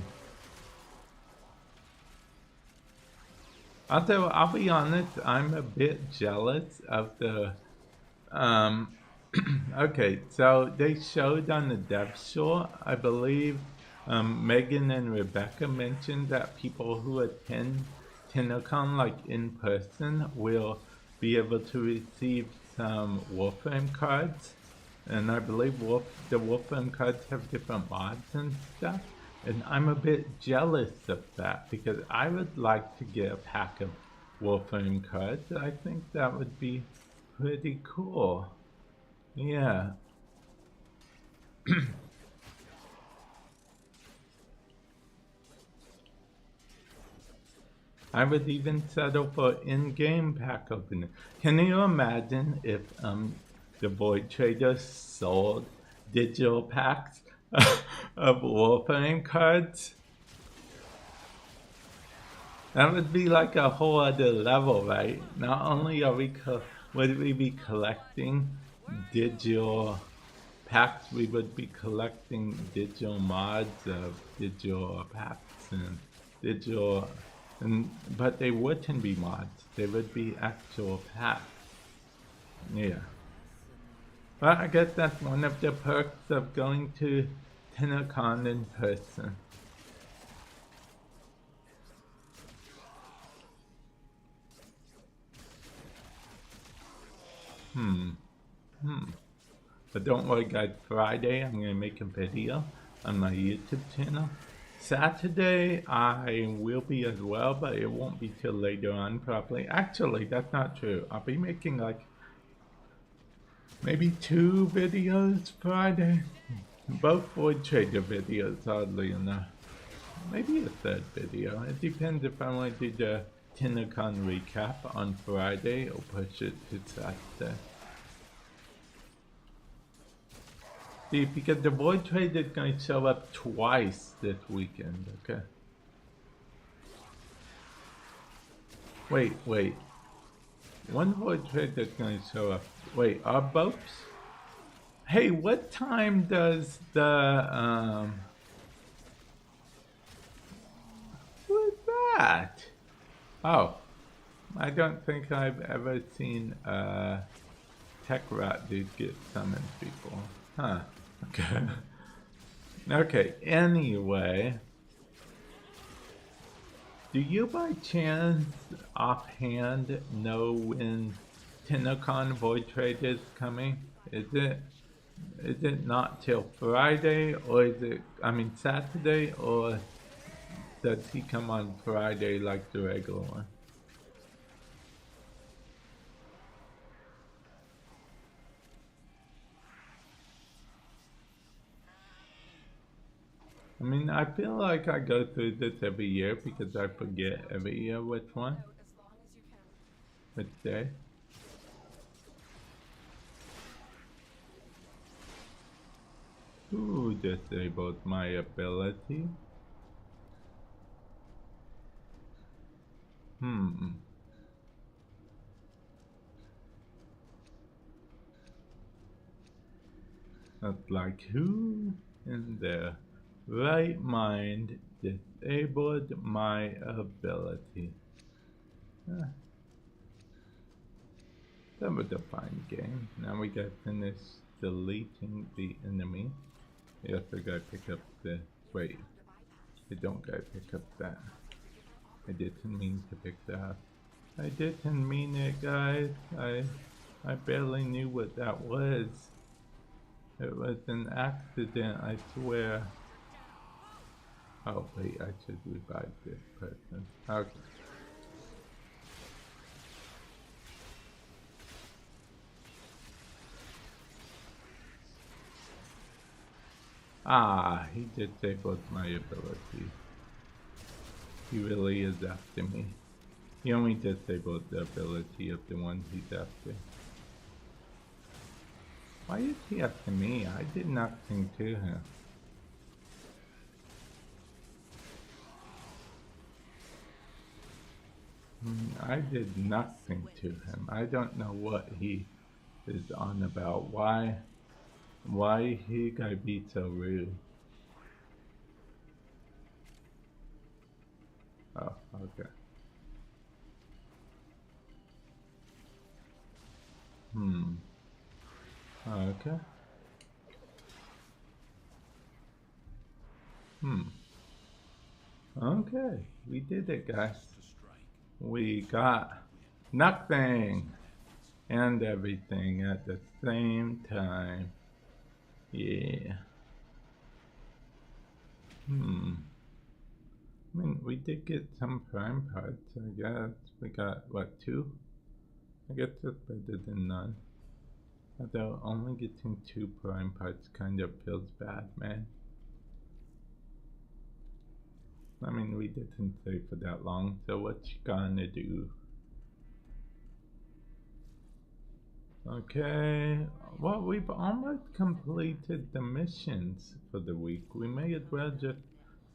Speaker 1: Although, I'll be honest, I'm a bit jealous of the, okay, so they showed on the dev show, I believe, Megan and Rebecca mentioned that people who attend TennoCon, like in person, will be able to receive some Warframe cards. And I believe the Warframe cards have different mods and stuff. And I'm a bit jealous of that because I would like to get a pack of Warframe cards. I think that would be pretty cool. Yeah. I would even settle for in-game pack opening. Can you imagine if the Void Trader sold digital packs of Warframe cards? That would be like a whole other level, right? Not only are would we be collecting digital packs, we would be collecting digital mods of digital packs and digital, but they wouldn't be mods. They would be actual packs. Yeah. Well, I guess that's one of the perks of going to TennoCon in person. But don't worry guys, Friday I'm gonna make a video on my YouTube channel. Saturday I will be as well, but it won't be till later on probably. Actually, that's not true. I'll be making like maybe 2 videos Friday. Both Void Trader videos, oddly enough. Maybe a 3rd video. It depends if I want to do the TennoCon recap on Friday or push it to Saturday. See, because the Void Trader is going to show up twice this weekend, okay? Wait. One Void Trader is going to show up. Wait, are both? Hey, what time does the, who is that? Oh, I don't think I've ever seen Tech Rat dude get summoned before. Huh. Okay. Okay, anyway. Do you by chance offhand know when TennoCon Void Trade is coming? Is it not till Friday, or is it, I mean Saturday, or does he come on Friday like the regular one? I mean, I feel like I go through this every year because I forget every year which one. Which day. Who disabled my ability? Not like who in there right mind disabled my ability. That was a fine game. Now we gotta finish deleting the enemy. Yes, I gotta pick up the... wait. I don't gotta pick up that. I didn't mean to pick that up. I didn't mean it, guys. I barely knew what that was. It was an accident, I swear. Oh wait, I should revive this person. Okay. Ah, he disabled my ability. He really is after me. He only disabled the ability of the one he's after. Why is he after me? I did nothing to him. I did nothing to him. I don't know what he is on about. Why he gotta be so rude? Oh, okay. Okay. Okay, we did it, guys. We got nothing and everything at the same time. Yeah. I mean, we did get some prime parts, I guess. We got, what, 2? I guess that's better than none. Although only getting 2 prime parts kind of feels bad, man. I mean, we didn't stay for that long, so what you gonna do? Okay, well, we've almost completed the missions for the week. We may as well just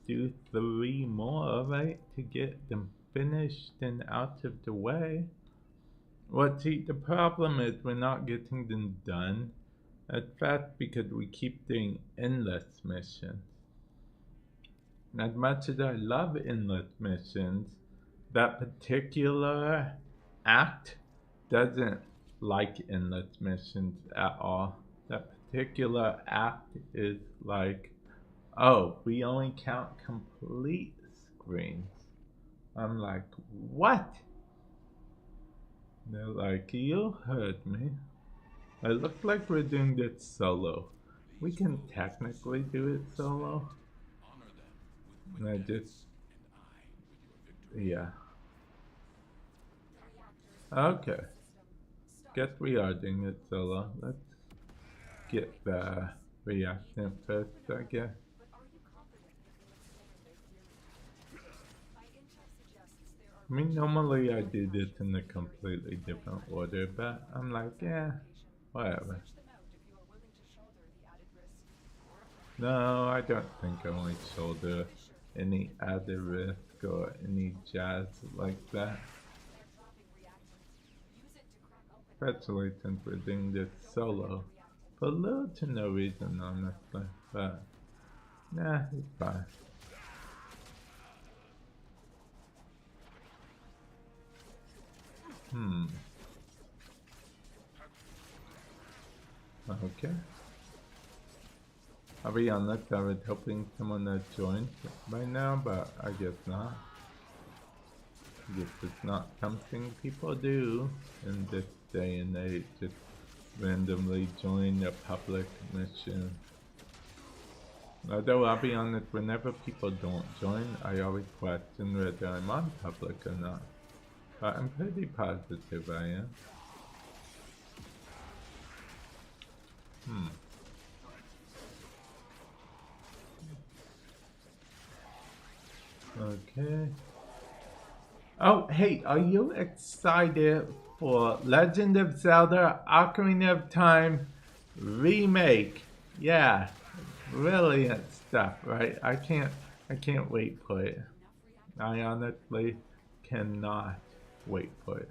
Speaker 1: do 3 more, right, to get them finished and out of the way. Well, see, the problem is we're not getting them done as fast because we keep doing endless missions. As much as I love endless missions, that particular act doesn't like endless missions at all. That particular act is like, oh, we only count complete screens. I'm like, what? They're like, you heard me. It looks like we're doing this solo. We can technically do it solo. And I just... yeah. Okay. Guess we are doing it solo. Let's get the reaction first, I guess. I mean, normally I do this in a completely different order, but I'm like, yeah, whatever. No, I don't think I want to shoulder any added risk or any jazz like that. Especially since we're doing this solo. For little to no reason, honestly, but nah, it's fine. Okay. I'll be honest, I was hoping someone had joined by now, but I guess not. I guess it's not something people do in this day and age, just randomly join a public mission. Although I'll be honest, whenever people don't join, I always question whether I'm on public or not. But I'm pretty positive I am. Okay. Oh, hey, are you excited for Legend of Zelda Ocarina of Time remake? Yeah, brilliant stuff, right? I can't wait for it. I honestly cannot wait for it.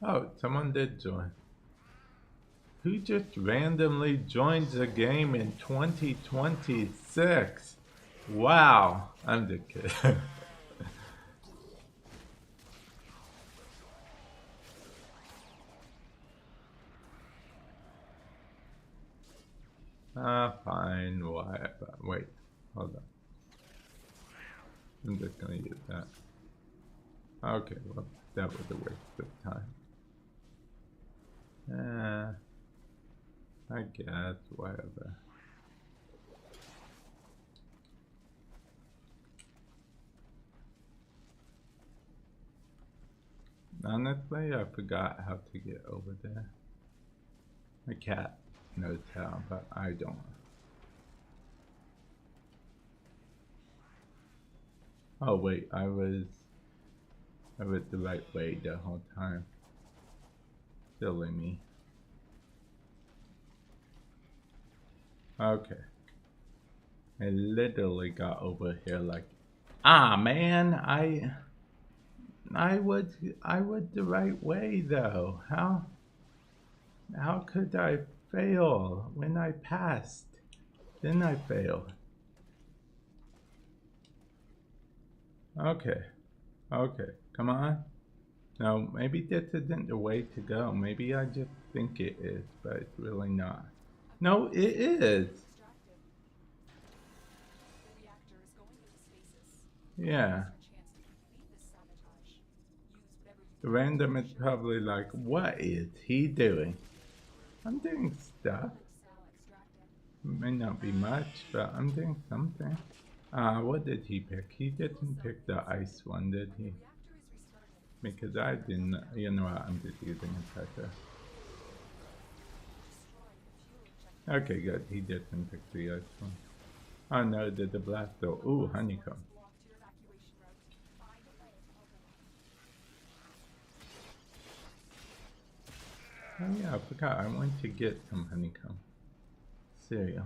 Speaker 1: Oh, someone did join. Who just randomly joins the game in 2026? Wow. I'm just kidding. Fine, whatever. Wait, hold on. I'm just gonna use that. Okay, well, that was a waste of time. I guess, whatever. Honestly, I forgot how to get over there. My cat knows how, but I don't. Oh wait, I was the right way the whole time. Silly me. Okay. I literally got over here like, man, I was the right way though. How could I fail when I passed? Then I failed. Okay. Okay. Come on. No, maybe this isn't the way to go. Maybe I just think it is, but it's really not. No, it is. Yeah. The random is probably like, what is he doing? I'm doing stuff. It may not be much, but I'm doing something. What did he pick? He didn't pick the ice one, did he? Because I didn't, you know what, I'm just using a pressure. Okay, good, he didn't pick the ice one. Oh no, did the blast though? Ooh, honeycomb. Oh yeah, I forgot, I want to get some honeycomb. Cereal.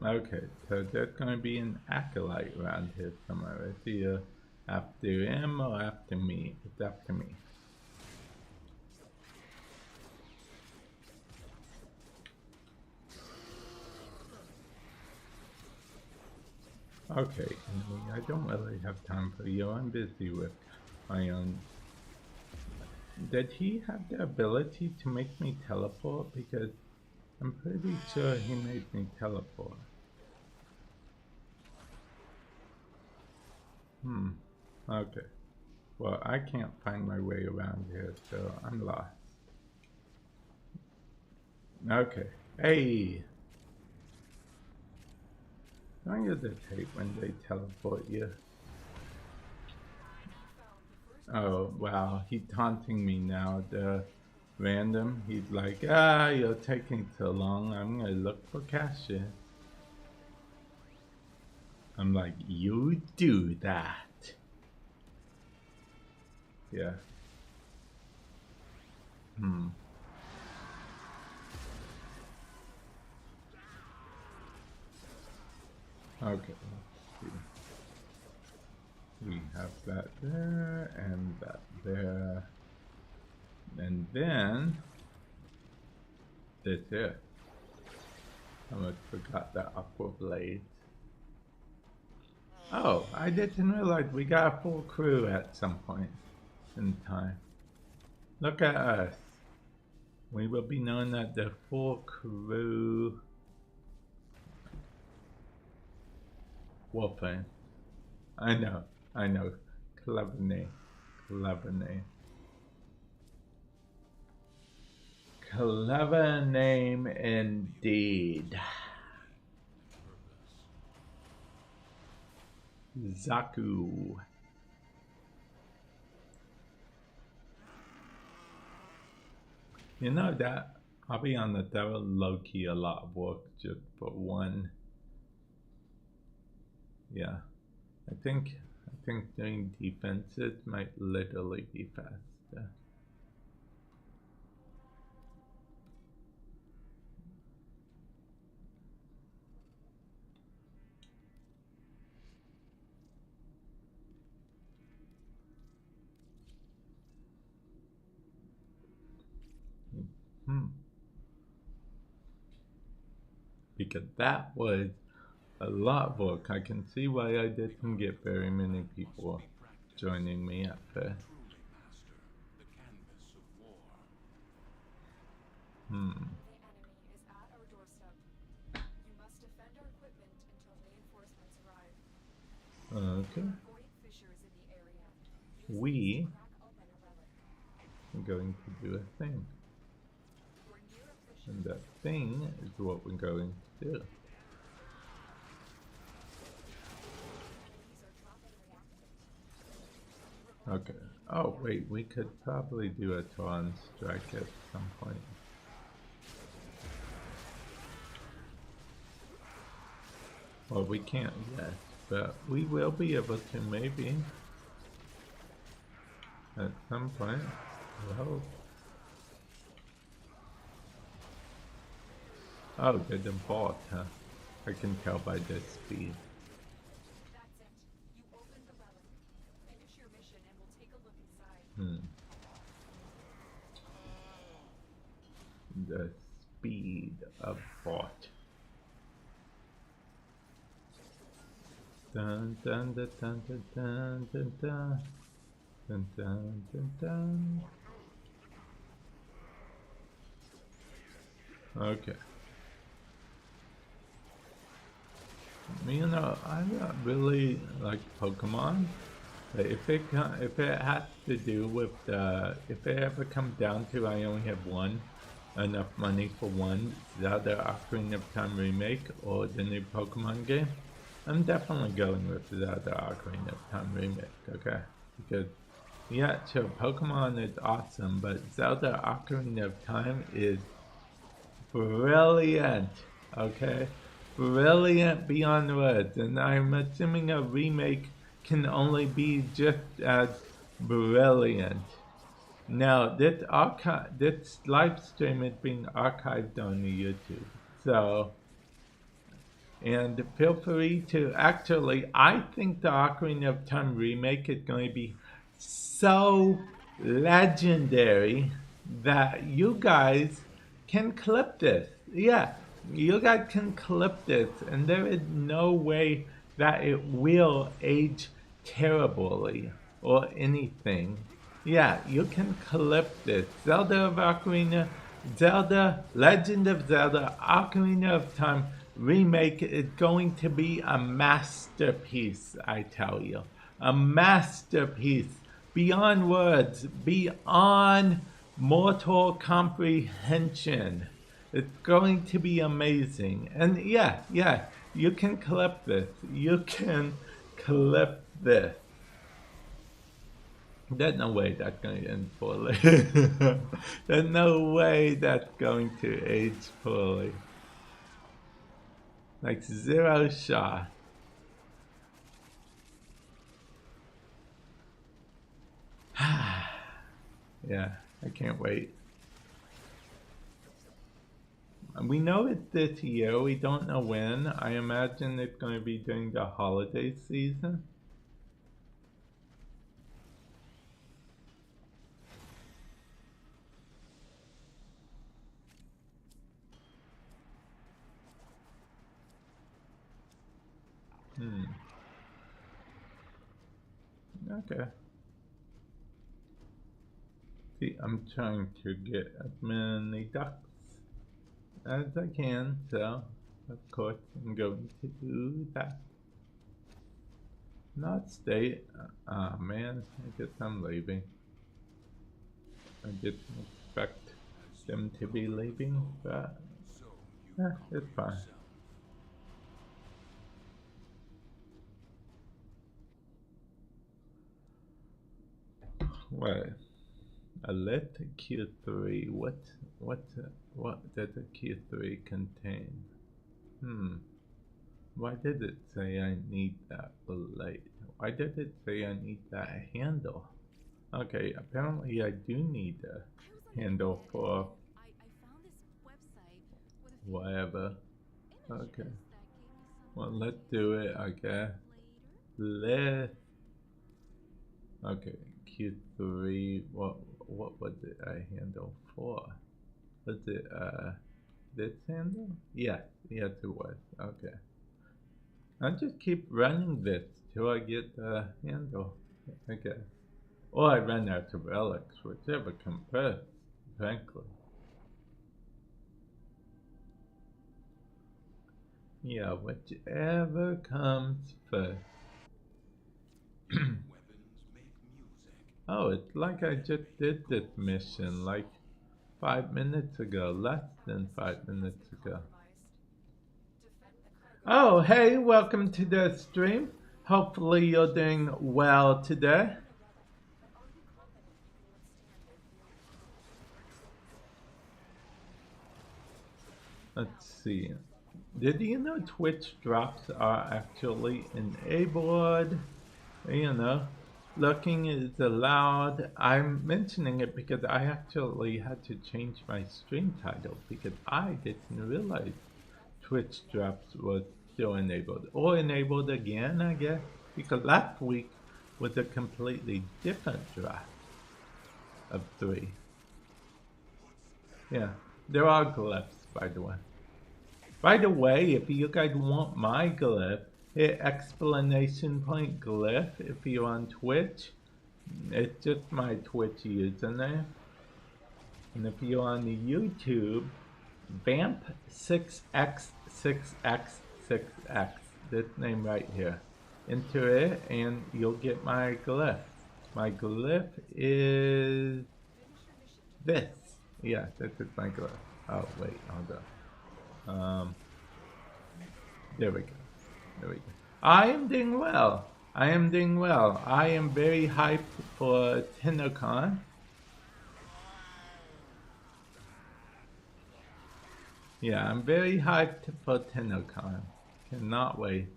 Speaker 1: Okay, so there's gonna be an acolyte around here somewhere. It's either after him or after me. It's after me. Okay, I don't really have time for you. I'm busy with my own. Did he have the ability to make me teleport? Because I'm pretty sure he made me teleport. Okay. Well, I can't find my way around here, so I'm lost. Okay. Hey! Don't you just hate when they teleport you? Oh, wow. He's taunting me now. The random. He's like, you're taking so long. I'm gonna look for cashier. I'm like, you do that. Yeah. Okay, let's see. We have that there, and that there. And then, this here. I almost forgot the aqua blade. Oh, I didn't realize we got a full crew at some point in time. Look at us. We will be known as the full crew. Warframe. I know. Clever name. Clever name. Clever name indeed. Zaku. You know that I'll be honest, that was low-key a lot of work just for one. Yeah. I think doing defenses might literally be faster. because that was a lot of work. I can see why I didn't get very many people joining me at first.
Speaker 2: Truly master the canvas of war.
Speaker 5: The enemy is at our doorstep. You must defend our equipment until reinforcements arrive.
Speaker 1: Okay.
Speaker 5: Avoid fissures in the area. Use
Speaker 1: We
Speaker 5: these to crack open a relic.
Speaker 1: are going to do a thing.
Speaker 5: You're near a fissure.
Speaker 1: And that thing is what we're going to do.
Speaker 5: Enemies are dropping reactants.
Speaker 1: Okay. Oh, wait, we could probably do a Tron strike at some point. Well, we can't yet, but we will be able to maybe at some point. I hope. Oh, they didn't fall, huh? I can tell by their speed.
Speaker 5: That's it. You opened the relic. Finish your mission and we'll take a look inside.
Speaker 1: The speed of thought. Dun dun dun dun dun dun dun dun dun dun dun dun. Okay. You know, I really like Pokemon. But if it has to do with if it ever comes down to I only have enough money for one Zelda Ocarina of Time remake or the new Pokemon game, I'm definitely going with Zelda Ocarina of Time remake. Okay, because yeah, sure, Pokemon is awesome, but Zelda Ocarina of Time is brilliant. Okay, brilliant beyond words, and I'm assuming a remake can only be just as brilliant. Now, this live stream is being archived on YouTube, so, and feel free to, actually, I think the Ocarina of Time remake is going to be so legendary that you guys can clip this. Yeah, you guys can clip this, and there is no way that it will age terribly or anything. Yeah, you can clip this. Zelda Legend of Zelda Ocarina of Time remake is going to be a masterpiece, I tell you. A masterpiece. Beyond words, beyond mortal comprehension. It's going to be amazing. And yeah, you can clip this. You can clip this. There's no way that's going to end poorly. There's no way that's going to age poorly. Like zero shot. Yeah, I can't wait. We know it's this year, we don't know when. I imagine it's going to be during the holiday season. Okay. See, I'm trying to get as many ducks as I can, so of course I'm going to do that. Not stay. Man, I guess I'm leaving. I didn't expect them to be leaving, but it's fine. What? A lit Q3. What does a Q3 contain? Why did it say I need that blade? Why did it say I need that handle? Okay, apparently I do need a handle for whatever. Okay. Well, let's do it, I guess. Okay, Q3, what was it I handle for? Was it this handle? Yes, yes it was. Okay. I'll just keep running this till I get the handle. Okay. Or I run out of relics, whichever comes first, frankly. Yeah, whichever comes first.
Speaker 2: Weapons make music.
Speaker 1: Oh, it's like I just did this mission like 5 minutes ago, less than 5 minutes ago. Oh, hey, welcome to the stream. Hopefully you're doing well today. Let's see. Did you know Twitch drops are actually enabled? You know, looking is allowed. I'm mentioning it because I actually had to change my stream title because I didn't realize Twitch drops was still enabled. Or enabled again, I guess, because last week was a completely different drop of 3. Yeah, there are glyphs, by the way. By the way, if you guys want my glyph, hit exclamation point glyph if you're on Twitch. It's just my Twitch username. And if you're on the YouTube, Vamp 6x6x6x, this name right here. Enter it and you'll get my glyph. My glyph is this. Yeah, this is my glyph. Oh wait, hold on. There we go. There we go. I am doing well. I am doing well. I am very hyped for TennoCon. Yeah, I'm very hyped for TennoCon. Cannot wait.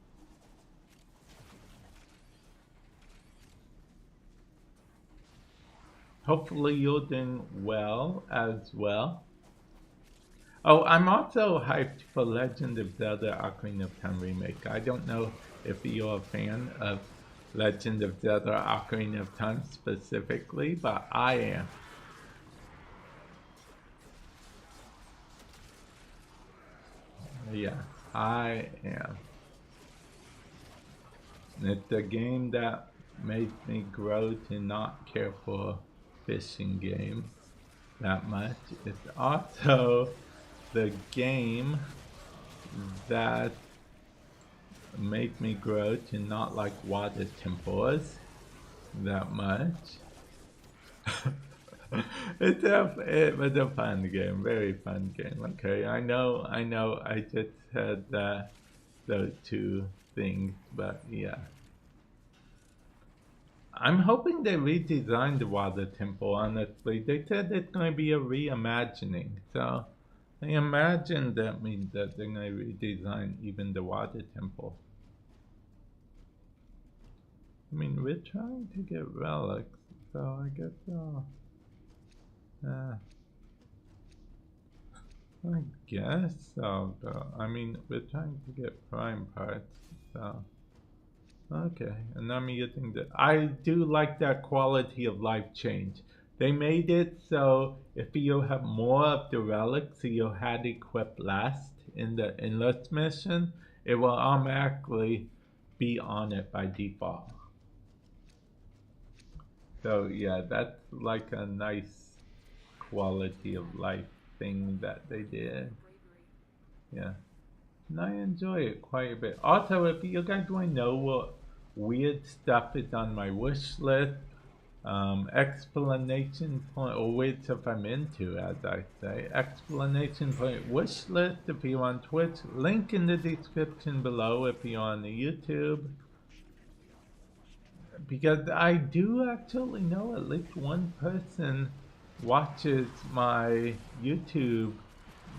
Speaker 1: Hopefully you're doing well as well. Oh, I'm also hyped for Legend of Zelda Ocarina of Time Remake. I don't know if you're a fan of Legend of Zelda Ocarina of Time specifically, but I am. Yeah, I am. It's a game that made me grow to not care for fishing games that much. It's also the game that made me grow to not like water temples that much. It was a fun game, very fun game. Okay, I know, I just said those two things, but yeah. I'm hoping they redesigned the water temple, honestly. They said it's going to be a reimagining, so I imagine that means that they're going to redesign even the water temple. I mean, we're trying to get relics, so I guess I guess so, though. I mean, we're trying to get prime parts, so. Okay, and I'm using the. I do like that quality of life change. They made it so if you have more of the relics you had equipped last in the endless mission, it will automatically be on it by default. So yeah, that's like a nice quality of life thing that they did. Yeah, and I enjoy it quite a bit. Also, if you guys want to know what weird stuff is on my wish list, explanation point, or weird stuff I'm into, as I say, exclamation point wish list if you're on Twitch, link in the description below if you're on the YouTube, because I do actually know at least one person watches my YouTube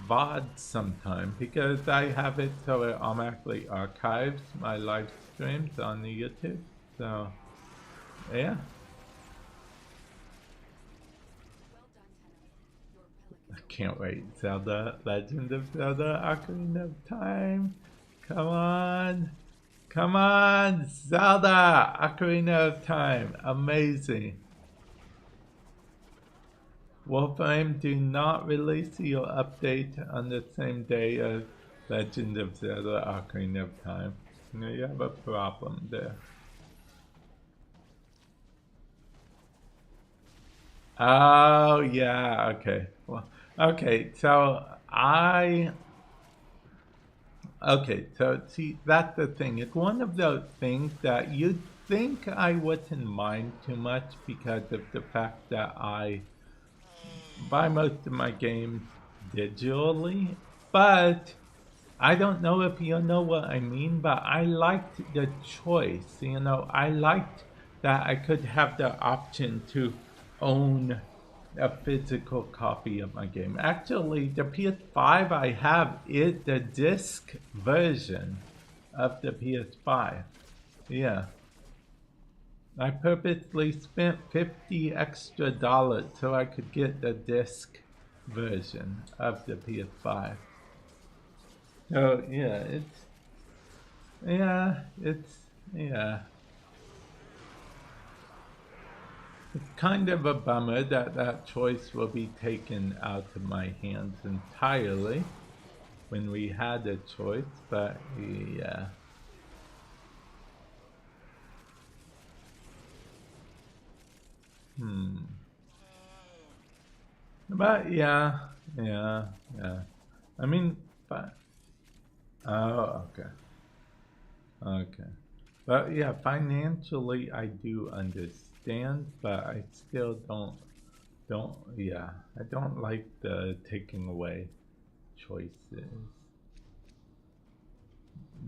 Speaker 1: VOD sometime, because I have it so it automatically archives my live streams on the YouTube. So yeah, I can't wait. Zelda, Legend of Zelda Ocarina of Time, come on, come on, Zelda Ocarina of Time, amazing. Warframe, do not release your update on the same day as Legend of Zelda Ocarina of Time. You have a problem there. Oh, yeah, okay. Well, okay, so okay, so see, that's the thing. It's one of those things that you'd think I wouldn't mind too much because of the fact that I buy most of my games digitally, but I don't know if you know what I mean, but I liked the choice. You know, I liked that I could have the option to own a physical copy of my game. Actually, the PS5 I have is the disc version of the PS5. Yeah. I purposely spent $50 extra so I could get the disc version of the PS5. So yeah, yeah. It's kind of a bummer that that choice will be taken out of my hands entirely when we had a choice, but yeah. But yeah. I mean, but oh, okay. Okay. But yeah, financially I do understand, but I still yeah, I don't like the taking away choices.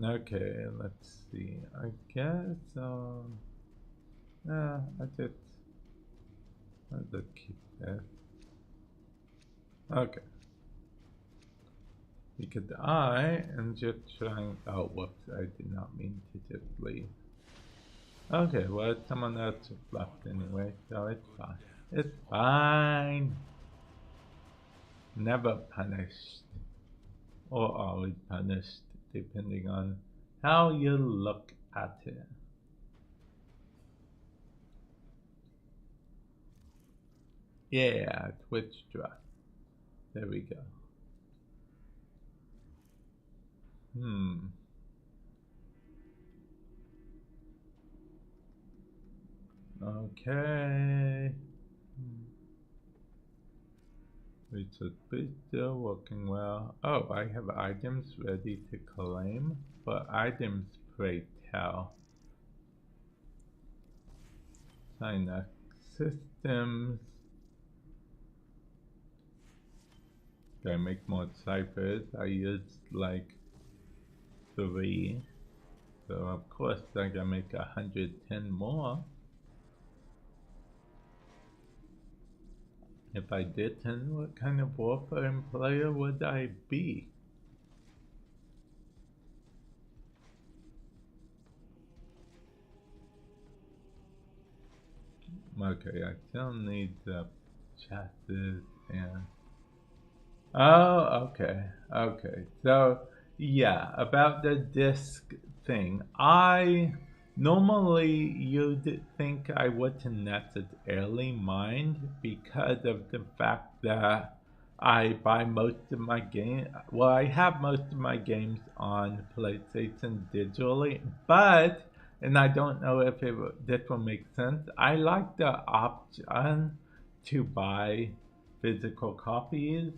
Speaker 1: Okay, let's see. I guess I'll just keep that. Okay. Because I am just trying. Oh, whoops! I did not mean to just leave. Okay, well, someone else left anyway, so it's fine. It's fine. Never punished, or always punished, depending on how you look at it. Yeah, Twitch drop. There we go. Okay. Research still working well. Oh, I have items ready to claim. What items, pray tell? Sign up systems. Gotta make more ciphers. I used like 3. So of course I gotta make 110 more. If I didn't, what kind of Warframe player would I be? Okay, I still need the chassis and... Oh, okay. So, yeah, about the disc thing. Normally you'd think I wouldn't necessarily mind because of the fact that I buy most of my game. Well, I have most of my games on PlayStation digitally, but, and I don't know if this will make sense, I like the option to buy physical copies.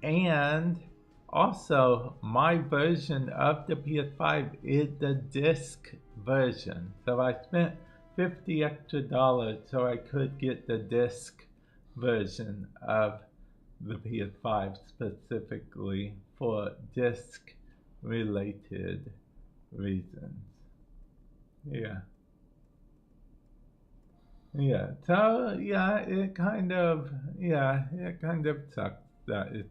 Speaker 1: And also, my version of the PS5 is the disc version. So I spent $50 extra so I could get the disc version of the PS5 specifically for disc related reasons. Yeah. Yeah. So yeah, it kind of sucks that it's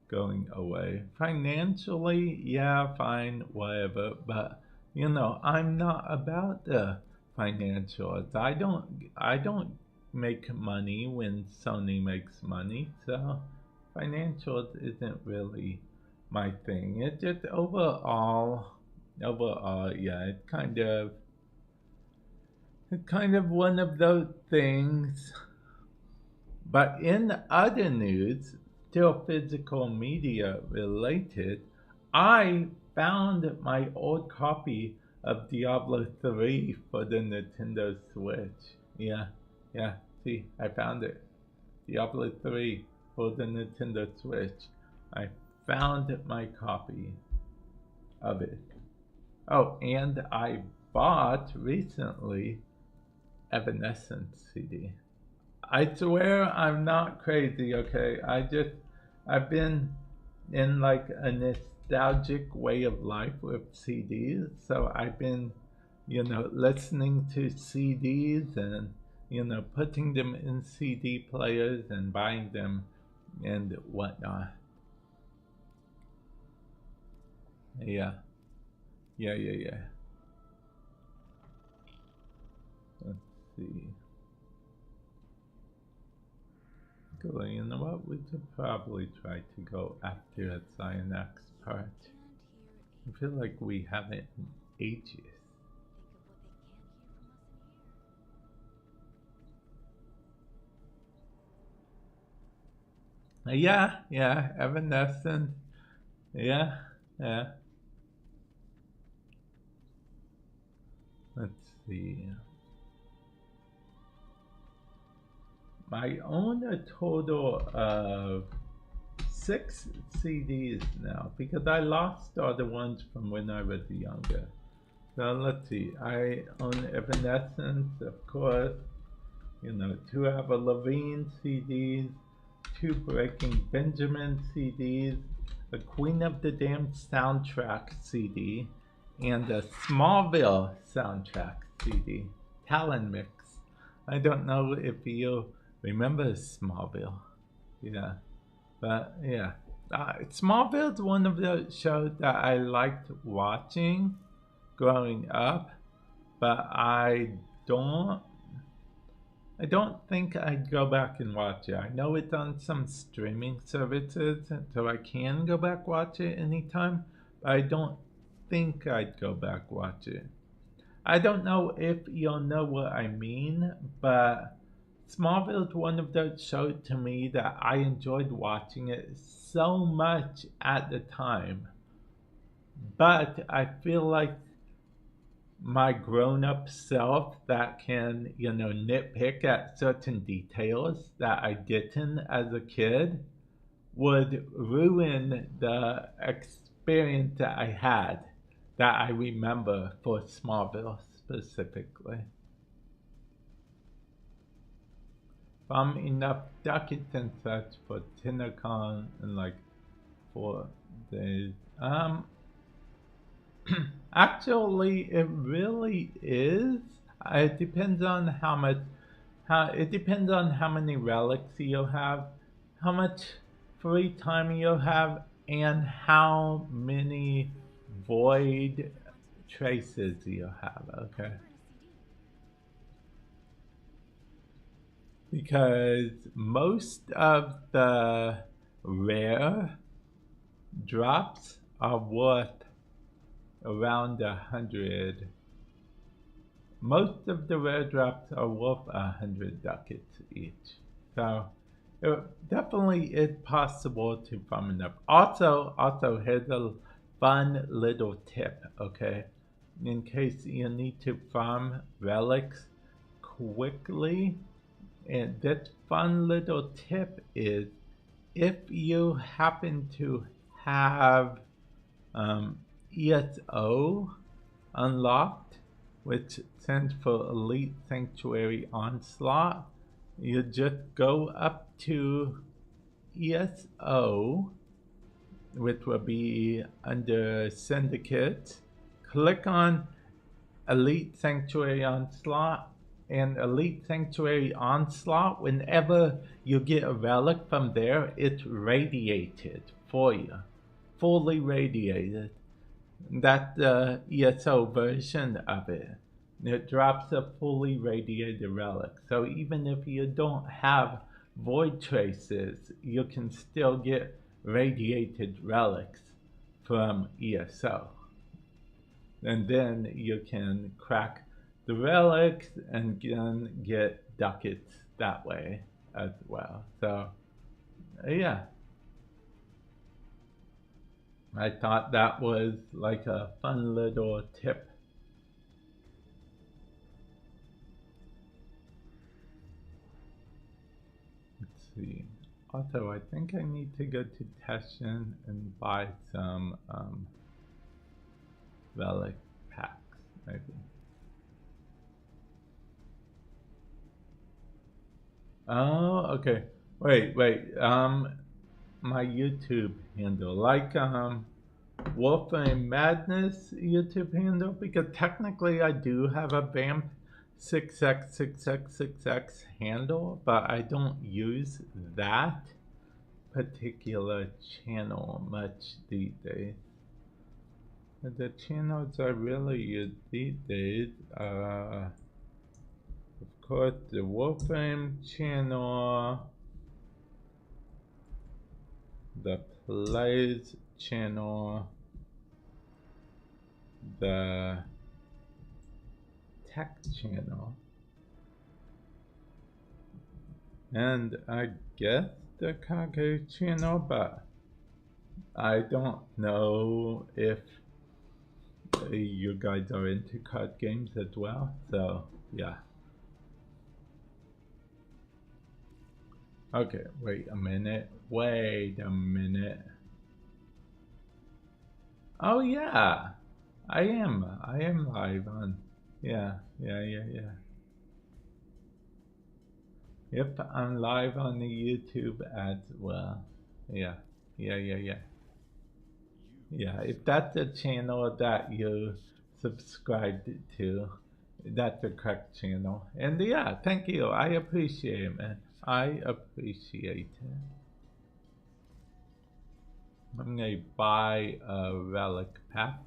Speaker 1: going away. Financially, yeah, fine, whatever, but you know, I'm not about the financials. I don't make money when Sony makes money, so financials isn't really my thing. It's just overall, yeah, it's kind of one of those things But in other news, still physical media related, I found my old copy of Diablo 3 for the Nintendo Switch. Yeah, see, I found it. Diablo 3 for the Nintendo Switch. I found my copy of it. Oh, and I bought recently Evanescence CD. I swear I'm not crazy, okay? I've been in like a nostalgic way of life with CDs. So I've been, listening to CDs and, putting them in CD players and buying them and whatnot. Yeah. Let's see. Cool, you know what? We should probably try to go after a Cyanx part. I feel like we haven't in ages. Yeah, Evanescence. Yeah. Let's see. I own a total of 6 CDs now because I lost all the ones from when I was younger. So let's see. I own Evanescence, of course. 2 Avril Lavigne CDs, 2 Breaking Benjamin CDs, a Queen of the Damned soundtrack CD, and a Smallville soundtrack CD. Talon Mix. I don't know if you remember Smallville. Yeah. But yeah. Smallville's one of the shows that I liked watching growing up, but I don't think I'd go back and watch it. I know it's on some streaming services, so I can go back watch it anytime, but I don't think I'd go back watch it. I don't know if you'll know what I mean, but Smallville's one of those shows to me that I enjoyed watching it so much at the time. But I feel like my grown-up self that can, nitpick at certain details that I didn't as a kid would ruin the experience that I had that I remember for Smallville specifically. From enough Ducats and such for TennoCon in like 4 days. Actually, it really is. It depends on how many relics you'll have, how much free time you'll have, and how many void traces you'll have, okay? Because most of the rare drops are worth around 100. Most of the rare drops are worth 100 ducats each. So it definitely is possible to farm enough. Also, here's a fun little tip, okay? In case you need to farm relics quickly, and this fun little tip is if you happen to have ESO unlocked, which stands for Elite Sanctuary Onslaught, you just go up to ESO, which will be under Syndicate, click on Elite Sanctuary Onslaught, and Elite Sanctuary Onslaught, whenever you get a relic from there, it's radiated for you. Fully radiated. That's the ESO version of it. It drops a fully radiated relic. So even if you don't have void traces, you can still get radiated relics from ESO. And then you can crack the relics and get ducats that way. as well. So, yeah. I thought that was like a fun little tip. Let's see. Also, I think I need to go to Tessin and buy some relic packs, maybe. Oh, okay. Wait. My YouTube handle, like Warframe Madness YouTube handle, because technically I do have a Vamp 6x6x6x handle, but I don't use that particular channel much these days. The channels I really use these days, of course, the Warframe channel, the Plays channel, the Tech channel, and I guess the Kage channel, but I don't know if you guys are into card games as well, so yeah. Okay, wait a minute. Oh yeah, I am live on, yeah. Yep, I'm live on the YouTube as well. Yeah. Yeah, if that's the channel that you subscribed to, that's the correct channel. And yeah, thank you. I appreciate it, man. I appreciate it. I'm gonna buy a relic pack.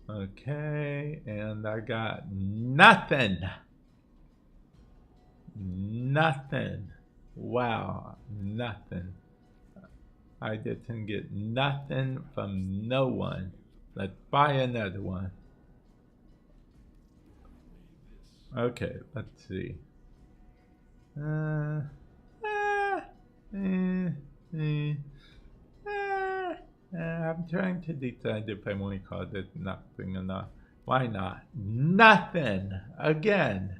Speaker 1: Okay, and I got nothing. Nothing. Wow, nothing. I didn't get nothing from no one. Let's buy another one. Okay, let's see. I'm trying to decide if I want to call this nothing or not. Why not? Nothing again.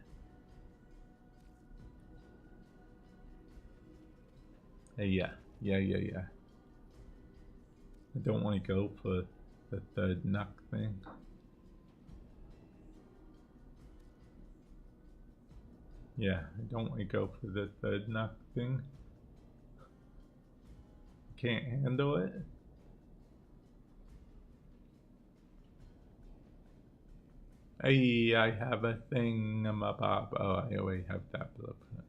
Speaker 1: Yeah. I don't want to go for the third knock thing. Yeah, I don't want to go for the third knock thing. Can't handle it. Hey, I have a thing. Oh, I already have that blueprint.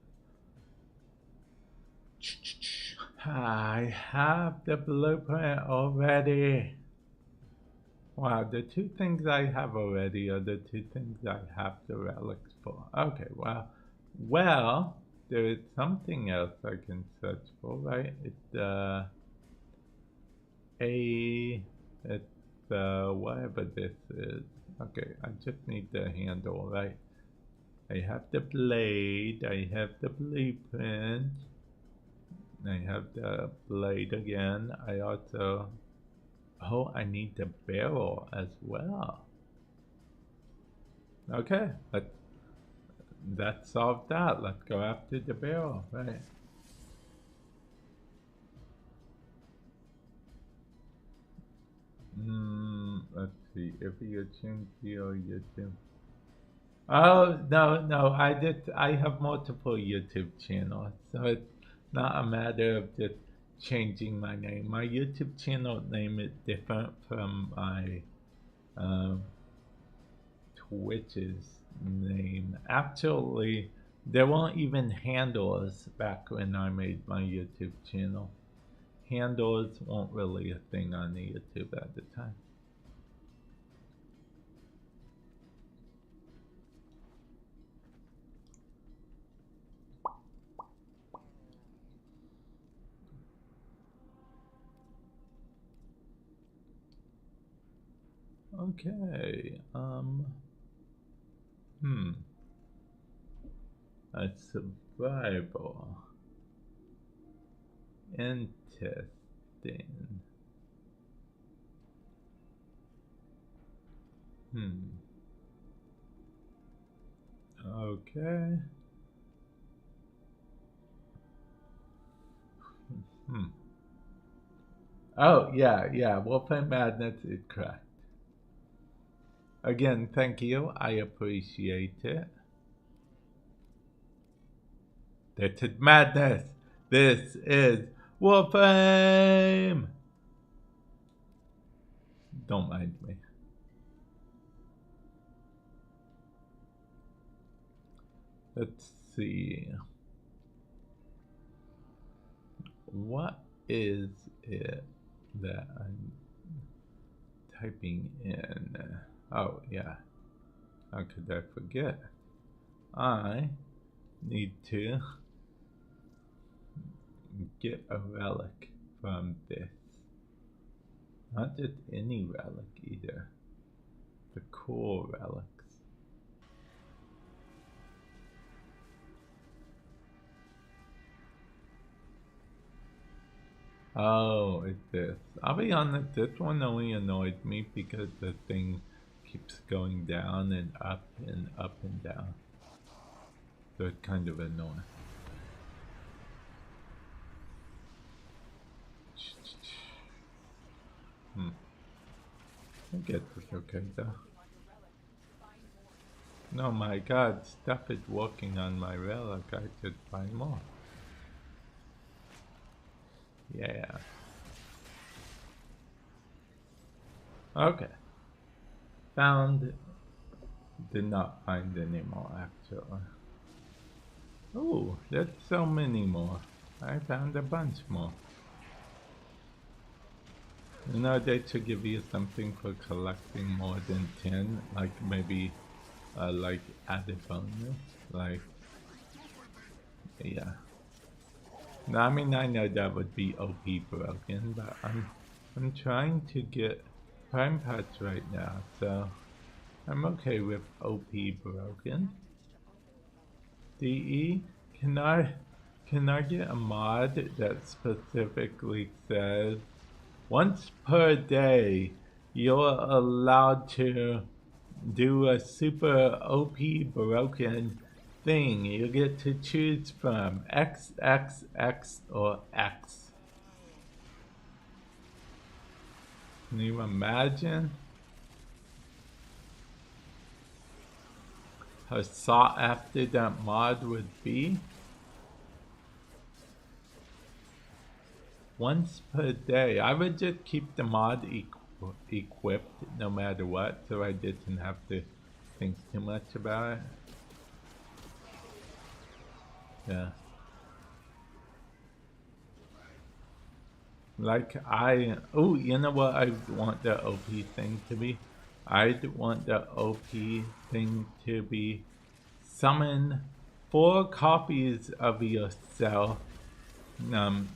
Speaker 1: I have the blueprint already. Wow, the two things I have already are the two things I have the relics for. Okay, well, there is something else I can search for, right? It's whatever this is. Okay, I just need the handle, right? I have the blade, I have the blueprint, I have the blade again. I also, oh, I need the barrel as well. Okay, that solved that. Let's go after the barrel, right? Let's see, if you change your YouTube. Oh, no, I have multiple YouTube channels, so it's not a matter of just changing my name. My YouTube channel name is different from my Twitch's name. Actually, there weren't even handles back when I made my YouTube channel. Handles weren't really a thing on the YouTube at the time. Okay, A survival. Interesting. Okay. Oh, yeah, Warframe Madness is correct. Again, thank you. I appreciate it. This is madness. This is Warframe. Don't mind me. Let's see. What is it that I'm typing in? Oh, yeah. How could I forget? I need to get a relic from this. Not just any relic either. The cool relics. Oh, it's this. I'll be honest, this one only annoyed me because the thing keeps going down and up and up and down. So it's kind of annoying. I guess it's okay though. No, my god, stuff is working on my relic. I should find more. Yeah. Okay. Found. Did not find any more actually. Oh, there's so many more. I found a bunch more. You know, they should give you something for collecting more than 10, like maybe like added bonus, like, yeah. Now, I mean, I know that would be OP broken, but I'm trying to get prime parts right now, so I'm okay with OP broken. DE, can I get a mod that specifically says once per day you're allowed to do a super OP broken thing? You get to choose from X, X, X, or X. Can you imagine how sought after that mod would be? Once per day. I would just keep the mod equipped no matter what, so I didn't have to think too much about it. Yeah. Like oh, you know what I want the OP thing to be? I'd want the OP thing to be summon 4 copies of yourself.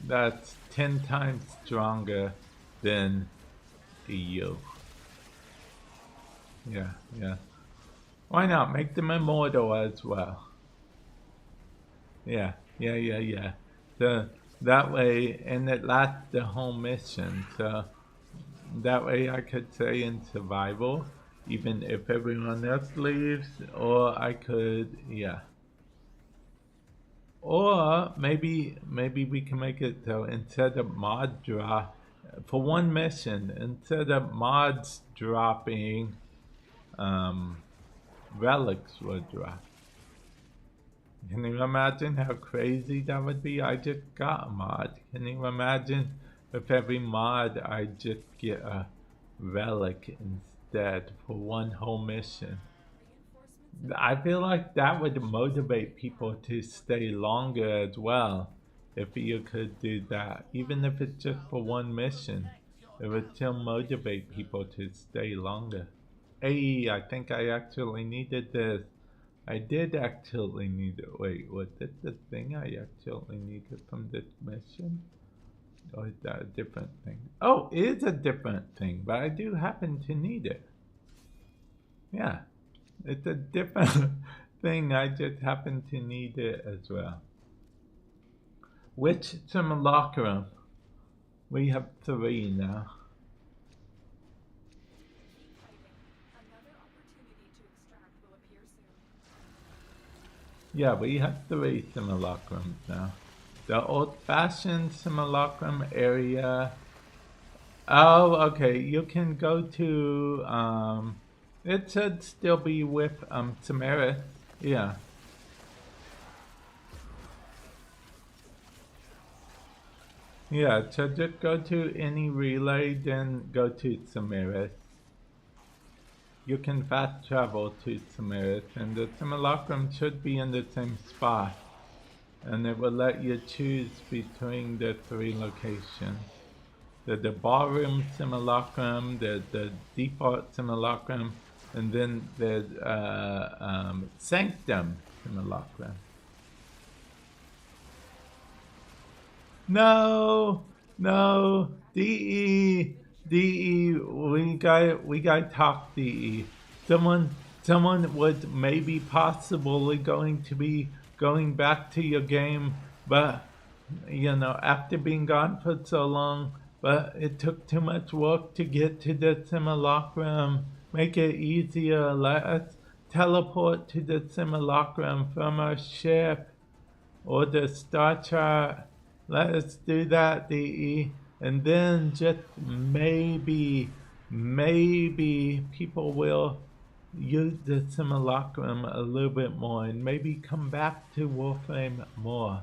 Speaker 1: That's 10 times stronger than you. Yeah. Why not make them immortal as well? Yeah. So that way, and it lasts the whole mission. So that way I could say in survival, even if everyone else leaves, or I could, yeah. Or maybe we can make it so instead of mod drop for one mission, instead of mods dropping, relics would drop. Can you imagine how crazy that would be? I just got a mod. Can you imagine with every mod I just get a relic instead for one whole mission? I feel like that would motivate people to stay longer as well. If you could do that, even if it's just for one mission, it would still motivate people to stay longer. Hey, I think I actually needed this. I did actually need it. Wait, was this the thing I actually needed from this mission? Or is that a different thing? Oh, it is a different thing, but I do happen to need it. Yeah. It's a different thing. I just happen to need it as well. Which simulacrum? We have 3 now.
Speaker 5: Keep fighting. Another opportunity to extract will appear soon.
Speaker 1: Yeah, we have 3 simulacrums now. The old-fashioned simulacrum area. Oh, okay. You can go to it should still be with Samaris. Yeah. Yeah, so just go to any relay, then go to Samaris. You can fast travel to Samaris, and the simulacrum should be in the same spot. And it will let you choose between the 3 locations. The ballroom simulacrum, the default simulacrum, and then the sanctum simulacrum. No, no, DE, we got talk, DE. Someone was maybe possibly going to be going back to your game, but you know, after being gone for so long, but it took too much work to get to the simulacrum. Make it easier. Let us teleport to the simulacrum from our ship or the star chart. Let us do that, DE. And then just maybe people will use the simulacrum a little bit more and maybe come back to Warframe more.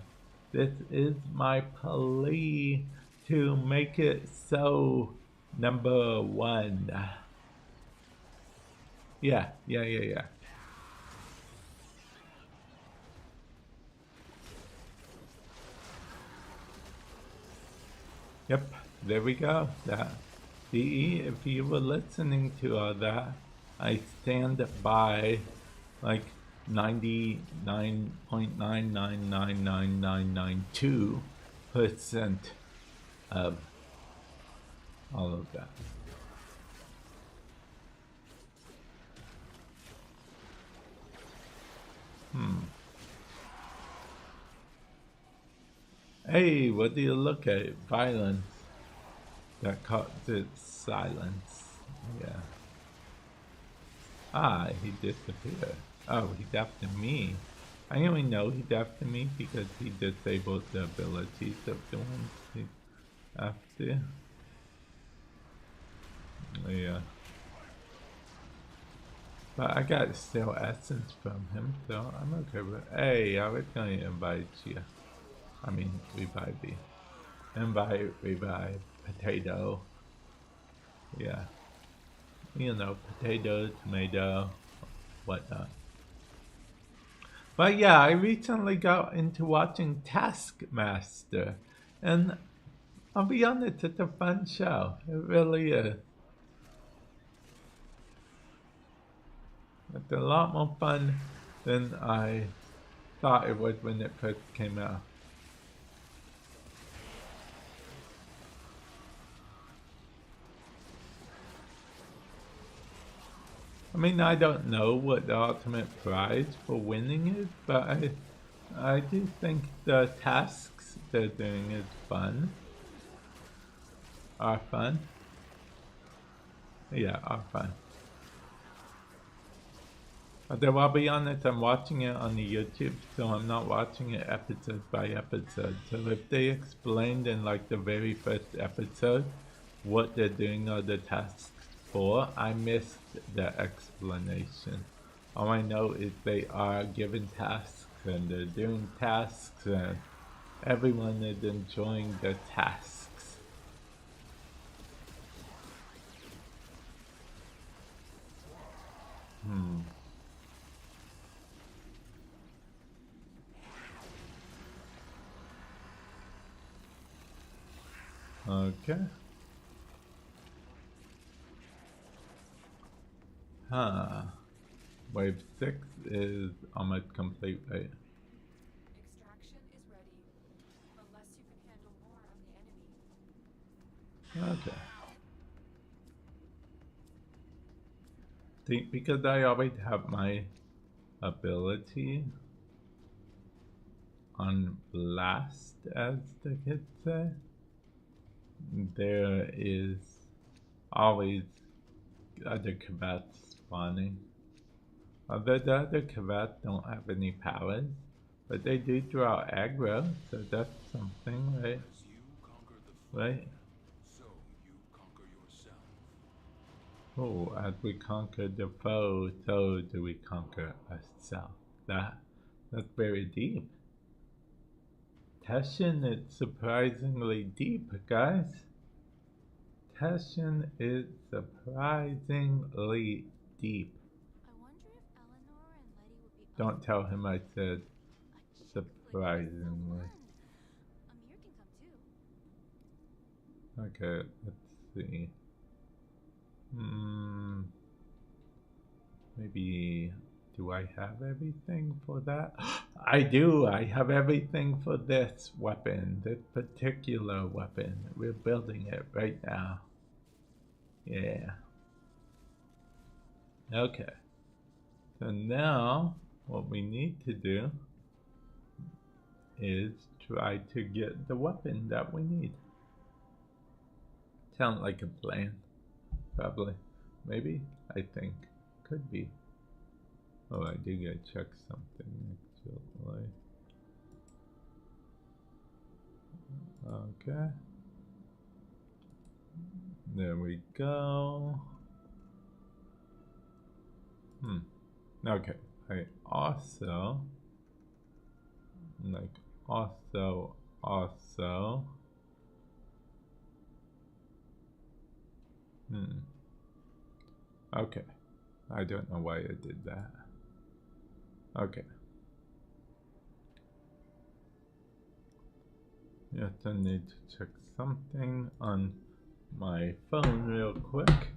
Speaker 1: This is my plea to make it so. Number 1. Yeah. Yep, there we go. That DE, if you were listening to all that, I stand by like 99.9999992% of all of that. Hey, what do you look at? Violence that causes silence. Yeah. Ah, he disappeared. Oh, he's after me. I only know he's after me because he disabled the abilities of the ones he's after. Yeah. But I got still essence from him, so I'm okay with it. Hey, I was going to invite you. I mean, revive you. Invite, revive, potato. Yeah. You know, potato, tomato, whatnot. But yeah, I recently got into watching Taskmaster, and I'll be honest, it's a fun show. It really is. It's a lot more fun than I thought it was when it first came out. I mean, I don't know what the ultimate prize for winning is, but I do think the tasks they're doing is fun. Are fun. Yeah, are fun. Although I'll be honest, I'm watching it on the YouTube, so I'm not watching it episode by episode. So if they explained in like the very first episode what they're doing all the tasks for, I missed the explanation. All I know is they are given tasks and they're doing tasks and everyone is enjoying the tasks. Okay. Wave 6 is almost complete, right?
Speaker 5: Extraction is ready. Unless you can handle more of the enemy.
Speaker 1: Okay. See, because I always have my ability on blast, as the kids say, there is always other Ducats spawning. Although the other Ducats don't have any powers, but they do draw aggro, so that's something, right?
Speaker 2: As you conquer the foe,
Speaker 1: Right?
Speaker 2: so you conquer yourself.
Speaker 1: Oh, as we conquer the foe, so do we conquer ourselves. That's very deep. Teshin is surprisingly deep, guys. Teshin is surprisingly deep.
Speaker 6: I wonder if Eleanor and Letty would be
Speaker 1: Don't tell him I said
Speaker 6: a chick
Speaker 1: surprisingly.
Speaker 6: Amir can come too.
Speaker 1: Okay, let's see. Maybe, do I have everything for that? I do! I have everything for this weapon, this particular weapon. We're building it right now. Yeah. Okay. So now, what we need to do is try to get the weapon that we need. Sounds like a plan. Probably. Maybe? I think. Could be. Oh, I do gotta check something actually. Okay. There we go. Okay. I also okay. I don't know why I did that. Okay. Yes, I need to check something on my phone real quick.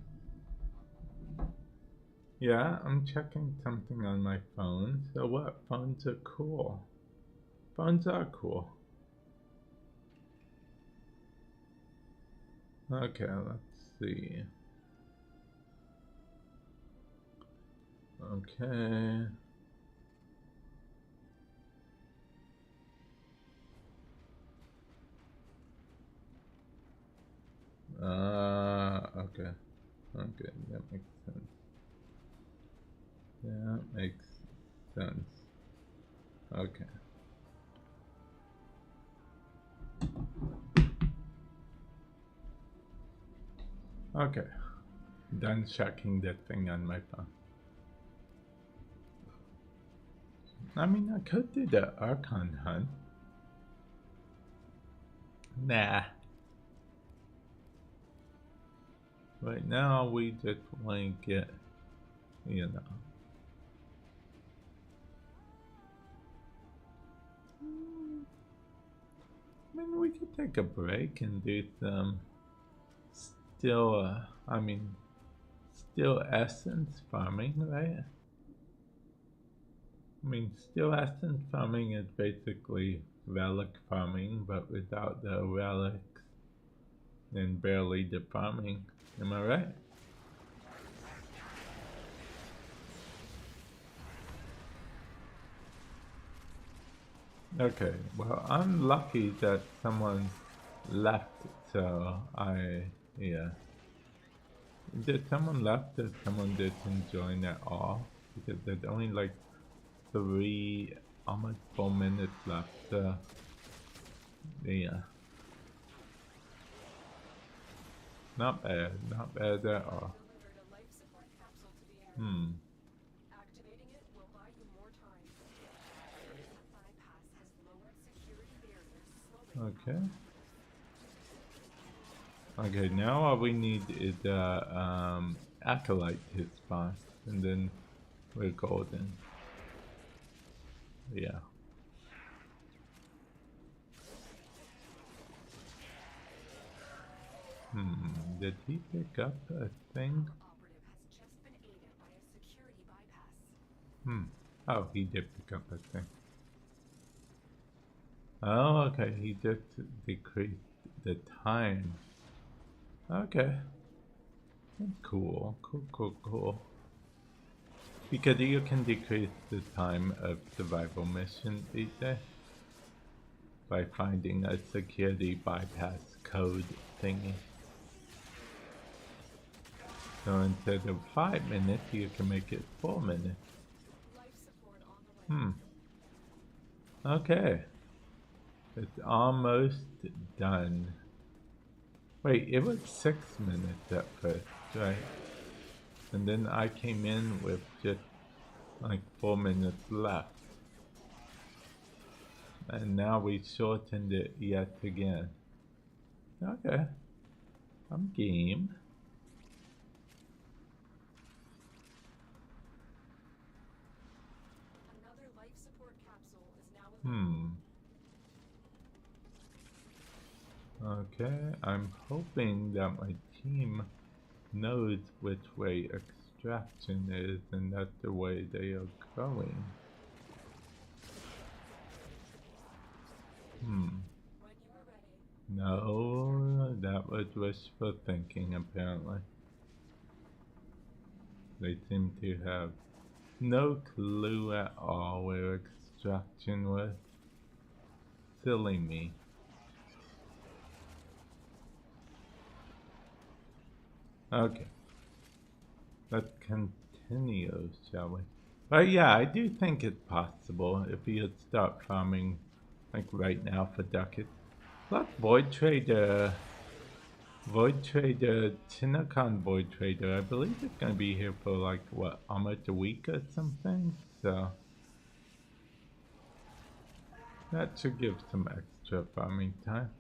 Speaker 1: Yeah, I'm checking something on my phone. So what? Phones are cool. Phones are cool. Okay, let's see. Okay. Okay. Okay, that makes sense. That makes sense. Okay. Okay. Done checking that thing on my phone. I mean, I could do the Archon hunt. Nah. Right now, we just want to get, you know. I mean, we could take a break and do some still essence farming, right? I mean, still essence farming is basically relic farming, but without the relics and barely the farming. Am I right? Okay, well, I'm lucky that someone left, so yeah. Did someone left that someone didn't join at all? Because there's only like 3, almost 4 minutes left, so yeah. Not bad at all.
Speaker 5: Delivered a life support capsule to the area. Activating it will buy you more time. The bypass has lowered security barriers, slowing
Speaker 1: Okay, now all we need is Acolyte to spawn, and then we're golden. Yeah. Did he pick up a thing?
Speaker 5: operative has just been aided by a security bypass.
Speaker 1: Oh, he did pick up a thing. Oh, okay, he just decreased the time. Okay. That's cool. Cool. Because you can decrease the time of survival mission these days by finding a security bypass code thingy. So instead of 5 minutes, you can make it 4 minutes.
Speaker 5: Life support on the way.
Speaker 1: Okay. It's almost done. Wait, it was 6 minutes at first, right? And then I came in with just like 4 minutes left. And now we shortened it yet again. Okay. I'm game.
Speaker 5: Another life support capsule is now available.
Speaker 1: Okay, I'm hoping that my team knows which way extraction is and that's the way they are going.
Speaker 5: When you are ready.
Speaker 1: No, that was wishful thinking apparently. They seem to have no clue at all where extraction was. Silly me. Okay. Let's continue, shall we? But yeah, I do think it's possible if you start farming like right now for Ducats. Look, Void Trader, TennoCon Void Trader, I believe it's gonna be here for like, what, almost a week or something? So, that should give some extra farming time.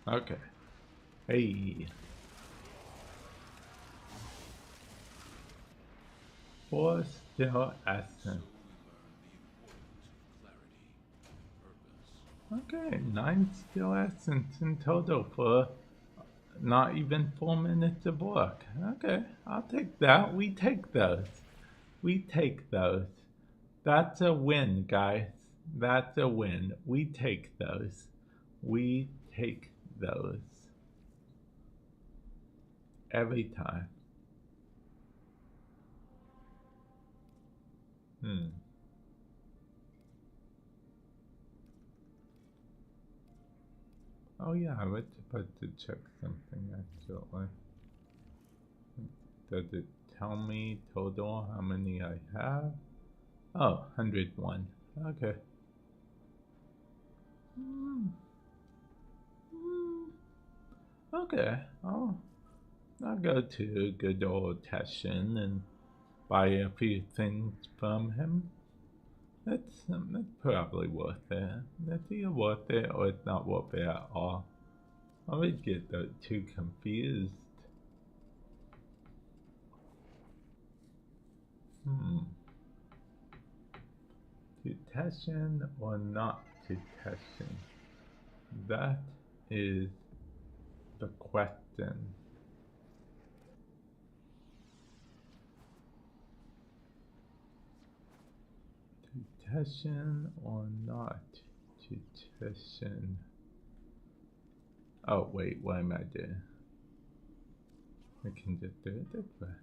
Speaker 1: Okay. Hey. 4 still essence. Okay, 9 still essence in total for not even 4 minutes of work. Okay, I'll take that. We take those. We take those. That's a win, guys. That's a win. We take those. We take those. Every time. Oh yeah, I was supposed to check something actually. Does it tell me total how many I have? Oh, 101. Okay. Okay, I'll go to good old Teshin and buy a few things from him. That's probably worth it. It's either worth it or it's not worth it at all. I always get those two confused. To Teshin or not to Teshin? That is the question. To Teshin or not to Teshin? Oh wait, what am I doing? I can just do it this way.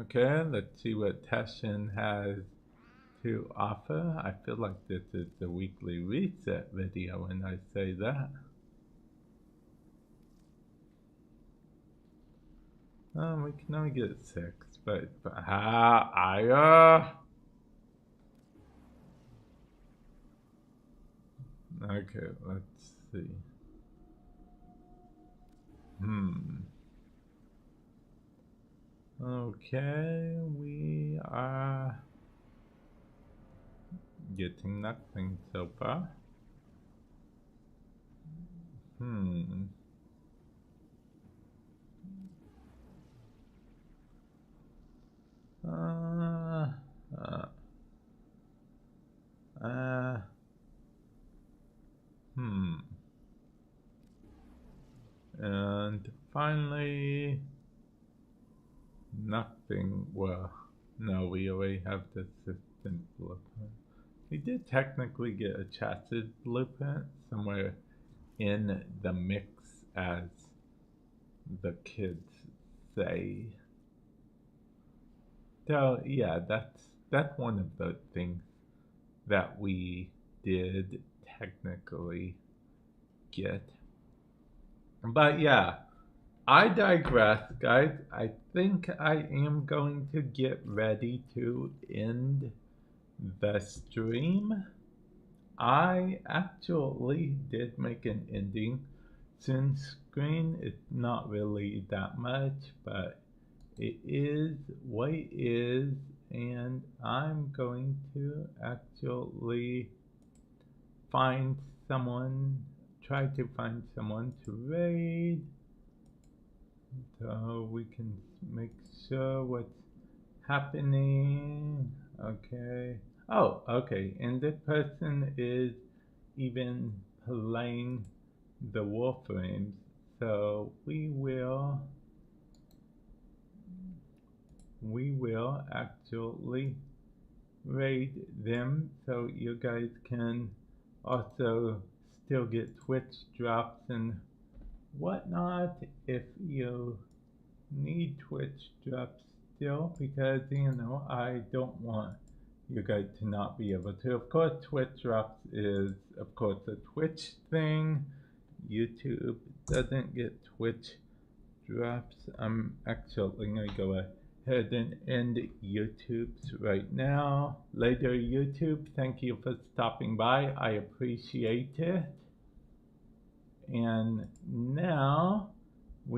Speaker 1: Okay, let's see what Teshin has to offer. I feel like this is the weekly reset video when I say that. Oh, we can only get 6, but okay, let's see. Okay, we are getting nothing so far. And finally, nothing. Well, no, we already have the instant blueprint. We did technically get a chassis blueprint somewhere in the mix, as the kids say. So yeah, that's one of the things that we did technically get. But yeah, I digress, guys. I think I am going to get ready to end the stream. I actually did make an ending soon screen. It's not really that much, but it is what it is, and I'm going to actually find someone, try to find someone to raid, so we can make sure what's happening. Okay. Oh, okay. And this person is even playing the Warframes, so we will actually raid them, so you guys can also still get Twitch drops and whatnot if you need Twitch drops still, because you know I don't want you guys to not be able to. Of course, Twitch drops is of course a Twitch thing. YouTube doesn't get Twitch drops. I'm actually gonna go ahead and end YouTube's right now. Later, YouTube, thank you for stopping by. I appreciate it. And now